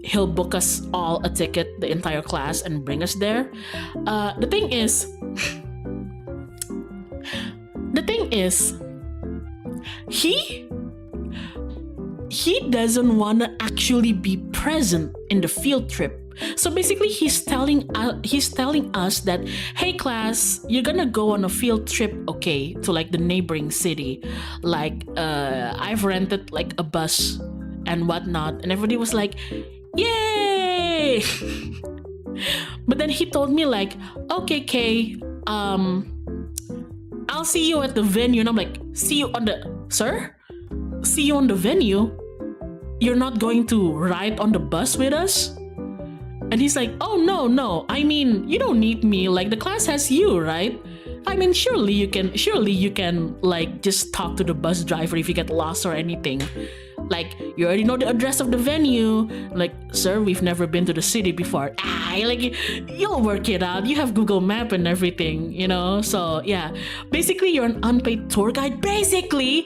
[SPEAKER 1] he'll book us all a ticket, the entire class, and bring us there. The thing is, he doesn't want to actually be present in the field trip. So basically, he's telling us that, hey class, you're gonna go on a field trip, okay, to like the neighboring city. Like I've rented like a bus and whatnot, and everybody was like, yay! But then he told me like, okay, Kay, I'll see you at the venue. And I'm like, see you on the venue? You're not going to ride on the bus with us? And he's like, oh no, I mean, you don't need me, like the class has you, right? I mean, surely you can like just talk to the bus driver if you get lost or anything. Like, you already know the address of the venue. Like, sir, we've never been to the city before. You'll work it out. You have Google Map and everything, So yeah, basically you're an unpaid tour guide. Basically,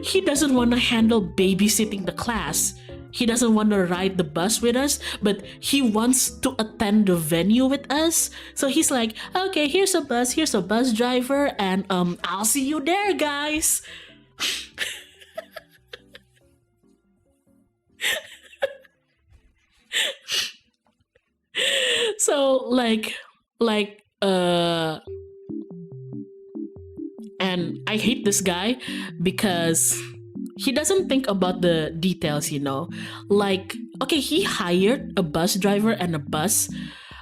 [SPEAKER 1] he doesn't want to handle babysitting the class. He doesn't want to ride the bus with us, but he wants to attend the venue with us. So he's like, okay, here's a bus driver, and I'll see you there, guys. So and I hate this guy because he doesn't think about the details, Like, okay, he hired a bus driver and a bus,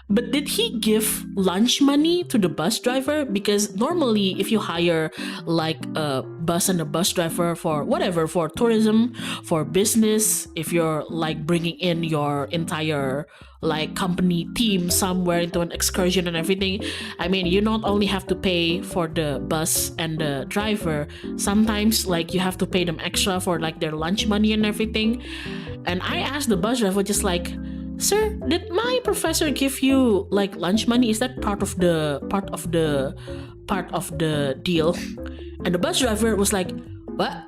[SPEAKER 1] But did he give lunch money to the bus driver? Because normally, if you hire like a bus and a bus driver for whatever, for tourism, for business, if you're like bringing in your entire like company team somewhere into an excursion and everything, I mean, you not only have to pay for the bus and the driver, sometimes like you have to pay them extra for like their lunch money and everything. And I asked the bus driver just like, sir, did my professor give you like lunch money? Is that part of the deal? And the bus driver was like, what?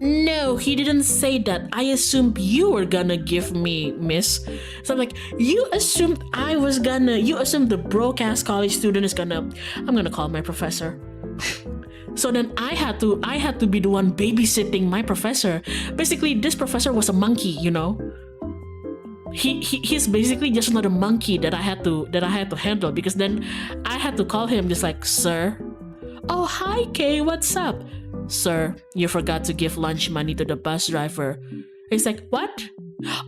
[SPEAKER 1] No, he didn't say that. I assumed you were gonna give me, miss. So I'm like, you assumed the broke ass college student is gonna, I'm gonna call my professor. So then I had to be the one babysitting my professor. Basically, this professor was a monkey, you know. He's basically just another monkey that I had to handle, because then I had to call him just like, sir. Oh, hi Kay, what's up? Sir, you forgot to give lunch money to the bus driver. He's like, what?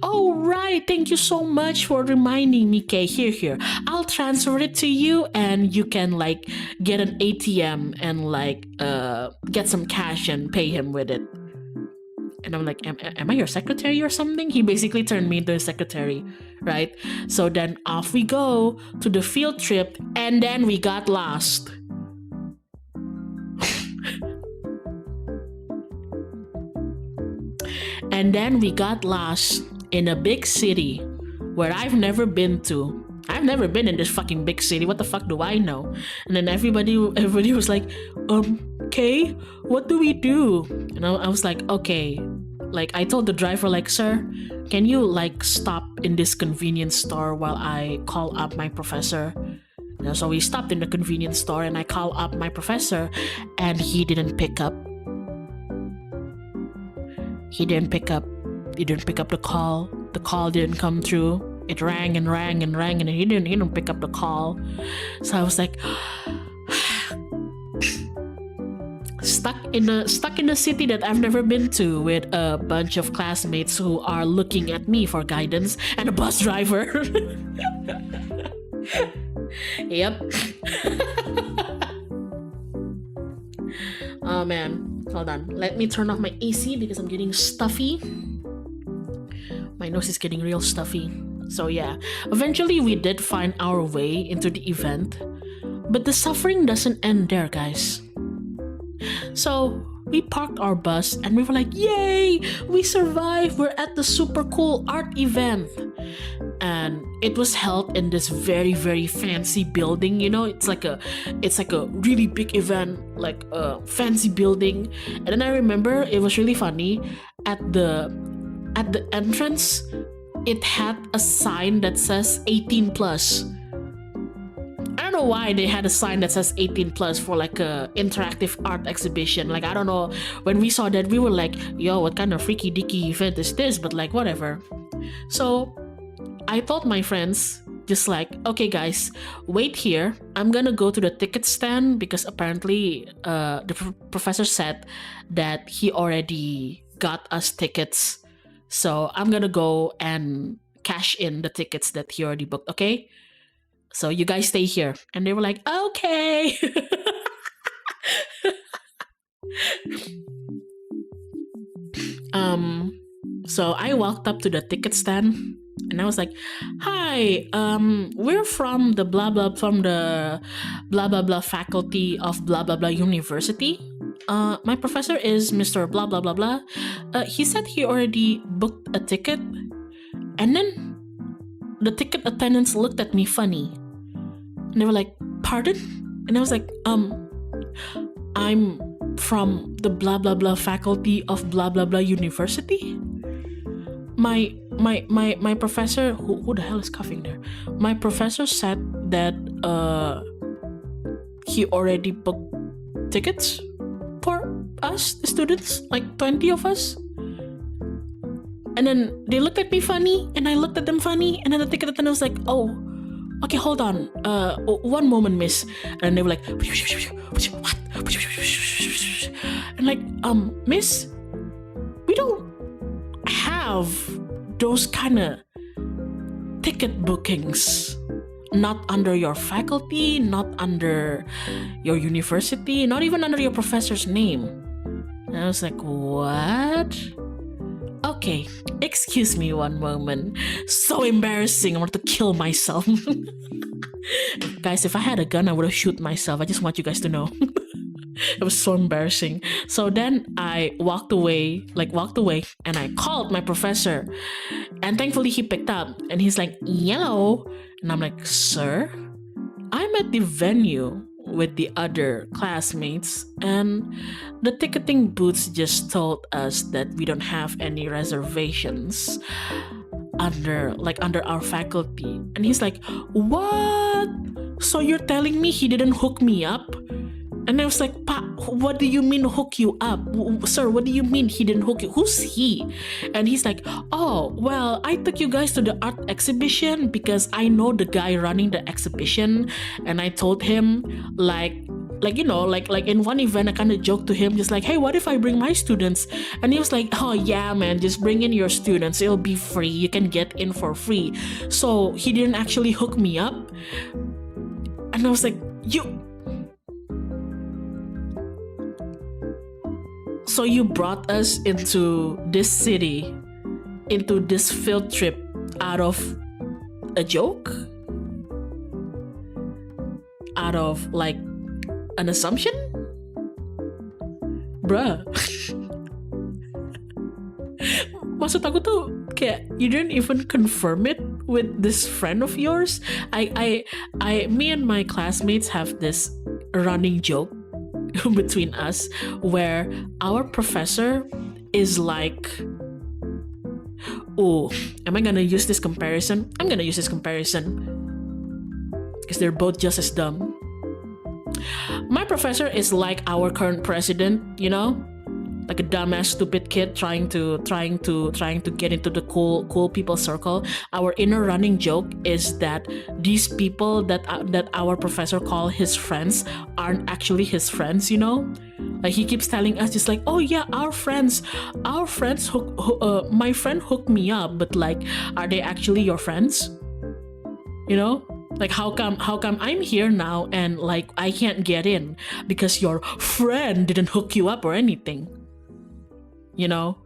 [SPEAKER 1] Oh, right, thank you so much for reminding me, Kay. Here, I'll transfer it to you and you can like get an ATM and like get some cash and pay him with it. And I'm like, am I your secretary or something? He basically turned me into a secretary, right? So then off we go to the field trip, and then we got lost. And then we got lost in a big city where I've never been to. I've never been in this fucking big city. What the fuck do I know? And then everybody was like, Kay, what do we do? And I was like, okay. Like I told the driver, like, sir, can you like stop in this convenience store while I call up my professor? And so we stopped in the convenience store and I call up my professor, and he didn't pick up. He didn't pick up the call. The call didn't come through. It rang and rang and rang, and he didn't pick up the call. So I was like, stuck in a city that I've never been to, with a bunch of classmates who are looking at me for guidance, and a bus driver. Yep. Oh man. Hold on, let me turn off my AC because I'm getting stuffy. My nose is getting real stuffy. So yeah, eventually we did find our way into the event, but the suffering doesn't end there, guys. So we parked our bus and we were like, yay, we survived. We're at the super cool art event. And it was held in this very, very fancy building, you know. It's like a really big event, like a fancy building. And then I remember it was really funny. At the entrance, it had a sign that says 18 plus. I don't know why they had a sign that says 18 plus for like a interactive art exhibition. Like, I don't know, when we saw that we were like, yo, what kind of freaky dicky event is this? But like, whatever. So I told my friends, just like, okay guys, wait here. I'm gonna go to the ticket stand, because apparently the professor said that he already got us tickets. So I'm gonna go and cash in the tickets that he already booked, okay? So you guys stay here. And they were like, okay. So I walked up to the ticket stand and I was like, hi, we're from the blah blah blah faculty of blah blah blah university. My professor is Mr. blah blah blah blah. He said he already booked a ticket. And then the ticket attendants looked at me funny. And they were like, pardon? And I was like, I'm from the blah blah blah faculty of blah blah blah university. My professor, who the hell is coughing there? My professor said that he already booked tickets for us, the students, like 20 of us. And then they looked at me funny, and I looked at them funny, and then the ticket attendant was like, oh, okay, hold on, one moment, miss. And they were like, what? And like, miss, we don't have those kind of ticket bookings, not under your faculty, not under your university, not even under your professor's name. And I was like, what? Okay, excuse me one moment. So embarrassing. I wanted to kill myself. Guys, if I had a gun, I would have shoot myself. I just want you guys to know. It was so embarrassing. So then I walked away, and I called my professor. And thankfully he picked up and he's like, yellow. And I'm like, sir, I'm at the venue with the other classmates, and the ticketing booths just told us that we don't have any reservations under our faculty. And he's like, what? So you're telling me he didn't hook me up? And I was like, Pa, what do you mean hook you up? Sir, what do you mean he didn't hook you? Who's he? And he's like, oh, well, I took you guys to the art exhibition because I know the guy running the exhibition. And I told him, like in one event, I kind of joked to him, just like, hey, what if I bring my students? And he was like, oh, yeah, man, just bring in your students. It'll be free. You can get in for free. So he didn't actually hook me up. And I was like, So you brought us into this city, into this field trip out of a joke? Out of like an assumption? Bruh. Maksud aku tuh kayak you didn't even confirm it with this friend of yours. Me and my classmates have this running joke between us where our professor is like, oh, am I gonna use this comparison? I'm gonna use this comparison because they're both just as dumb. My professor is like our current president, you know, like a dumbass stupid kid trying to get into the cool people circle. Our inner running joke is that these people that our professor call his friends aren't actually his friends, you know. Like he keeps telling us just like, oh yeah, our friends my friend hooked me up, but like, are they actually your friends? You know, like how come I'm here now and like I can't get in because your friend didn't hook you up or anything, you know?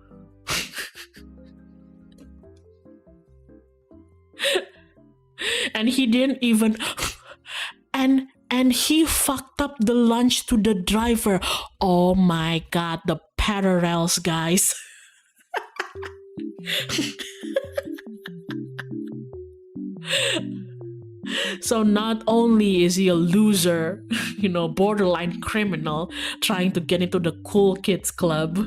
[SPEAKER 1] And he didn't even and he fucked up the lunch to the driver. Oh my god, the parallels, guys. So not only is he a loser, you know, borderline criminal trying to get into the cool kids club,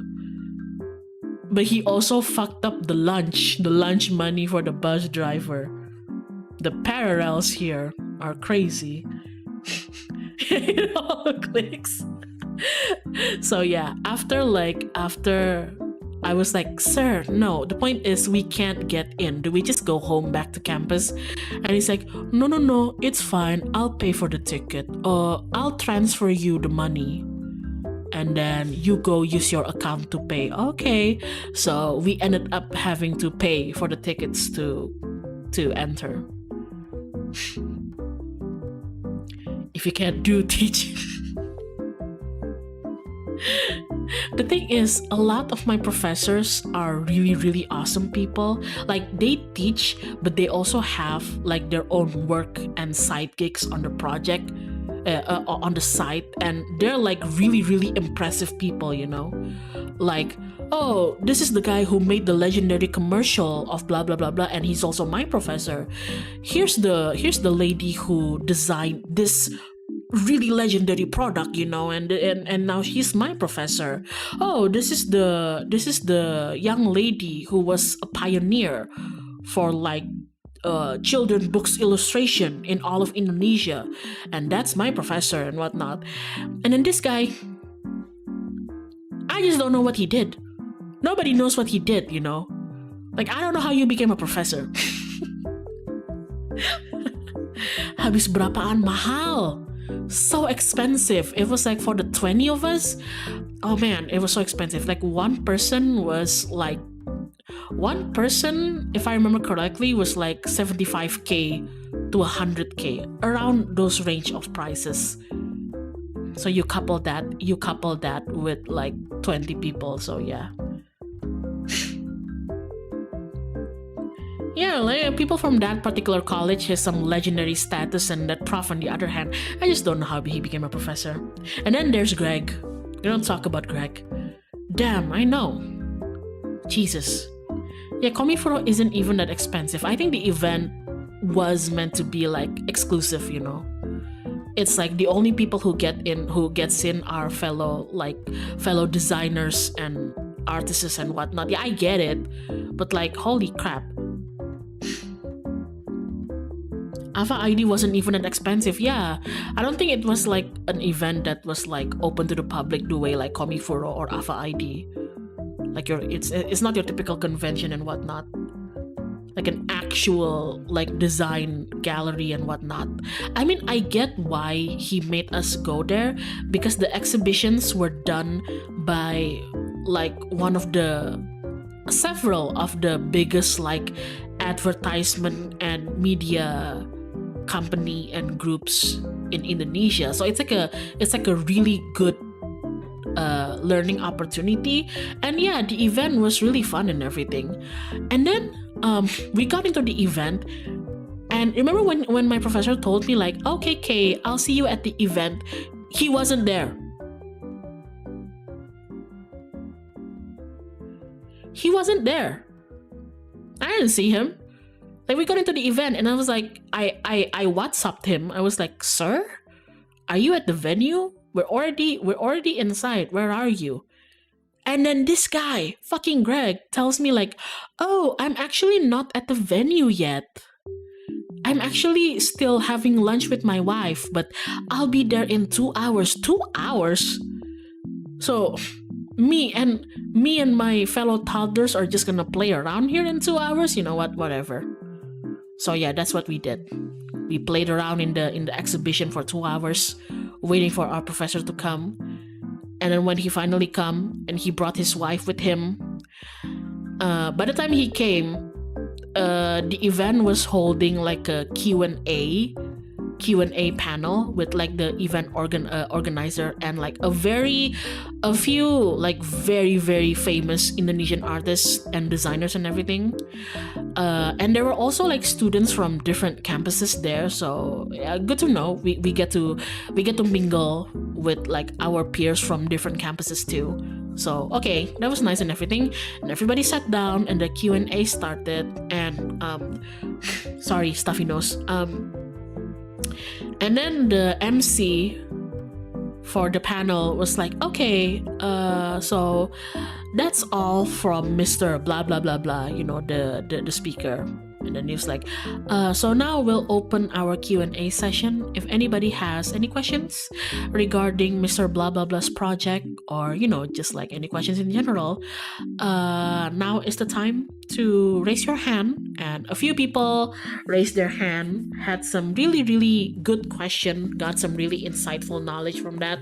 [SPEAKER 1] but he also fucked up the lunch money for the bus driver. The parallels here are crazy. It all clicks. So yeah, after I was like, sir, no, the point is we can't get in. Do we just go home back to campus? And he's like, no, it's fine. I'll pay for the ticket. I'll transfer you the money. And then you go use your account to pay. Okay. So we ended up having to pay for the tickets to enter. If you can't do teaching. The thing is, a lot of my professors are really, really awesome people. Like they teach, but they also have like their own work and side gigs on the project, on the site, and they're like really, really impressive people, you know? Like, oh, this is the guy who made the legendary commercial of blah blah blah blah, and he's also my professor. Here's the lady who designed this really legendary product, you know, and now she's my professor. Oh, this is the young lady who was a pioneer for like children books illustration in all of Indonesia, and that's my professor and whatnot. And then this guy, I just don't know what he did. Nobody knows what he did, you know. Like, I don't know how you became a professor. Habis berapaan mahal. So expensive. It was like for the 20 of us. Oh man, it was so expensive. Like one person was like one person, if I remember correctly, was like 75k to 100k, around those range of prices. So you couple that with like 20 people. So yeah. Yeah, like people from that particular college has some legendary status, and that prof, on the other hand, I just don't know how he became a professor. And then there's Greg. You don't talk about Greg. Damn, I know. Jesus. Yeah, KarmicKrow isn't even that expensive. I think the event was meant to be like exclusive, you know. It's like the only people who gets in are fellow designers and artists and whatnot. Yeah, I get it, but like, holy crap. Alpha ID wasn't even that expensive. Yeah, I don't think it was like an event that was like open to the public the way like KarmicKrow or Alpha ID. Like it's not your typical convention and whatnot. Like an actual like design gallery and whatnot. I mean, I get why he made us go there, because the exhibitions were done by like several of the biggest like advertisement and media company and groups in Indonesia. So it's like a really good learning opportunity. And yeah, the event was really fun and everything. And then we got into the event, and remember when my professor told me like, okay, Kay, I'll see you at the event. He wasn't there. He wasn't there. I didn't see him. Like, we got into the event, and I was like, I WhatsApped him. I was like, sir, are you at the venue? We're already inside. Where are you? And then this guy, fucking Greg, tells me like, oh, I'm actually not at the venue yet. I'm actually still having lunch with my wife, but I'll be there in 2 hours. 2 hours? So me and my fellow toddlers are just gonna play around here in 2 hours? You know what? Whatever. So yeah, that's what we did. We played around in the exhibition for 2 hours, waiting for our professor to come. And then when he finally come, and he brought his wife with him, by the time he came, the event was holding like a Q&A panel with like the event organizer and like a few like very, very famous Indonesian artists and designers and everything. And there were also like students from different campuses there, so yeah, good to know. We get to mingle with like our peers from different campuses too. So okay, that was nice and everything. And everybody sat down, and the Q&A started. And sorry, stuffy nose. And then the MC for the panel was like, okay, so that's all from Mr. blah blah blah blah, you know, the speaker. And then he was like, so now we'll open our Q&A session. If anybody has any questions regarding Mr. blah blah blah's project, or you know, just like any questions in general, now is the time to raise your hand. And a few people raised their hand, had some really, really good question, got some really insightful knowledge from that.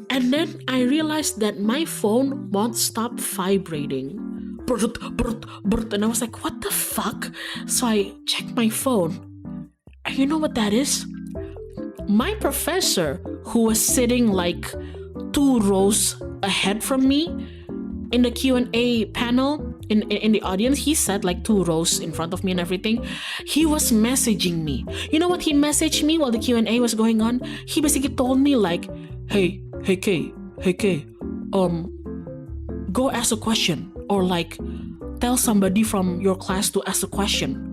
[SPEAKER 1] And then I realized that my phone won't stop vibrating. Brut, brut, brut. And I was like, what the fuck? So I checked my phone. And you know what that is? My professor, who was sitting like 2 rows ahead from me in the Q&A panel, in the audience, he sat like 2 rows in front of me and everything. He was messaging me. You know what he messaged me while the Q&A was going on? He basically told me like, hey Kay, go ask a question, or like tell somebody from your class to ask a question.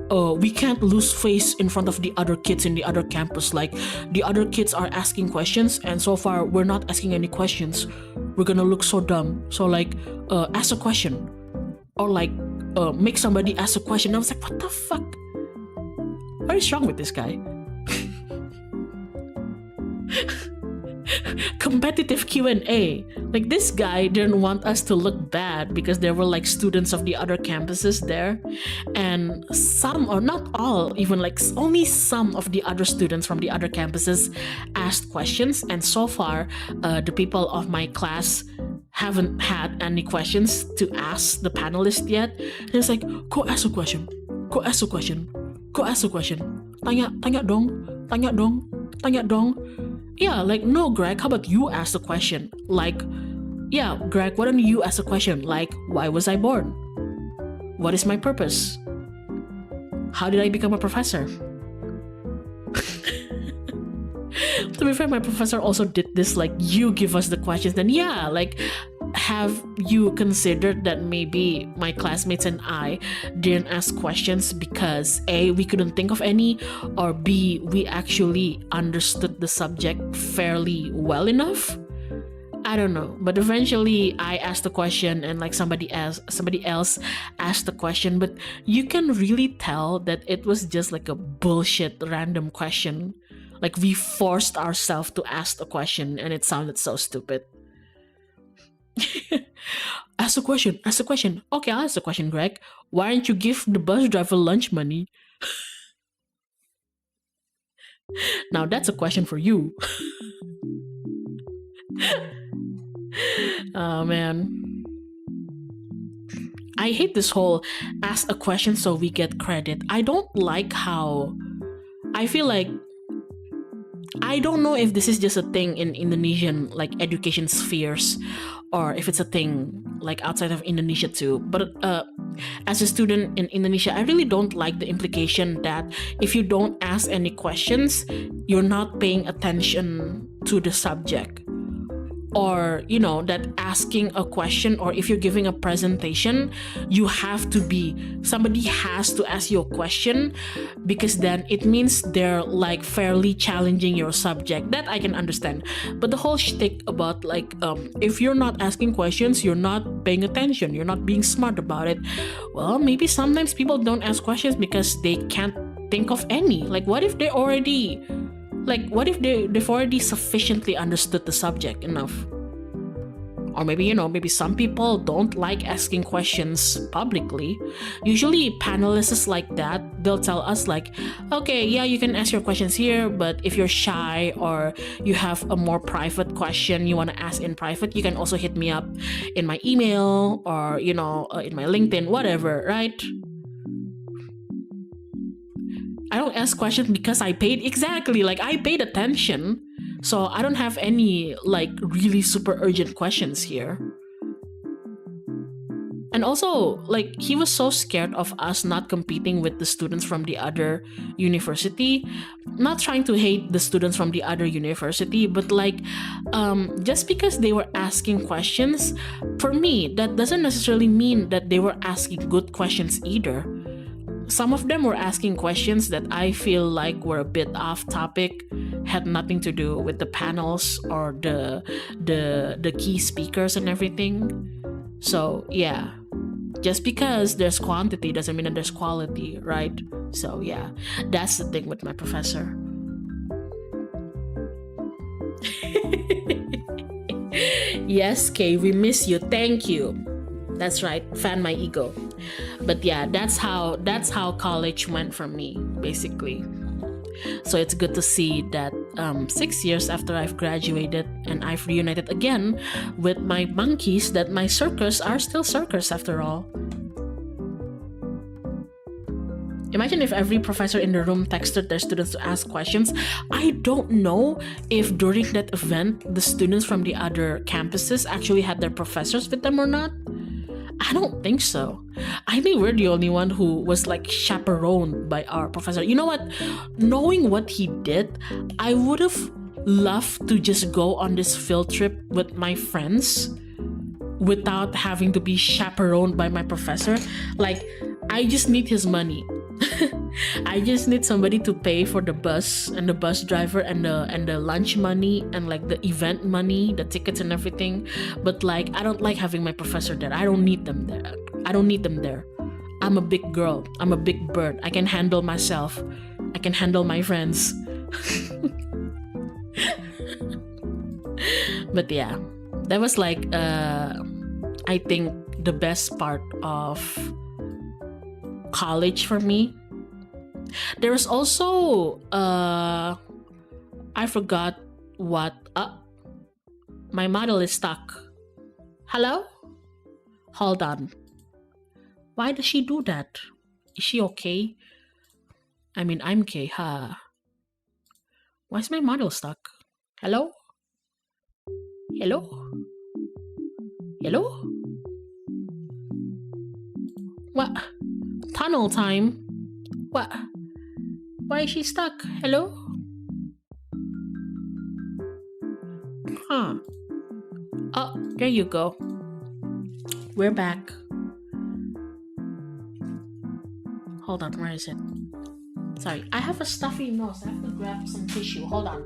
[SPEAKER 1] We can't lose face in front of the other kids in the other campus. Like, the other kids are asking questions, and so far we're not asking any questions. We're gonna look so dumb. So like, ask a question, or like make somebody ask a question. I was like, what the fuck? What is wrong with this guy? Competitive Q&A. Like, this guy didn't want us to look bad because there were like students of the other campuses there, and some, or not all, even like only some of the other students from the other campuses asked questions. And so far, the people of my class haven't had any questions to ask the panelist yet. And it's like, go ask a question. Go ask a question. Go ask a question. Tanya dong. Tanya dong. Tanya dong. Yeah, like, no, Greg, how about you ask the question? Like, yeah, Greg, why don't you ask a question? Like, why was I born? What is my purpose? How did I become a professor? To be fair, my professor also did this, like, you give us the questions, then yeah, like, have you considered that maybe my classmates and I didn't ask questions because A, we couldn't think of any, or B, we actually understood the subject fairly well enough? I don't know, but eventually I asked the question and like somebody else asked the question, but you can really tell that it was just like a bullshit random question. Like, we forced ourselves to ask the question and it sounded so stupid. Ask a question. Okay, I'll ask the question, Greg. Why don't you give the bus driver lunch money? Now that's a question for you. Oh man, I hate this whole ask a question so we get credit. I don't like how I feel like, I don't know if this is just a thing in Indonesian like education spheres, or if it's a thing like outside of Indonesia too. But as a student in Indonesia, I really don't like the implication that if you don't ask any questions, you're not paying attention to the subject. Or, you know, that asking a question, or if you're giving a presentation, somebody has to ask you a question, because then it means they're like fairly challenging your subject. That I can understand. But the whole shtick about like, if you're not asking questions, you're not paying attention, you're not being smart about it. Well, maybe sometimes people don't ask questions because they can't think of any. Like, what if they've already sufficiently understood the subject enough? Or maybe, maybe some people don't like asking questions publicly. Usually panelists like that, they'll tell us like, okay, yeah, you can ask your questions here, but if you're shy or you have a more private question you want to ask in private, you can also hit me up in my email or, in my LinkedIn, whatever, right? I don't ask questions because I paid attention. So I don't have any like really super urgent questions here. And also, like, he was so scared of us not competing with the students from the other university. Not trying to hate the students from the other university, but like, just because they were asking questions, for me, that doesn't necessarily mean that they were asking good questions either. Some of them were asking questions that I feel like were a bit off topic, had nothing to do with the panels or the key speakers and everything. So yeah, just because there's quantity doesn't mean that there's quality, right? So yeah, that's the thing with my professor. Yes, Kay, we miss you. Thank you. That's right, fan my ego. But yeah, that's how college went for me, basically. So it's good to see that 6 years after I've graduated and I've reunited again with my monkeys, that my circus are still circus after all. Imagine if every professor in the room texted their students to ask questions. I don't know if during that event the students from the other campuses actually had their professors with them or not. I don't think so. I think we're the only one who was like chaperoned by our professor. You know what? Knowing what he did, I would have loved to just go on this field trip with my friends without having to be chaperoned by my professor. Like, I just need his money. I just need somebody to pay for the bus and the bus driver and the lunch money and like the event money, the tickets and everything. But like, I don't like having my professor there. I don't need them there. I'm a big girl. I'm a big bird. I can handle myself. I can handle my friends. But yeah, that was like I think the best part of college for me. There was also I forgot what my model is stuck. Hello? Hold on. Why does she do that? Is she okay? I mean, I'm okay, huh? Why is my model stuck? Hello? Hello? Hello? What? Tunnel time? What? Why is she stuck? Hello? Huh. Oh, there you go. We're back. Hold on, where is it? Sorry, I have a stuffy nose. I have to grab some tissue. Hold on.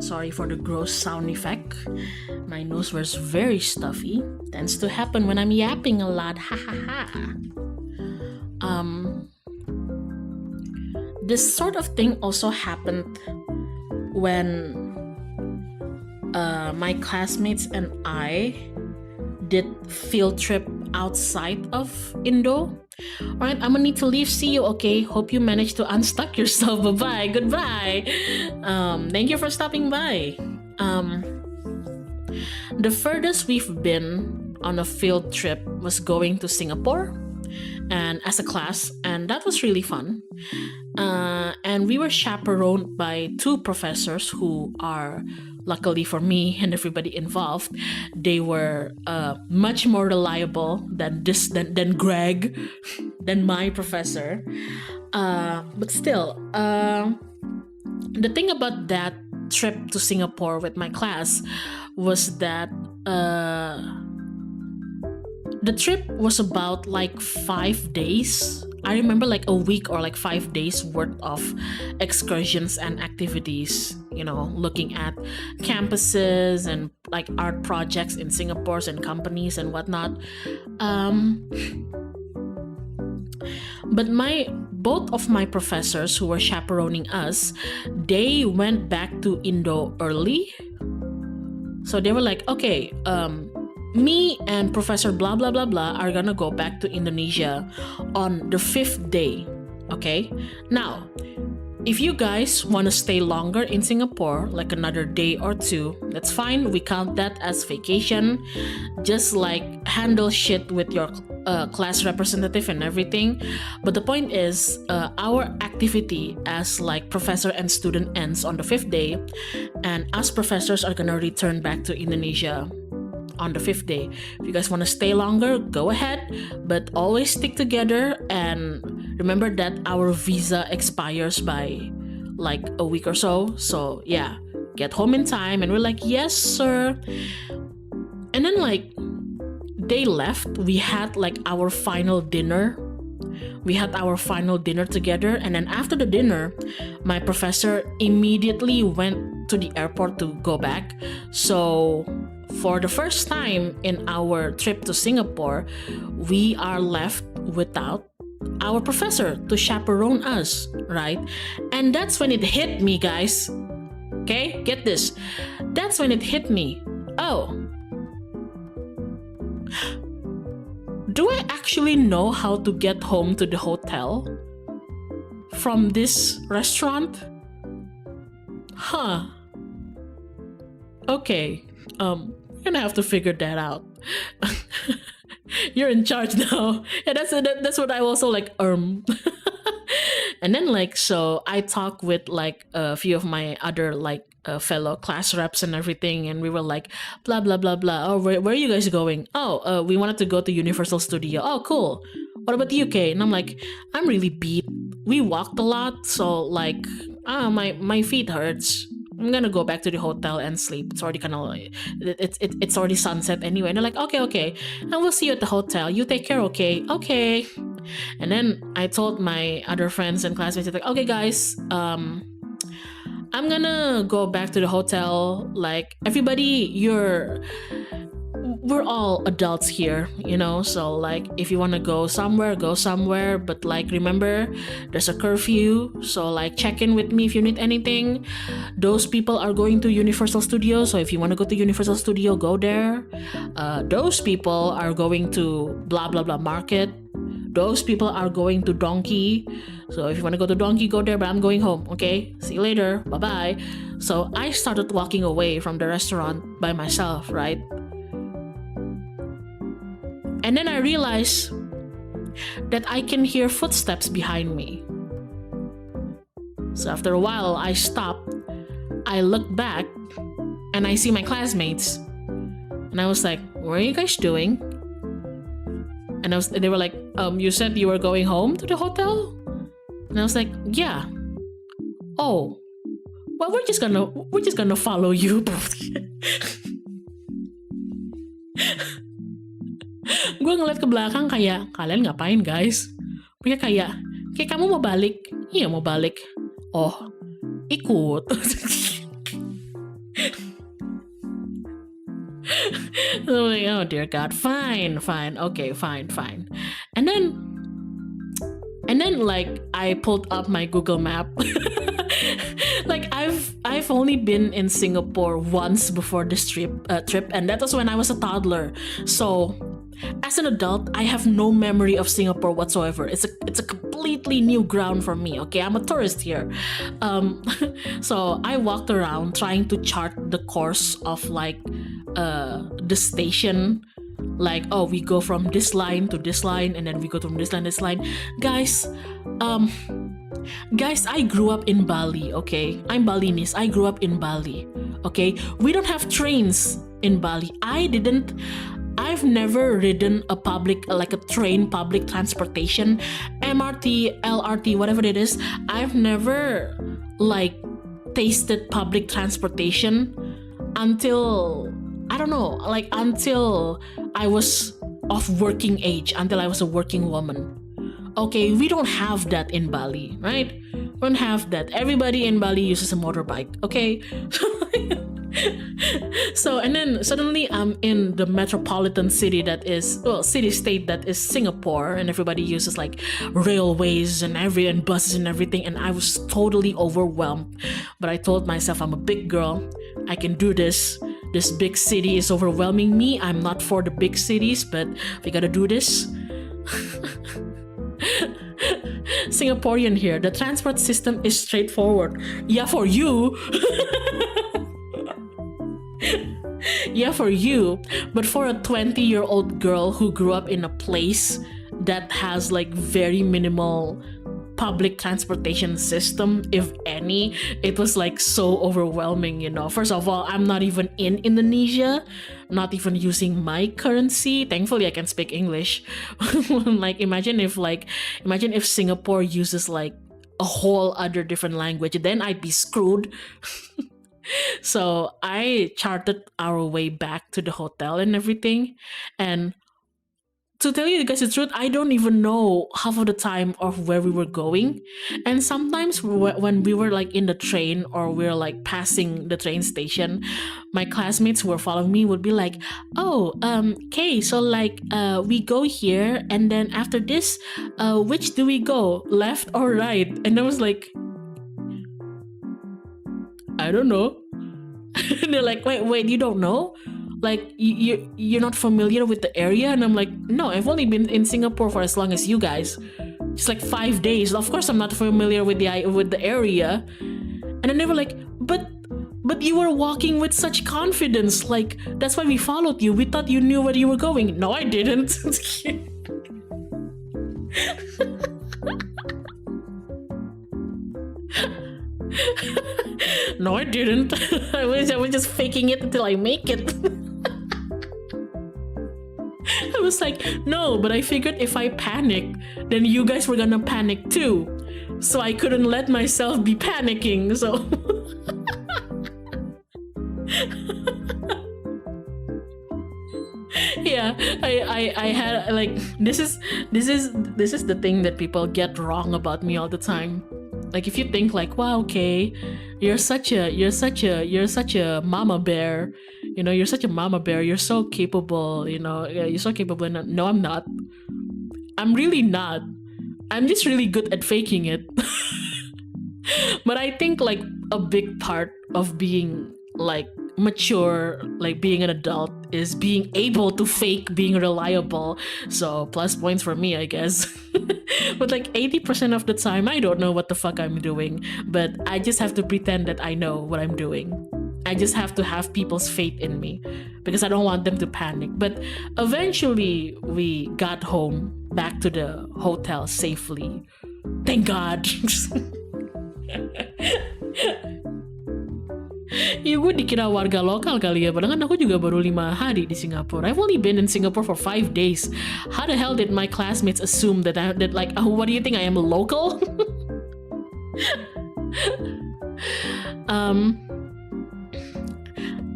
[SPEAKER 1] Sorry for the gross sound effect. My nose was very stuffy. Tends to happen when I'm yapping a lot. Ha ha ha. This sort of thing also happened when my classmates and I did field trip outside of Indo. Alright, I'm gonna need to leave. See you, okay? Hope you managed to unstuck yourself. Bye-bye. Goodbye. Thank you for stopping by. The furthest we've been on a field trip was going to Singapore and as a class, and that was really fun. And we were chaperoned by two professors who are, luckily for me and everybody involved, they were much more reliable than Greg, than my professor. But still, the thing about that trip to Singapore with my class was that the trip was about like 5 days. I remember like a week or like 5 days worth of excursions and activities, you know, looking at campuses and like art projects in Singapore and companies and whatnot. But both of my professors who were chaperoning us, they went back to Indo early. So they were like, okay, me and Professor blah blah blah blah are gonna go back to Indonesia on the 5th day. Okay, now if you guys want to stay longer in Singapore, like another day or two, that's fine. We count that as vacation. Just like handle shit with your class representative and everything. But the point is, our activity as like professor and student ends on the 5th day, and us professors are gonna return back to Indonesia on the 5th day. If you guys want to stay longer, go ahead, but always stick together and remember that our visa expires by like a week or so. So yeah, get home in time. And we're like, yes sir. And then like they left. We had like our final dinner. We had our final dinner together, and then after the dinner, my professor immediately went to the airport to go back. So for the first time in our trip to Singapore, we are left without our professor to chaperone us, right? And that's when it hit me, guys. Okay, get this. That's when it hit me. Oh, do I actually know how to get home to the hotel from this restaurant? Huh. Okay. We're gonna have to figure that out. You're in charge now. Yeah, that's what I also like. And then like, so I talked with like a few of my other like fellow class reps and everything, and we were like blah blah blah blah. Oh, where are you guys going? Oh, we wanted to go to Universal Studio. Oh, cool. What about the UK? And I'm like, I'm really beat. We walked a lot, so like, my feet hurts. I'm gonna go back to the hotel and sleep. It's already kind of it's already sunset anyway. And they're like, okay, and we'll see you at the hotel. You take care, okay? And then I told my other friends and classmates, like, okay guys, I'm gonna go back to the hotel. Like, everybody, we're all adults here, you know, so like if you want to go somewhere, but like remember there's a curfew, so like check in with me if you need anything. Those people are going to Universal Studios, so if you want to go to Universal Studio, go there. Those people are going to blah blah blah market. Those people are going to Donkey, so if you want to go to Donkey, go there, but I'm going home. Okay, see you later, bye bye. So I started walking away from the restaurant by myself, right? And then I realized that I can hear footsteps behind me. So after a while, I stopped, I looked back, and I see my classmates. And I was like, what are you guys doing? And they were like, you said you were going home to the hotel? And I was like, yeah. Oh, well, we're just gonna follow you. Gue ngeliat ke belakang kayak, kalian ngapain guys? Mereka kayak kamu mau balik? Iya mau balik. Oh, ikut. I'm like, oh dear God, fine, okay, fine. And then like I pulled up my Google map. Like I've only been in Singapore once before this trip, and that was when I was a toddler. So as an adult, I have no memory of Singapore whatsoever. It's a completely new ground for me. Okay, I'm a tourist here. So I walked around trying to chart the course of like the station. Like, oh, we go from this line to this line, and then we go from this line. Guys, I grew up in Bali, okay? I'm Balinese. I grew up in Bali, okay? We don't have trains in Bali. I've never ridden a public transportation, MRT, LRT, whatever it is. I've never like tasted public transportation until, I don't know, like until I was of working age, until I was a working woman. Okay, we don't have that in Bali, right? We don't have that. Everybody in Bali uses a motorbike, okay? So, and then suddenly I'm in the metropolitan city city-state that is Singapore, and everybody uses like railways and buses and everything, and I was totally overwhelmed. But I told myself, I'm a big girl, I can do this. This big city is overwhelming me. I'm not for the big cities, but we gotta do this. Singaporean here, the transport system is straightforward. Yeah, for you. Yeah, for you. But for a 20-year-old girl who grew up in a place that has like very minimal public transportation system, if any, it was like so overwhelming, you know. First of all, I'm not even in Indonesia, not even using my currency. Thankfully I can speak English. Like imagine if Singapore uses like a whole other different language, then I'd be screwed. So I charted our way back to the hotel and everything, and to tell you guys the truth, I don't even know half of the time of where we were going. And sometimes when we were like in the train or we were like passing the train station, my classmates who were following me would be like, oh, okay, so like we go here, and then after this, which do we go, left or right? And I was like, I don't know. And they're like, wait, you don't know? Like you're not familiar with the area? And I'm like, no, I've only been in Singapore for as long as you guys. It's like 5 days. Of course I'm not familiar with the area. And then they were like, but you were walking with such confidence, like that's why we followed you. We thought you knew where you were going. No, I didn't. No, I didn't. I was just faking it until I make it. I was like, no, but I figured if I panic, then you guys were gonna panic too. So I couldn't let myself be panicking, so... Yeah, I had like this is the thing that people get wrong about me all the time. Like if you think like, wow, okay, you're such a mama bear, You're such a mama bear. You're so capable. Yeah, you're so capable. No, I'm not. I'm really not. I'm just really good at faking it. But I think like a big part of being like mature, like being an adult, is being able to fake being reliable. So plus points for me, I guess. But like 80% of the time, I don't know what the fuck I'm doing, but I just have to pretend that I know what I'm doing. I just have to have people's faith in me because I don't want them to panic. But eventually, we got home back to the hotel safely. Thank God. Ya gue dikira warga lokal kali ya, padahal kan aku juga baru 5 hari di Singapore. I've only been in Singapore for 5 days. How the hell did my classmates assume that what do you think I am, a local?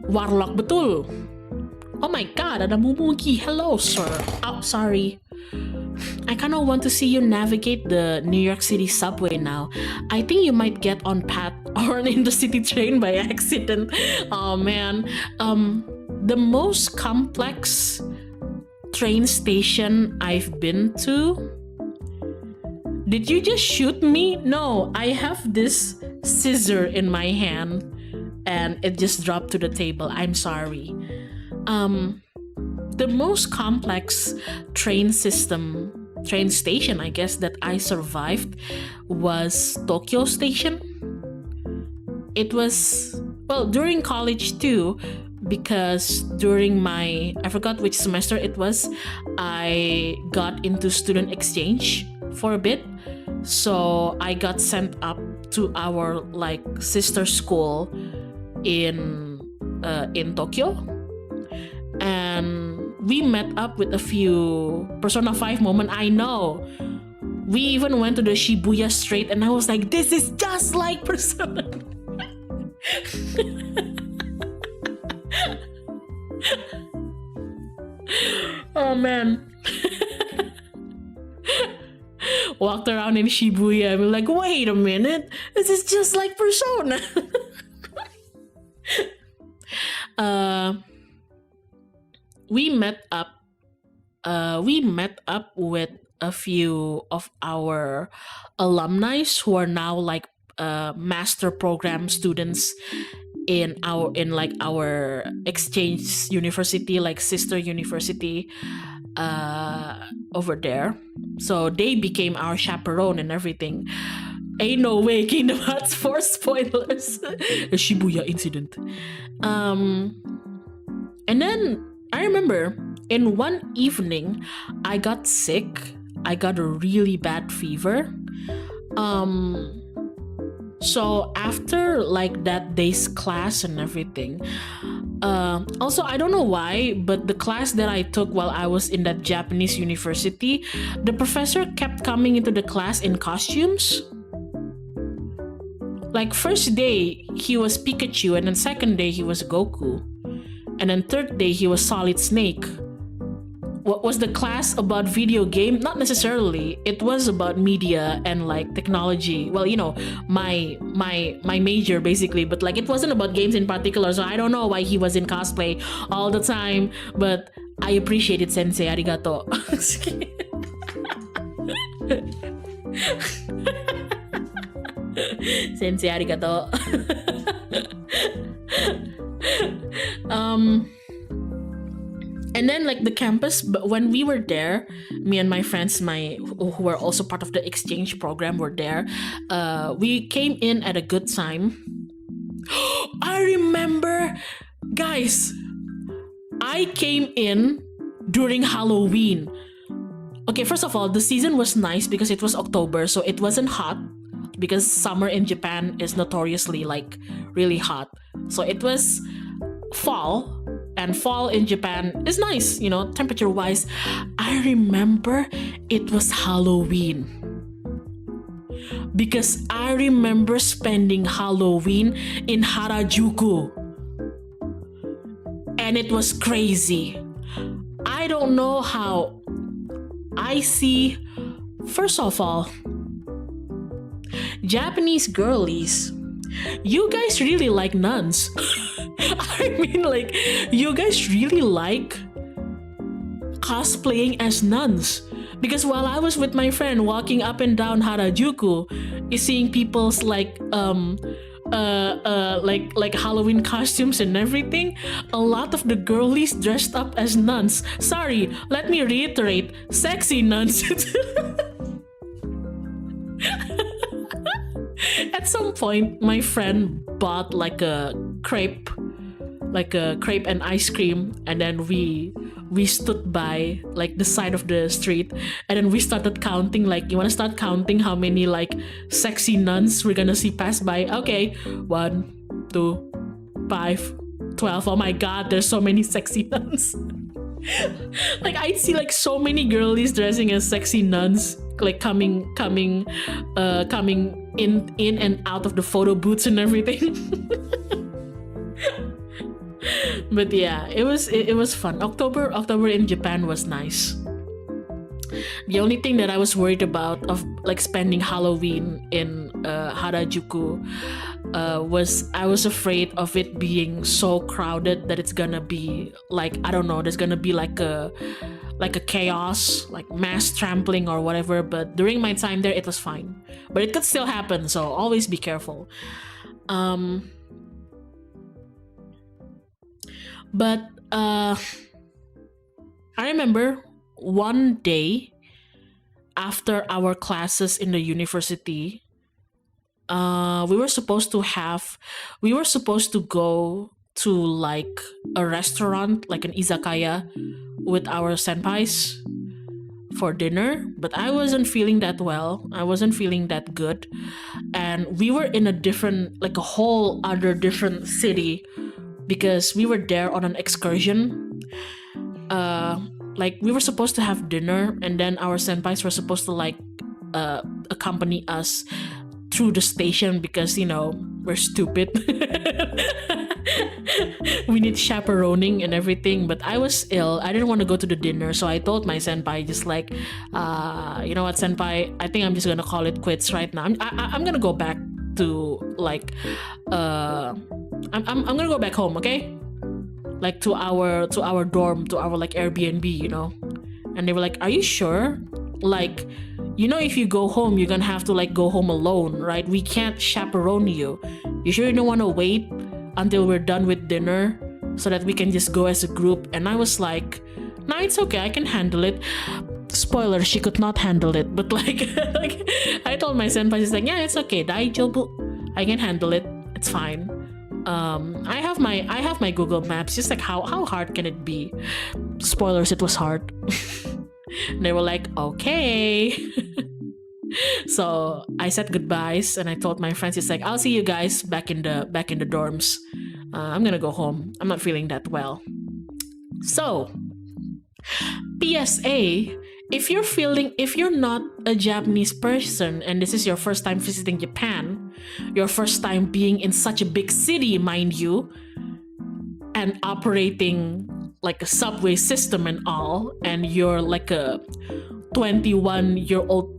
[SPEAKER 1] Warlock betul. Oh my god, ada Mumugi. Hello, sir. Oh, sorry. I kind of want to see you navigate the New York City subway now. I think you might get on Pat or in the city train by accident. Oh man. The most complex train station I've been to. Did you just shoot me? No, I have this scissor in my hand and it just dropped to the table. I'm sorry. The most complex train station, I guess, that I survived was Tokyo Station. It was, well, during college too, because during I forgot which semester it was, I got into student exchange for a bit. So I got sent up to our like sister school in Tokyo, and we met up with a few Persona 5 moment. I know. We even went to the Shibuya Street and I was like, this is just like Persona. Oh man. Walked around in Shibuya and we're like, wait a minute, this is just like Persona. We met up with a few of our alumni who are now like master program students in our exchange university, like sister university over there. So they became our chaperone and everything. Ain't no way Kingdom Hearts 4 spoilers. A Shibuya incident. And then I remember in one evening I got sick. I got a really bad fever. So after like that day's class and everything, also I don't know why, but the class that I took while I was in that Japanese university, the professor kept coming into the class in costumes. Like first day he was Pikachu, and then second day he was Goku, and then third day he was Solid Snake. What was the class about? Video game? Not necessarily. It was about media and like technology. Well, my major basically, but like it wasn't about games in particular. So I don't know why he was in cosplay all the time, but I appreciated Sensei. Arigato. Sensei, arigato. And then like the campus, but when we were there, me and my friends, who were also part of the exchange program, were there. We came in at a good time. I remember, guys, I came in during Halloween. Okay, first of all, the season was nice because it was October, so it wasn't hot, because summer in Japan is notoriously like really hot. So it was fall. And fall in Japan is nice, temperature wise. I remember it was Halloween. Because I remember spending Halloween in Harajuku. And it was crazy. I don't know how. I see, first of all, Japanese girlies, you guys really like nuns. I mean, like, you guys really like cosplaying as nuns. Because while I was with my friend walking up and down Harajuku, seeing people's like Halloween costumes and everything, a lot of the girlies dressed up as nuns. Sorry, let me reiterate, sexy nuns. At some point, my friend bought like a crepe and ice cream, and then we stood by like the side of the street, and then we started counting. Like, you want to start counting how many like sexy nuns we're gonna see pass by? Okay, 1, 2, 5, 12. Oh my god, there's so many sexy nuns. Like, I'd see like so many girlies dressing as sexy nuns, like coming in and out of the photo booths and everything. But yeah, it was fun. October in Japan was nice. The only thing that I was worried about of like spending Halloween in Harajuku was I was afraid of it being so crowded that it's gonna be like, I don't know, there's gonna be like a chaos, like mass trampling or whatever. But during my time there, it was fine. But it could still happen, so always be careful. But I remember one day after our classes in the university, we were supposed to go to like a restaurant, like an izakaya, with our senpais for dinner. But I wasn't feeling that well. I wasn't feeling that good, and we were in a whole other different city, because we were there on an excursion. Like, we were supposed to have dinner, and then our senpais were supposed to like accompany us through the station, because, you know, we're stupid. We need chaperoning and everything. But I was ill. I didn't want to go to the dinner, so I told my senpai, just like, you know what, senpai, I think I'm just gonna call it quits right now. I'm gonna go back to like I'm gonna go back home, okay? Like to our dorm, to our like Airbnb, you know. And they were like, are you sure? Like, you know, if you go home, you're gonna have to like go home alone, right? We can't chaperone you. You sure you don't want to wait until we're done with dinner so that we can just go as a group? And I was like, nah, it's okay, I can handle it. Spoiler, she could not handle it. But like, like I told my senpai, she's like, yeah, it's okay, daijoubu, I can handle it, it's fine. I have my Google Maps. Just like, how hard can it be? Spoilers, it was hard. And they were like, okay. So I said goodbyes, and I told my friends, it's like, I'll see you guys back in the dorms. I'm gonna go home. I'm not feeling that well. So, PSA, if you're not a Japanese person and this is your first time visiting Japan, your first time being in such a big city, mind you, and operating like a subway system and all, and you're like a 21-year-old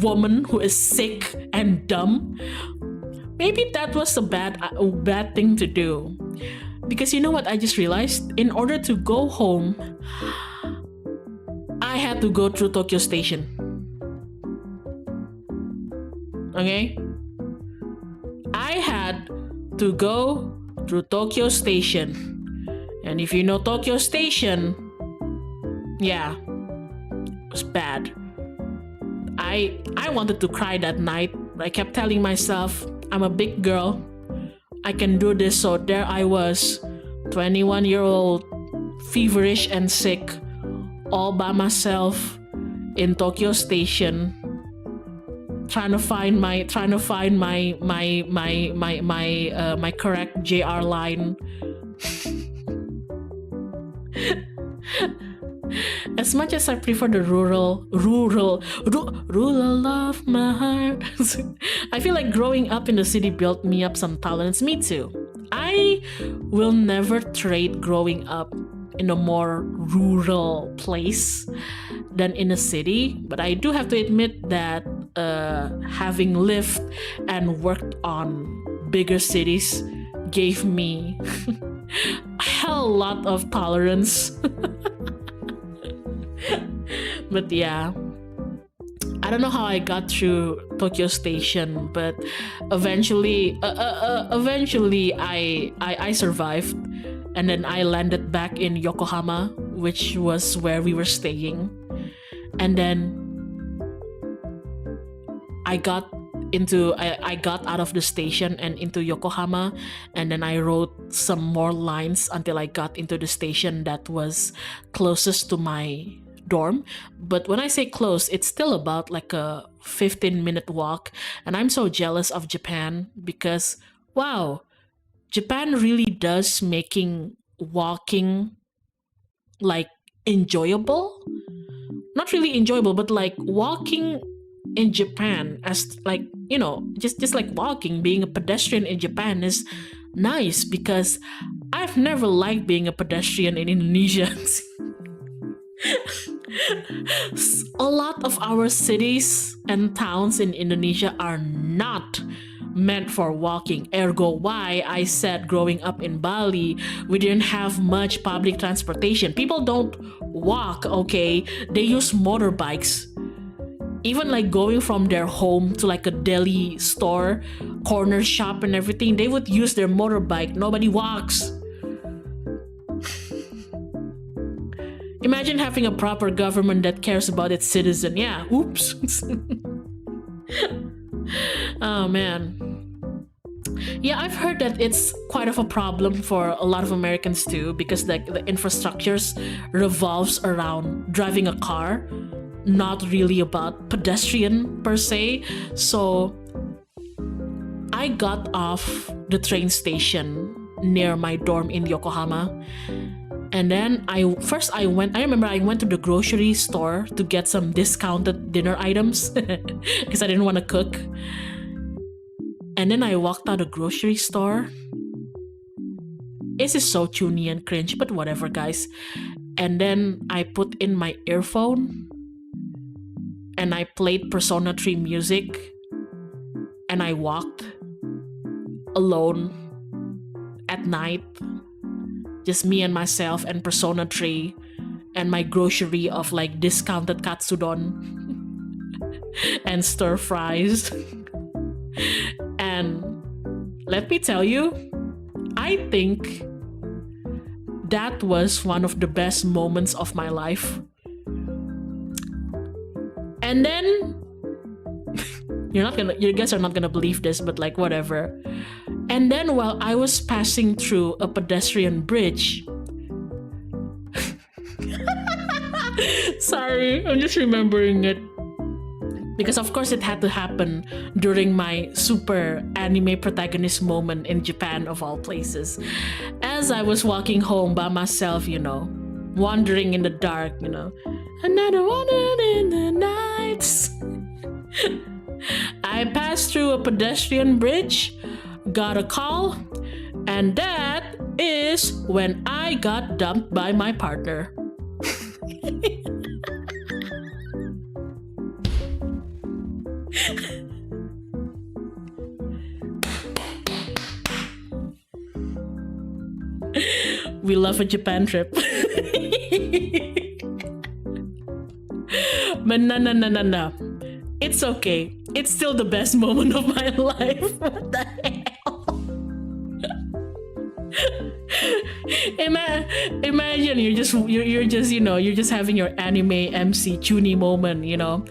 [SPEAKER 1] woman who is sick and dumb, maybe that was a bad thing to do. Because you know what I just realized? In order to go home, I had to go through Tokyo Station. Okay? I had to go through Tokyo Station. And if you know Tokyo Station, yeah, it was bad. I wanted to cry that night. I kept telling myself, I'm a big girl, I can do this. So there I was, 21-year-old, feverish and sick, all by myself in Tokyo Station, trying to find my correct JR line. As much as I prefer the rural of my heart, I feel like growing up in the city built me up some talents. Me too. I will never trade growing up in a more rural place than in a city, but I do have to admit that having lived and worked on bigger cities gave me a hell lot of tolerance. But yeah, I don't know how I got through Tokyo Station, but eventually, I survived, and then I landed back in Yokohama, which was where we were staying, and then I got out of the station and into Yokohama, and then I wrote some more lines until I got into the station that was closest to my dorm. But when I say close, it's still about like a 15-minute walk, and I'm so jealous of Japan because wow, Japan really does making walking like enjoyable. Not really enjoyable, but like walking in Japan as like, you know, just like walking, being a pedestrian in Japan is nice because I've never liked being a pedestrian in Indonesia. A lot of our cities and towns in Indonesia are not meant for walking. Ergo, why I said growing up in Bali, we didn't have much public transportation. People don't walk, okay? They use motorbikes. Even like going from their home to like a deli store, corner shop and everything, they would use their motorbike. Nobody walks. Imagine having a proper government that cares about its citizen. Yeah, oops. Oh man. Yeah, I've heard that it's quite of a problem for a lot of Americans too, because the infrastructures revolves around driving a car, not really about pedestrian per se. So I got off the train station near my dorm in Yokohama, and then I remember I went to the grocery store to get some discounted dinner items because I didn't want to cook. And then I walked out of the grocery store. This is so toony and cringe, but whatever, guys. And then I put in my earphone and I played Persona 3 music, and I walked alone at night, just me and myself and Persona 3 and my grocery of like discounted katsudon and stir fries. And let me tell you, I think that was one of the best moments of my life. And then you guys are not gonna believe this, but like whatever. And then while I was passing through a pedestrian bridge, sorry, I'm just remembering it, because of course it had to happen during my super anime protagonist moment in Japan of all places. As I was walking home by myself, you know, wandering in the dark, you know, another wander in the nights. I passed through a pedestrian bridge, got a call, and that is when I got dumped by my partner. We love a Japan trip. But no. It's okay. It's still the best moment of my life. What the hell? Imagine you're just having your anime MC Chuni moment, you know,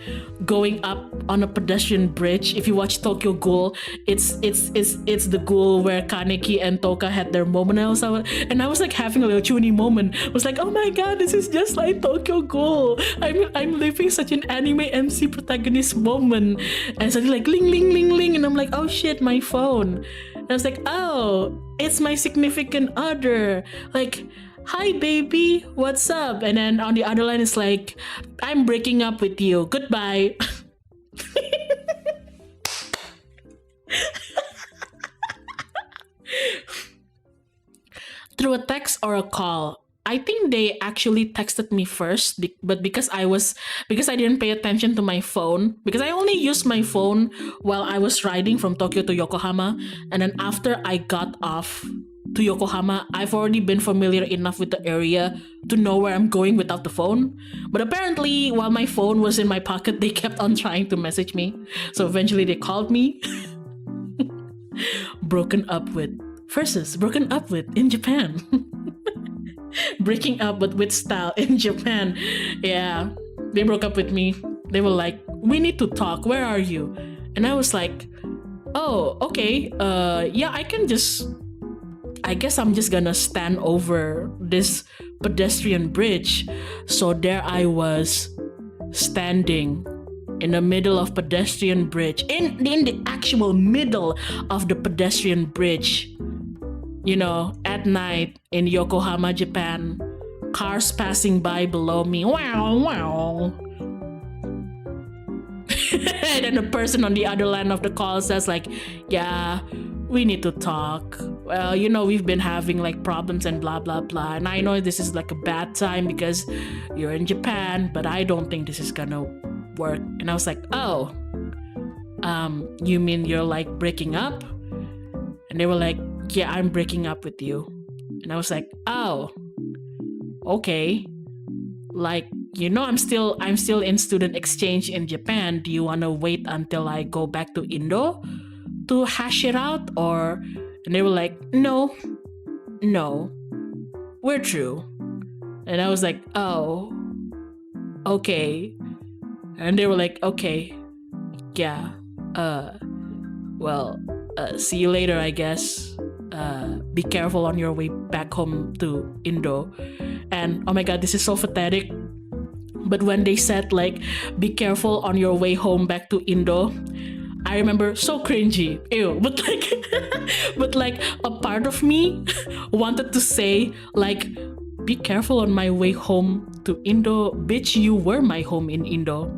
[SPEAKER 1] going up on a pedestrian bridge. If you watch Tokyo Ghoul, it's the Ghoul where Kaneki and Toka had their moment. And I was like having a little Chuni moment. I was like, oh my god, this is just like Tokyo Ghoul. I'm living such an anime MC protagonist moment. And suddenly like ling ling ling ling, and I'm like, oh shit, my phone. And I was like, oh, it's my significant other. Like, hi baby, what's up? And then on the other line it's like, I'm breaking up with you, goodbye. Through a text or a call, I think they actually texted me first, but because I didn't pay attention to my phone, because I only used my phone while I was riding from Tokyo to Yokohama, and then after I got off to Yokohama, I've already been familiar enough with the area to know where I'm going without the phone. But apparently, while my phone was in my pocket, they kept on trying to message me. So eventually they called me. Broken up with versus broken up with in Japan. Breaking up but with style in Japan. Yeah, they broke up with me. They were like, we need to talk. Where are you? And I was like, oh, okay. Yeah, I guess I'm just gonna stand over this pedestrian bridge. So there I was, standing in the middle of pedestrian bridge, in the actual middle of the pedestrian bridge, you know, at night in Yokohama, Japan. Cars passing by below me. Wow, wow. And then the person on the other line of the call says like, yeah, we need to talk. Well, you know, we've been having like problems and blah, blah, blah. And I know this is like a bad time because you're in Japan, but I don't think this is gonna work. And I was like, oh, you mean you're like breaking up? And they were like, yeah, I'm breaking up with you. And I was like, oh, okay. Like, you know, I'm still in student exchange in Japan. Do you want to wait until I go back to Indo to hash it out? Or, and they were like, no, we're through. And I was like, oh, okay. And they were like, okay, yeah, well, see you later, I guess. Be careful on your way back home to Indo. And oh my god, this is so pathetic. But when they said like, be careful on your way home back to Indo, I remember, so cringy, ew. But like, but like a part of me wanted to say like, be careful on my way home to Indo, bitch. You were my home in Indo.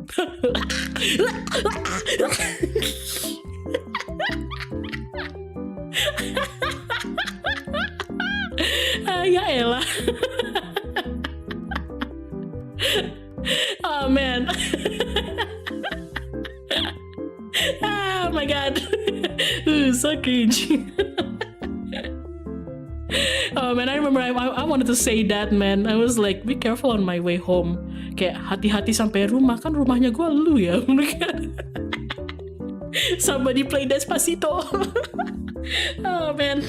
[SPEAKER 1] Ya elah. Oh man. Oh my god. Ooh, so cringe. Oh man, I remember I wanted to say that, man. I was like, be careful on my way home. Kayak hati-hati sampai rumah, kan rumahnya gue lu ya. Somebody play Despacito. Oh man.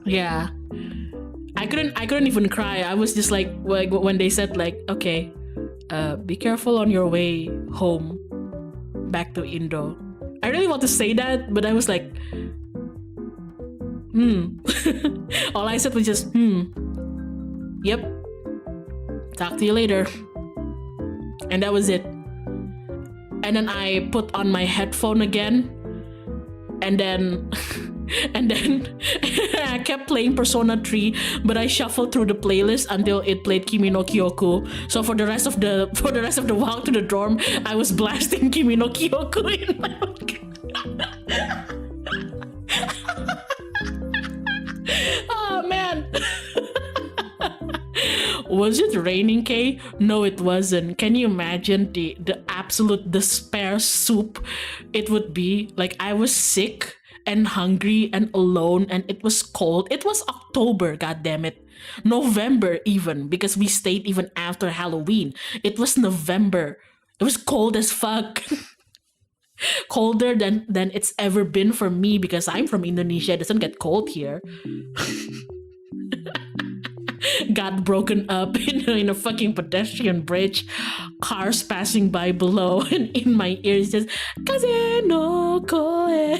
[SPEAKER 1] Yeah. I couldn't even cry. I was just like when they said like, okay, be careful on your way home back to Indo. I really want to say that, but I was like, all I said was just, yep, talk to you later. And that was it. And then I put on my headphone again, and then I kept playing Persona 3, but I shuffled through the playlist until it played Kimi no Kyoku. So for the rest of the walk to the dorm, I was blasting Kimi no Kyoku in my Oh man. Was it raining, Kay? No, it wasn't. Can you imagine the absolute despair soup it would be? Like, I was sick and hungry and alone, and it was cold. It was October, goddammit. November even, because we stayed even after Halloween. It was November. It was cold as fuck. Colder than it's ever been for me, because I'm from Indonesia. It doesn't get cold here. Got broken up in a fucking pedestrian bridge, cars passing by below, and in my ears just Kaze no koe.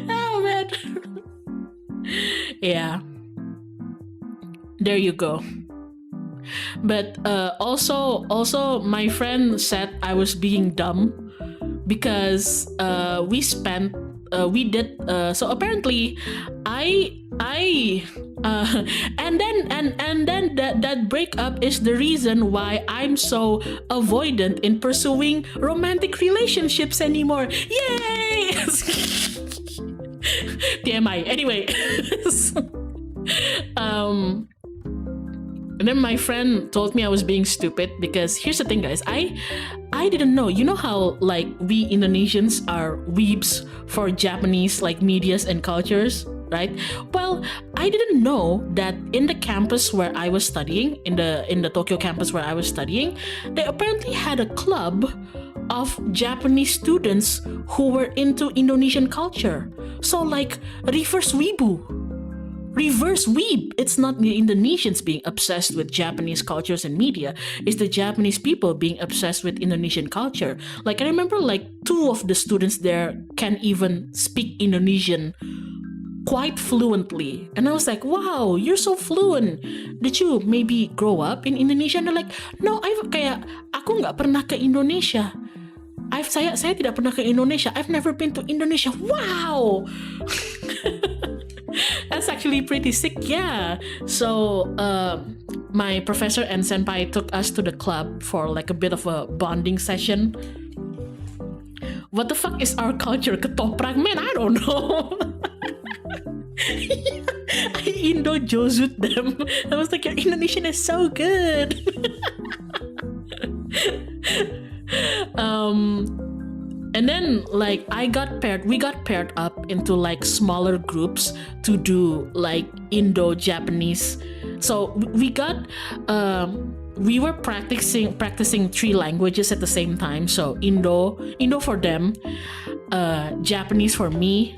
[SPEAKER 1] Oh man. Yeah, there you go. But also my friend said I was being dumb because we did so apparently I and then that breakup is the reason why I'm so avoidant in pursuing romantic relationships anymore. Yay! The TMI. Anyway, and then my friend told me I was being stupid because here's the thing, guys. I didn't know. You know how like we Indonesians are weebs for Japanese like medias and cultures, right? Well, I didn't know that in the campus where I was studying, in the Tokyo campus where I was studying, they apparently had a club of Japanese students who were into Indonesian culture. So like reverse weeb. It's not the Indonesians being obsessed with Japanese cultures and media. It's the Japanese people being obsessed with Indonesian culture. Like I remember like 2 of the students there can even speak Indonesian quite fluently. And I was like, wow, you're so fluent. Did you maybe grow up in Indonesia? And they're like, no, aku nggak pernah ke Indonesia. Saya tidak pernah ke Indonesia. I've never been to Indonesia. Wow. That's actually pretty sick, yeah. So my professor and senpai took us to the club for like a bit of a bonding session. What the fuck is our culture? Ketoprak, man, I don't know. I Indo Josut them. I was like, your Indonesian is so good. And then like we got paired up into like smaller groups to do like Indo-Japanese. So we were practicing 3 languages at the same time. So Indo for them, Japanese for me.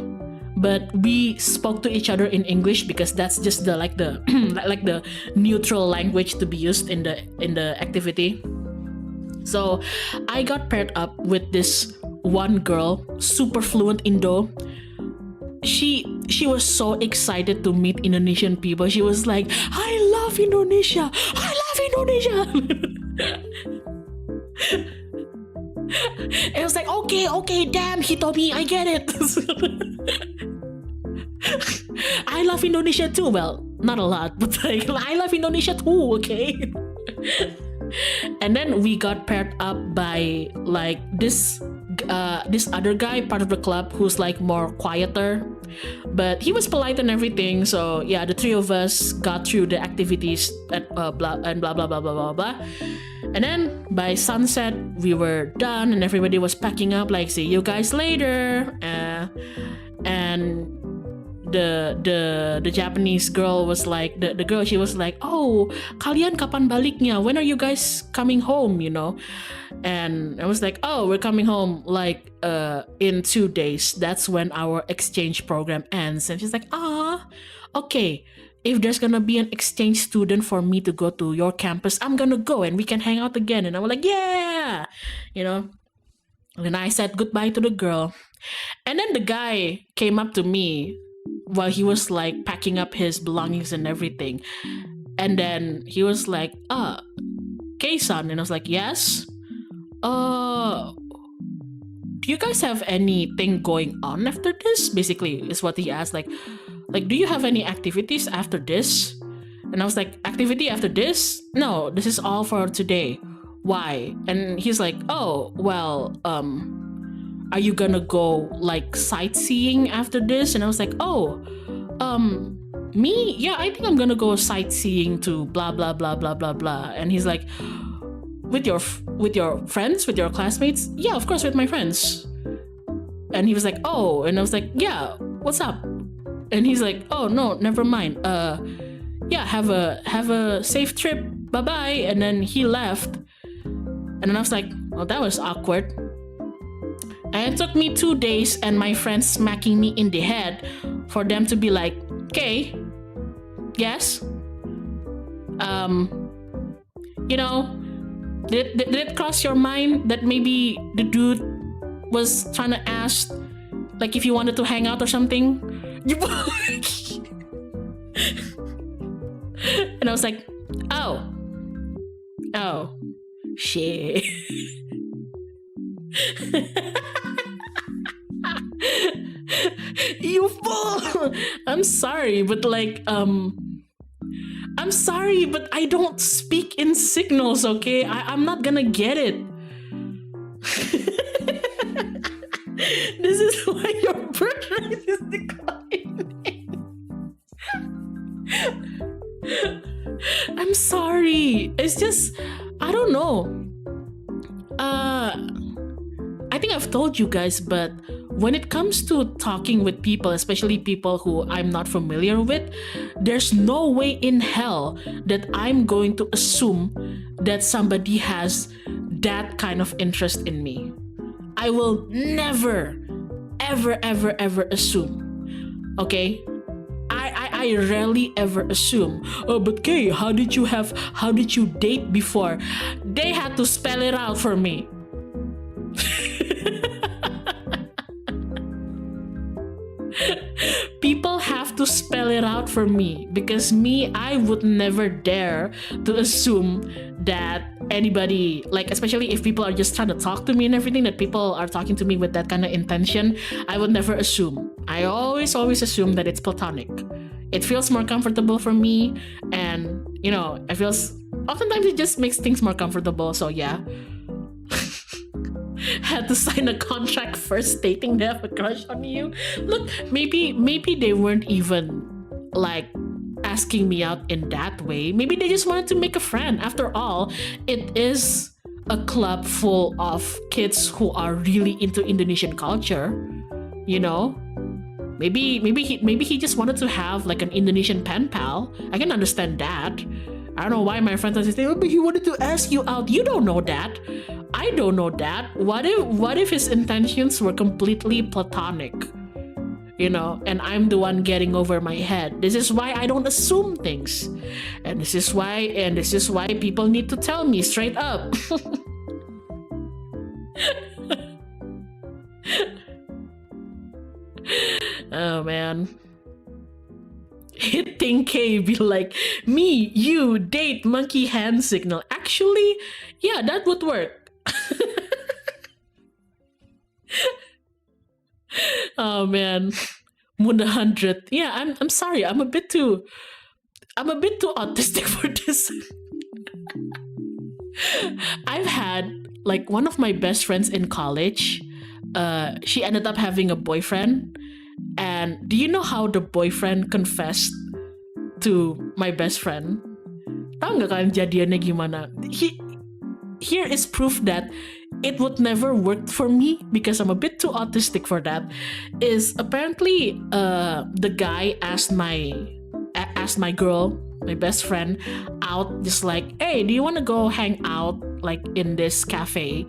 [SPEAKER 1] But we spoke to each other in English because that's just the like the like the neutral language to be used in the activity. So I got paired up with this one girl, super fluent Indo. She was so excited to meet Indonesian people. She was like, I love Indonesia. I love Indonesia. And I was like, okay, damn, Hitomi, I get it. I love Indonesia too. Well, not a lot, but like I love Indonesia too, okay? And then we got paired up by like this other guy, part of the club, who's like more quieter, but he was polite and everything. So yeah, the 3 of us got through the activities at blah blah blah blah blah blah. And then by sunset we were done and everybody was packing up, like, see you guys later. And the Japanese girl was like, the girl, she was like, oh, kalian kapan baliknya? When are you guys coming home, you know? And I was like, oh, we're coming home like in 2 days. That's when our exchange program ends. And she's like, okay, if there's gonna be an exchange student for me to go to your campus, I'm gonna go and we can hang out again. And I was like, yeah, you know. And I said goodbye to the girl. And then the guy came up to me while he was like packing up his belongings and everything. And then he was like, Kei-san. And I was like, yes. Do you guys have anything going on after this? Basically, is what he asked. Like, do you have any activities after this? And I was like, activity after this? No, this is all for today. Why? And he's like, oh, well, are you gonna go like sightseeing after this? And I was like, oh, me? Yeah, I think I'm gonna go sightseeing to blah blah blah blah blah blah. And he's like, with your friends, with your classmates? Yeah, of course, with my friends. And he was like, oh. And I was like, yeah, what's up? And he's like, oh no, never mind. Yeah, have a safe trip. Bye bye. And then he left. And then I was like, well, that was awkward. And it took me 2 days and my friends smacking me in the head for them to be like, okay, yes. You know, did it cross your mind that maybe the dude was trying to ask, like, if you wanted to hang out or something? And I was like, oh, shit. You fool! I'm sorry, but like, I'm sorry, but I don't speak in signals, okay? I'm not gonna get it. This is why your birth rate is declining. it's just, I don't know. I think I've told you guys, but when it comes to talking with people, especially people who I'm not familiar with, there's no way in hell that I'm going to assume that somebody has that kind of interest in me. I will never, ever assume. Okay? I rarely ever assume. Oh, but Kay, how did you date before? They had to spell it out for me. People have to spell it out for me, because I would never dare to assume that anybody, like, especially if people are just trying to talk to me and everything, that people are talking to me with that kind of intention. I would never assume. I always assume that it's platonic. It feels more comfortable for me, and oftentimes it just makes things more comfortable. So yeah. Had to sign a contract first stating they have a crush on you. Look, maybe they weren't even like asking me out in that way. Maybe they just wanted to make a friend. After all, it is a club full of kids who are really into Indonesian culture. Maybe he just wanted to have like an Indonesian pen pal. I can understand that. I don't know why my friends are saying, oh, but he wanted to ask you out. You don't know that. I don't know that. What if his intentions were completely platonic? And I'm the one getting over my head. This is why I don't assume things. And this is why people need to tell me straight up. Oh man. Hitting K be like, me, you, date, monkey hand signal. Actually, yeah, that would work. Oh man. Moon 100. Yeah, I'm sorry. I'm a bit too autistic for this. I've had like one of my best friends in college. She ended up having a boyfriend. And do you know how the boyfriend confessed to my best friend? Tahu nggak kalian jadiannya gimana? Here is proof that it would never work for me, because I'm a bit too autistic for that. Is apparently the guy asked my girl, my best friend, out, just like, hey, do you want to go hang out like in this cafe?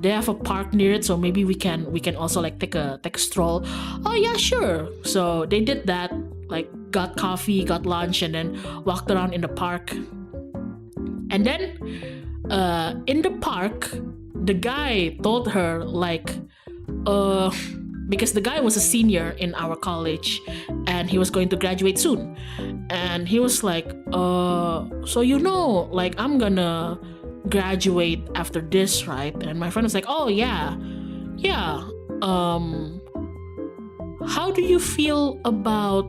[SPEAKER 1] They have a park near it, so maybe we can also like take a stroll. Oh yeah, sure. So they did that, like got coffee, got lunch, and then walked around in the park. And then in the park, the guy told her like, because the guy was a senior in our college and he was going to graduate soon, and he was like, so like I'm gonna graduate after this, right? And my friend was like, oh yeah, how do you feel about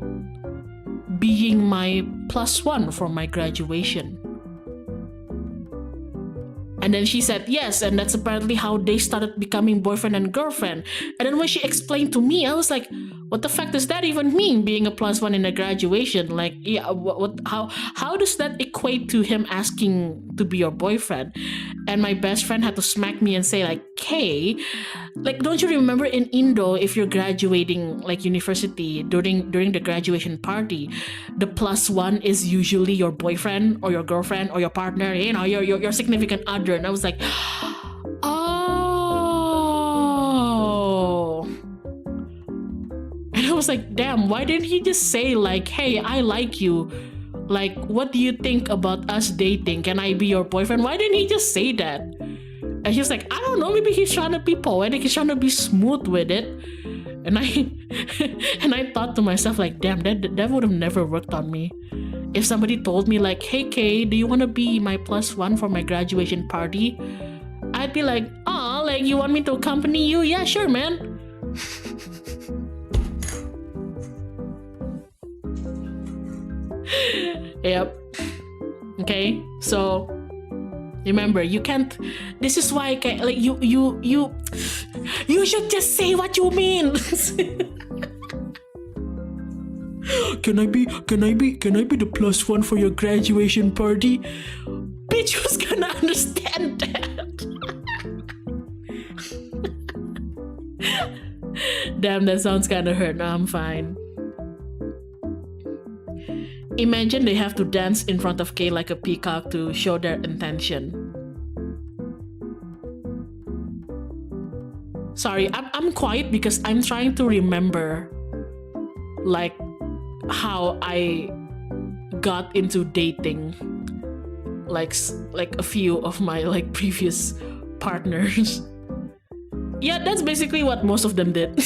[SPEAKER 1] being my +1 for my graduation? And then she said yes, and that's apparently how they started becoming boyfriend and girlfriend. And then when she explained to me, I was like, what the fuck does that even mean, being a +1 in a graduation? Like, yeah, how does that equate to him asking to be your boyfriend? And my best friend had to smack me and say like, hey, like, don't you remember in Indo, if you're graduating like university, during the graduation party, the +1 is usually your boyfriend or your girlfriend or your partner, your significant other. And I was like, oh. And I was like, damn, why didn't he just say like, hey, I like you, like, what do you think about us dating, can I be your boyfriend? Why didn't he just say that? And he was like, I don't know, maybe he's trying to be poetic, he's trying to be smooth with it. And I thought to myself like, damn, that would have never worked on me. If somebody told me like, hey Kay, do you want to be my +1 for my graduation party? I'd be like, oh, like, you want me to accompany you? Yeah, sure, man. Yep. Okay, so remember, you can't. This is why, like, you should just say what you mean. Can I be the +1 for your graduation party? bitch who's gonna understand that? Damn, that sounds kind of hurt. No, I'm fine. Imagine they have to dance in front of Kay like a peacock to show their intention. Sorry, I'm quiet because I'm trying to remember like how I got into dating like a few of my like previous partners. Yeah, that's basically what most of them did.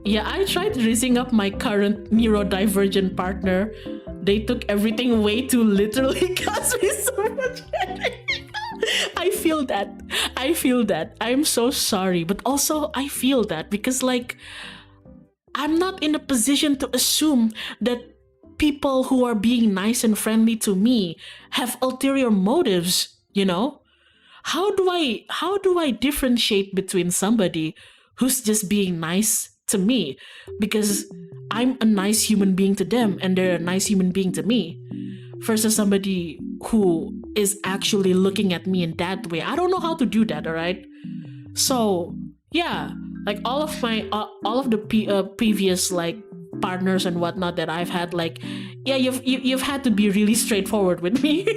[SPEAKER 1] Yeah, I tried raising up my current neurodivergent partner. They took everything way too literally, caused me so much headache. I feel that. I'm so sorry, but also I feel that because like I'm not in a position to assume that people who are being nice and friendly to me have ulterior motives, you know? How do I differentiate between somebody who's just being nice to me because I'm a nice human being to them and they're a nice human being to me versus somebody who is actually looking at me in that way? I don't know how to do that, all right? So, yeah, like all of the previous like partners and whatnot that I've had, like, yeah, you've had to be really straightforward with me.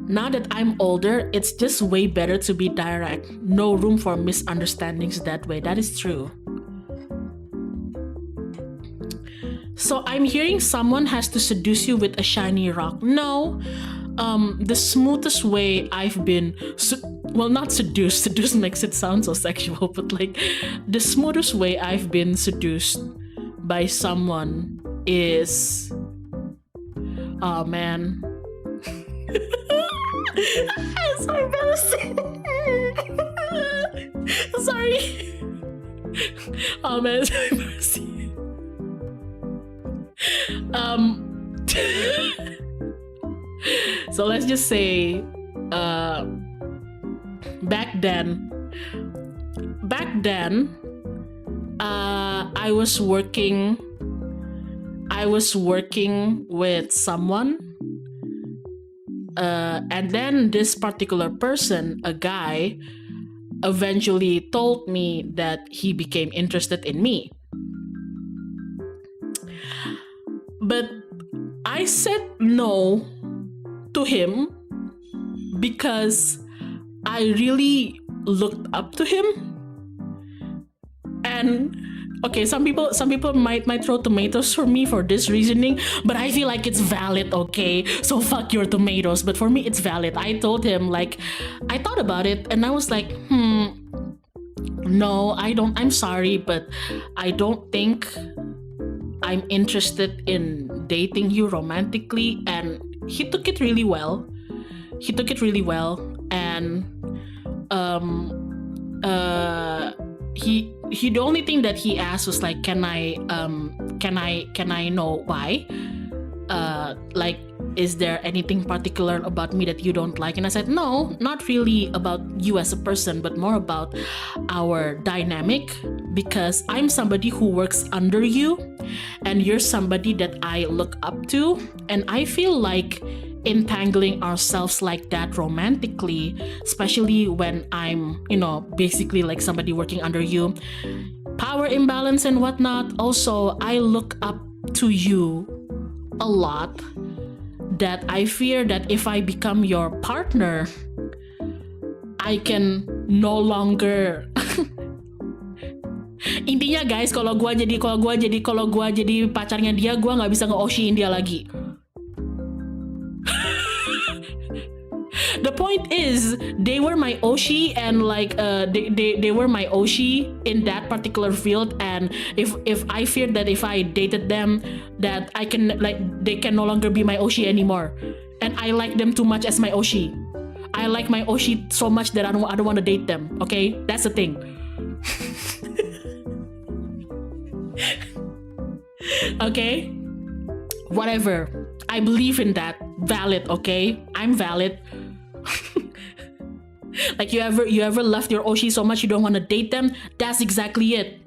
[SPEAKER 1] Now that I'm older, it's just way better to be direct. No room for misunderstandings that way. That is true. So I'm hearing someone has to seduce you with a shiny rock. No, the smoothest way I've been, well, not seduced. Seduced makes it sound so sexual, but like the smoothest way I've been seduced by someone is, oh man. It's so embarrassing. Sorry. Oh man, it's so embarrassing. So let's just say back then I was working with someone, and then this particular person, a guy, eventually told me that he became interested in me. But I said no to him because I really looked up to him. And okay, some people might throw tomatoes for me for this reasoning, but I feel like it's valid, okay? So fuck your tomatoes, but for me it's valid. I told him, like, I thought about it and I was like, no, I'm sorry, but I don't think I'm interested in dating you romantically. And he took it really well. And he the only thing that he asked was like, can I know why? Like, is there anything particular about me that you don't like? And I said, no, not really about you as a person, but more about our dynamic, because I'm somebody who works under you and you're somebody that I look up to, and I feel like entangling ourselves like that romantically, especially when I'm, basically like somebody working under you, power imbalance and whatnot. Also, I look up to you a lot, that I fear that if I become your partner, I can no longer intinya guys, kalau gua jadi pacarnya dia, gua nggak bisa nge-oshiin dia lagi. The point is, they were my oshi, and like they were my oshi in that particular field, and if I feared that if I dated them, that I can, like, they can no longer be my oshi anymore, and I like them too much as my oshi. I like my oshi so much that I don't want to date them. Okay, that's the thing. Okay, whatever. I believe in that. Valid. Okay, I'm valid. Like you ever loved your Oshi so much you don't want to date them? That's exactly it.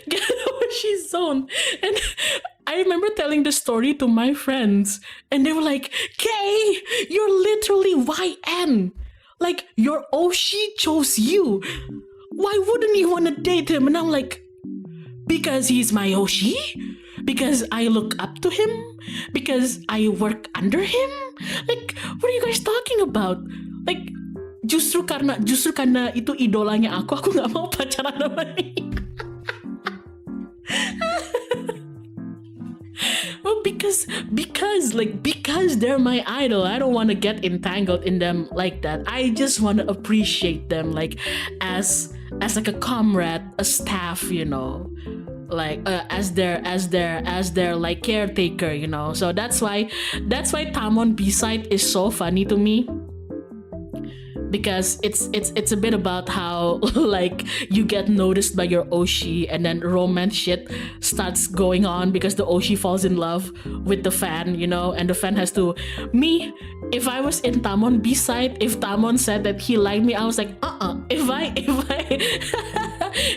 [SPEAKER 1] Get Oshi zone. And I remember telling the story to my friends, and they were like, "Kay, you're literally YN. Like your Oshi chose you. Why wouldn't you want to date him?" And I'm like, because he's my Oshi? Because I look up to him? Because I work under him? Like, what are you guys talking about? Like, justru karena itu idolanya aku nggak mau pacaran sama dia. Well, because they're my idol. I don't want to get entangled in them like that. I just want to appreciate them like as like a comrade, a staff, you know, like as their like caretaker, you know. So that's why Tamon B-side is so funny to me. Because it's a bit about how like you get noticed by your Oshi and then romance shit starts going on because the Oshi falls in love with the fan, you know, and the fan has to if I was in Tamon B-side, if Tamon said that he liked me, I was like, if I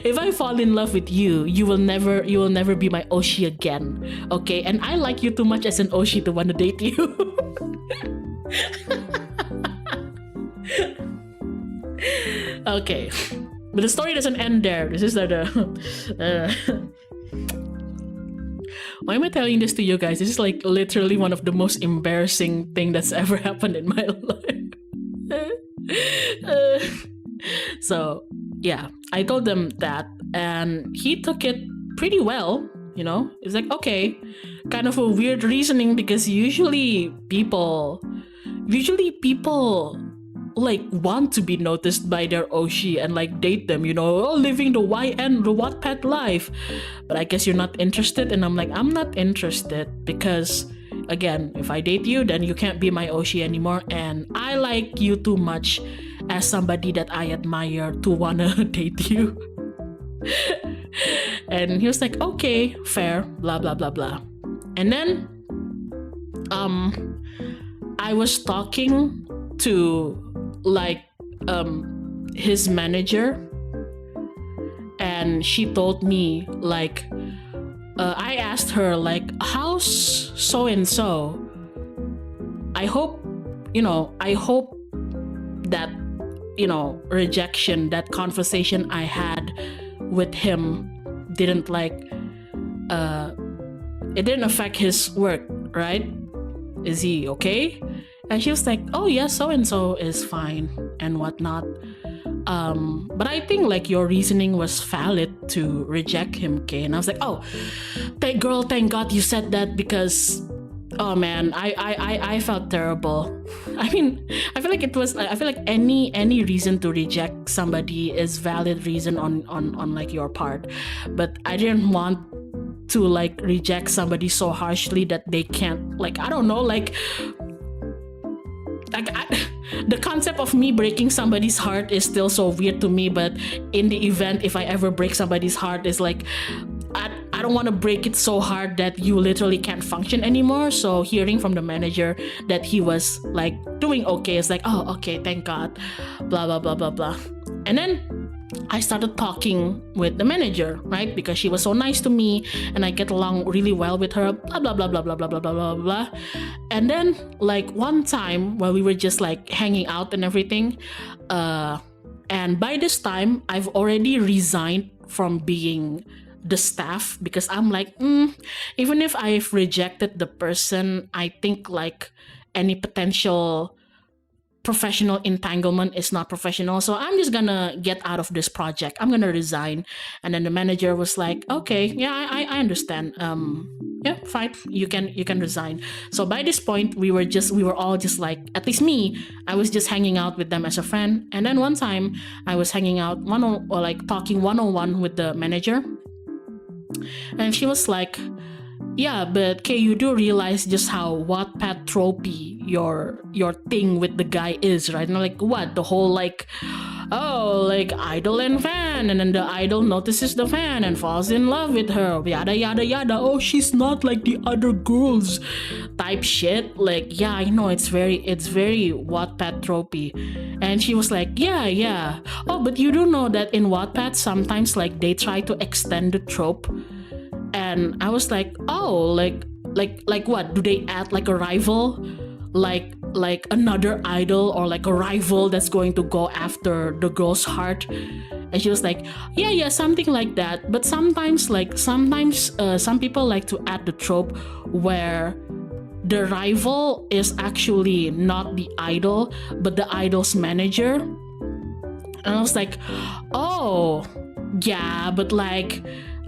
[SPEAKER 1] if I fall in love with you, you will never be my Oshi again. Okay? And I like you too much as an Oshi to want to date you. Okay, but the story doesn't end there. This is why am I telling this to you guys? This is like literally one of the most embarrassing thing that's ever happened in my life. So yeah, I told them that, and he took it pretty well. You know, it's like, okay, kind of a weird reasoning because usually people like want to be noticed by their Oshi and like date them, you know, living the YN, the Wattpad life. But I guess you're not interested, and I'm like, I'm not interested because, again, if I date you, then you can't be my Oshi anymore, and I like you too much as somebody that I admire to wanna date you. And he was like, okay, fair, blah blah blah blah. And then I was talking to like his manager, and she told me like I asked her like, how's so and so? I hope that, you know, rejection, that conversation I had with him didn't like it didn't affect his work, right? Is he okay? And she was like, oh yeah, so and so is fine and whatnot. But I think like your reasoning was valid to reject him, Kay. And I was like, oh, thank God you said that, because oh man, I felt terrible. I mean, I feel like any reason to reject somebody is valid reason on like your part. But I didn't want to like reject somebody so harshly that they can't, like, I don't know, like the concept of me breaking somebody's heart is still so weird to me. But in the event if I ever break somebody's heart, is like I don't want to break it so hard that you literally can't function anymore. So hearing from the manager that he was like doing okay is like, oh okay, thank God, blah blah blah blah blah. And then I started talking with the manager, right? Because she was so nice to me and I get along really well with her, blah blah blah blah blah blah blah blah blah blah. And then like one time while we were just like hanging out and everything, and by this time I've already resigned from being the staff, because I'm like, even if I've rejected the person, I think like any potential professional entanglement is not professional, so I'm just gonna get out of this project. I'm gonna resign. And then the manager was like, okay, yeah, I understand. Yeah, fine, you can resign. So by this point we were all just like, at least me, I was just hanging out with them as a friend. And then one time I was hanging out talking one-on-one with the manager, and she was like, yeah, but Kay, you do realize just how Wattpad tropey your thing with the guy is, right? And I'm like, what? The whole like oh, like idol and fan, and then the idol notices the fan and falls in love with her, yada yada yada. Oh, she's not like the other girls, type shit. Like, yeah, I know it's very Wattpad tropey. And she was like, yeah. Oh, but you do know that in Wattpad sometimes like they try to extend the trope. And I was like, oh, like what? Do they add like a rival? Like another idol, or like a rival that's going to go after the girl's heart? And she was like, yeah, something like that. But sometimes some people like to add the trope where the rival is actually not the idol but the idol's manager. And I was like, oh yeah, but like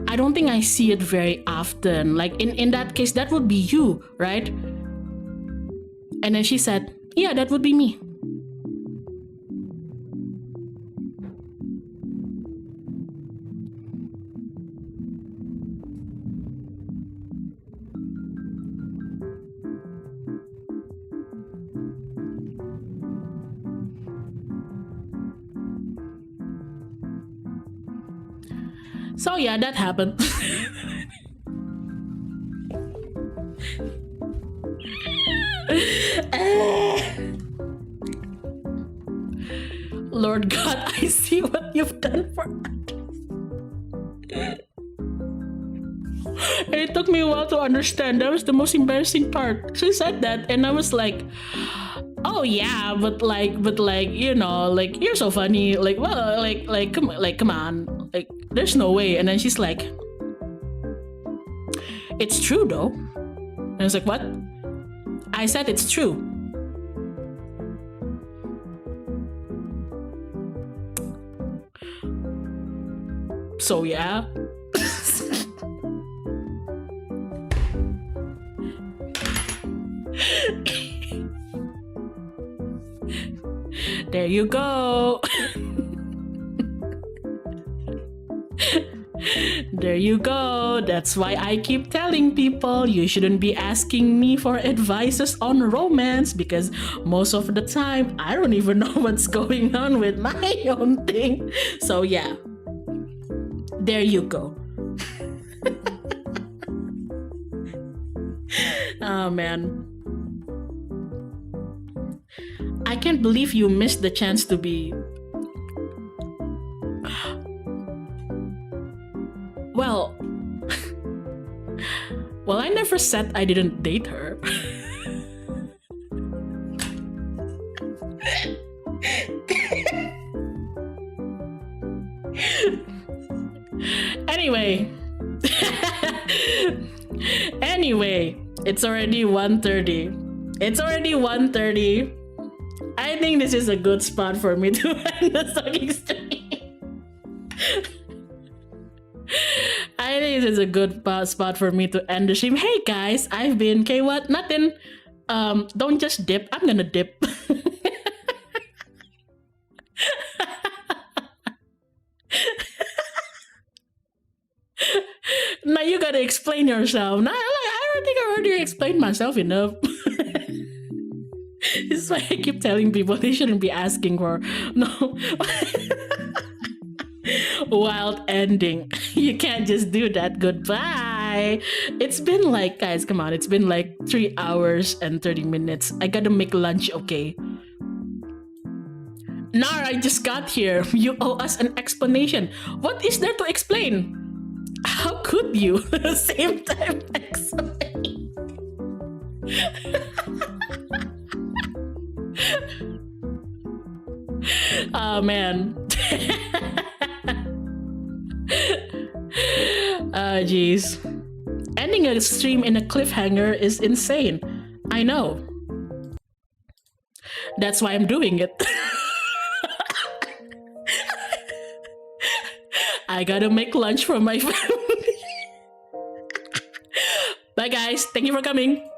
[SPEAKER 1] I don't think I see it very often. Like in that case, that would be you, right? And then she said, yeah, that would be me. So yeah, that happened. Lord God, I see what you've done for us. And it took me a while to understand. That was the most embarrassing part. She said that, and I was like, oh yeah, but like, you know, like you're so funny. Like, well, come on, like there's no way. And then she's like, it's true though. And I was like, what? I said it's true. So yeah. There you go. There you go. That's why I keep telling people you shouldn't be asking me for advices on romance, because most of the time I don't even know what's going on with my own thing. So yeah. There you go. Oh man. I can't believe you missed the chance to be... Well, I never said I didn't date her. Anyway, it's already 1:30. I think this is a good spot for me to end the sucking stream. I think this is a good spot for me to end the stream. Hey guys, I've been What? Nothing. Don't just dip. I'm gonna dip. Now you gotta explain yourself. Now, I don't think I already explained myself enough. This is why I keep telling people they shouldn't be asking for no wild ending. You can't just do that. Goodbye. It's been like, guys, come on. It's been like 3 hours and 30 minutes. I gotta make lunch, okay? Nar, I just got here. You owe us an explanation. What is there to explain? How could you? Same time explain. Oh man. Jeez. Ending a stream in a cliffhanger is insane. I know. That's why I'm doing it. I gotta make lunch for my family. Bye guys. Thank you for coming.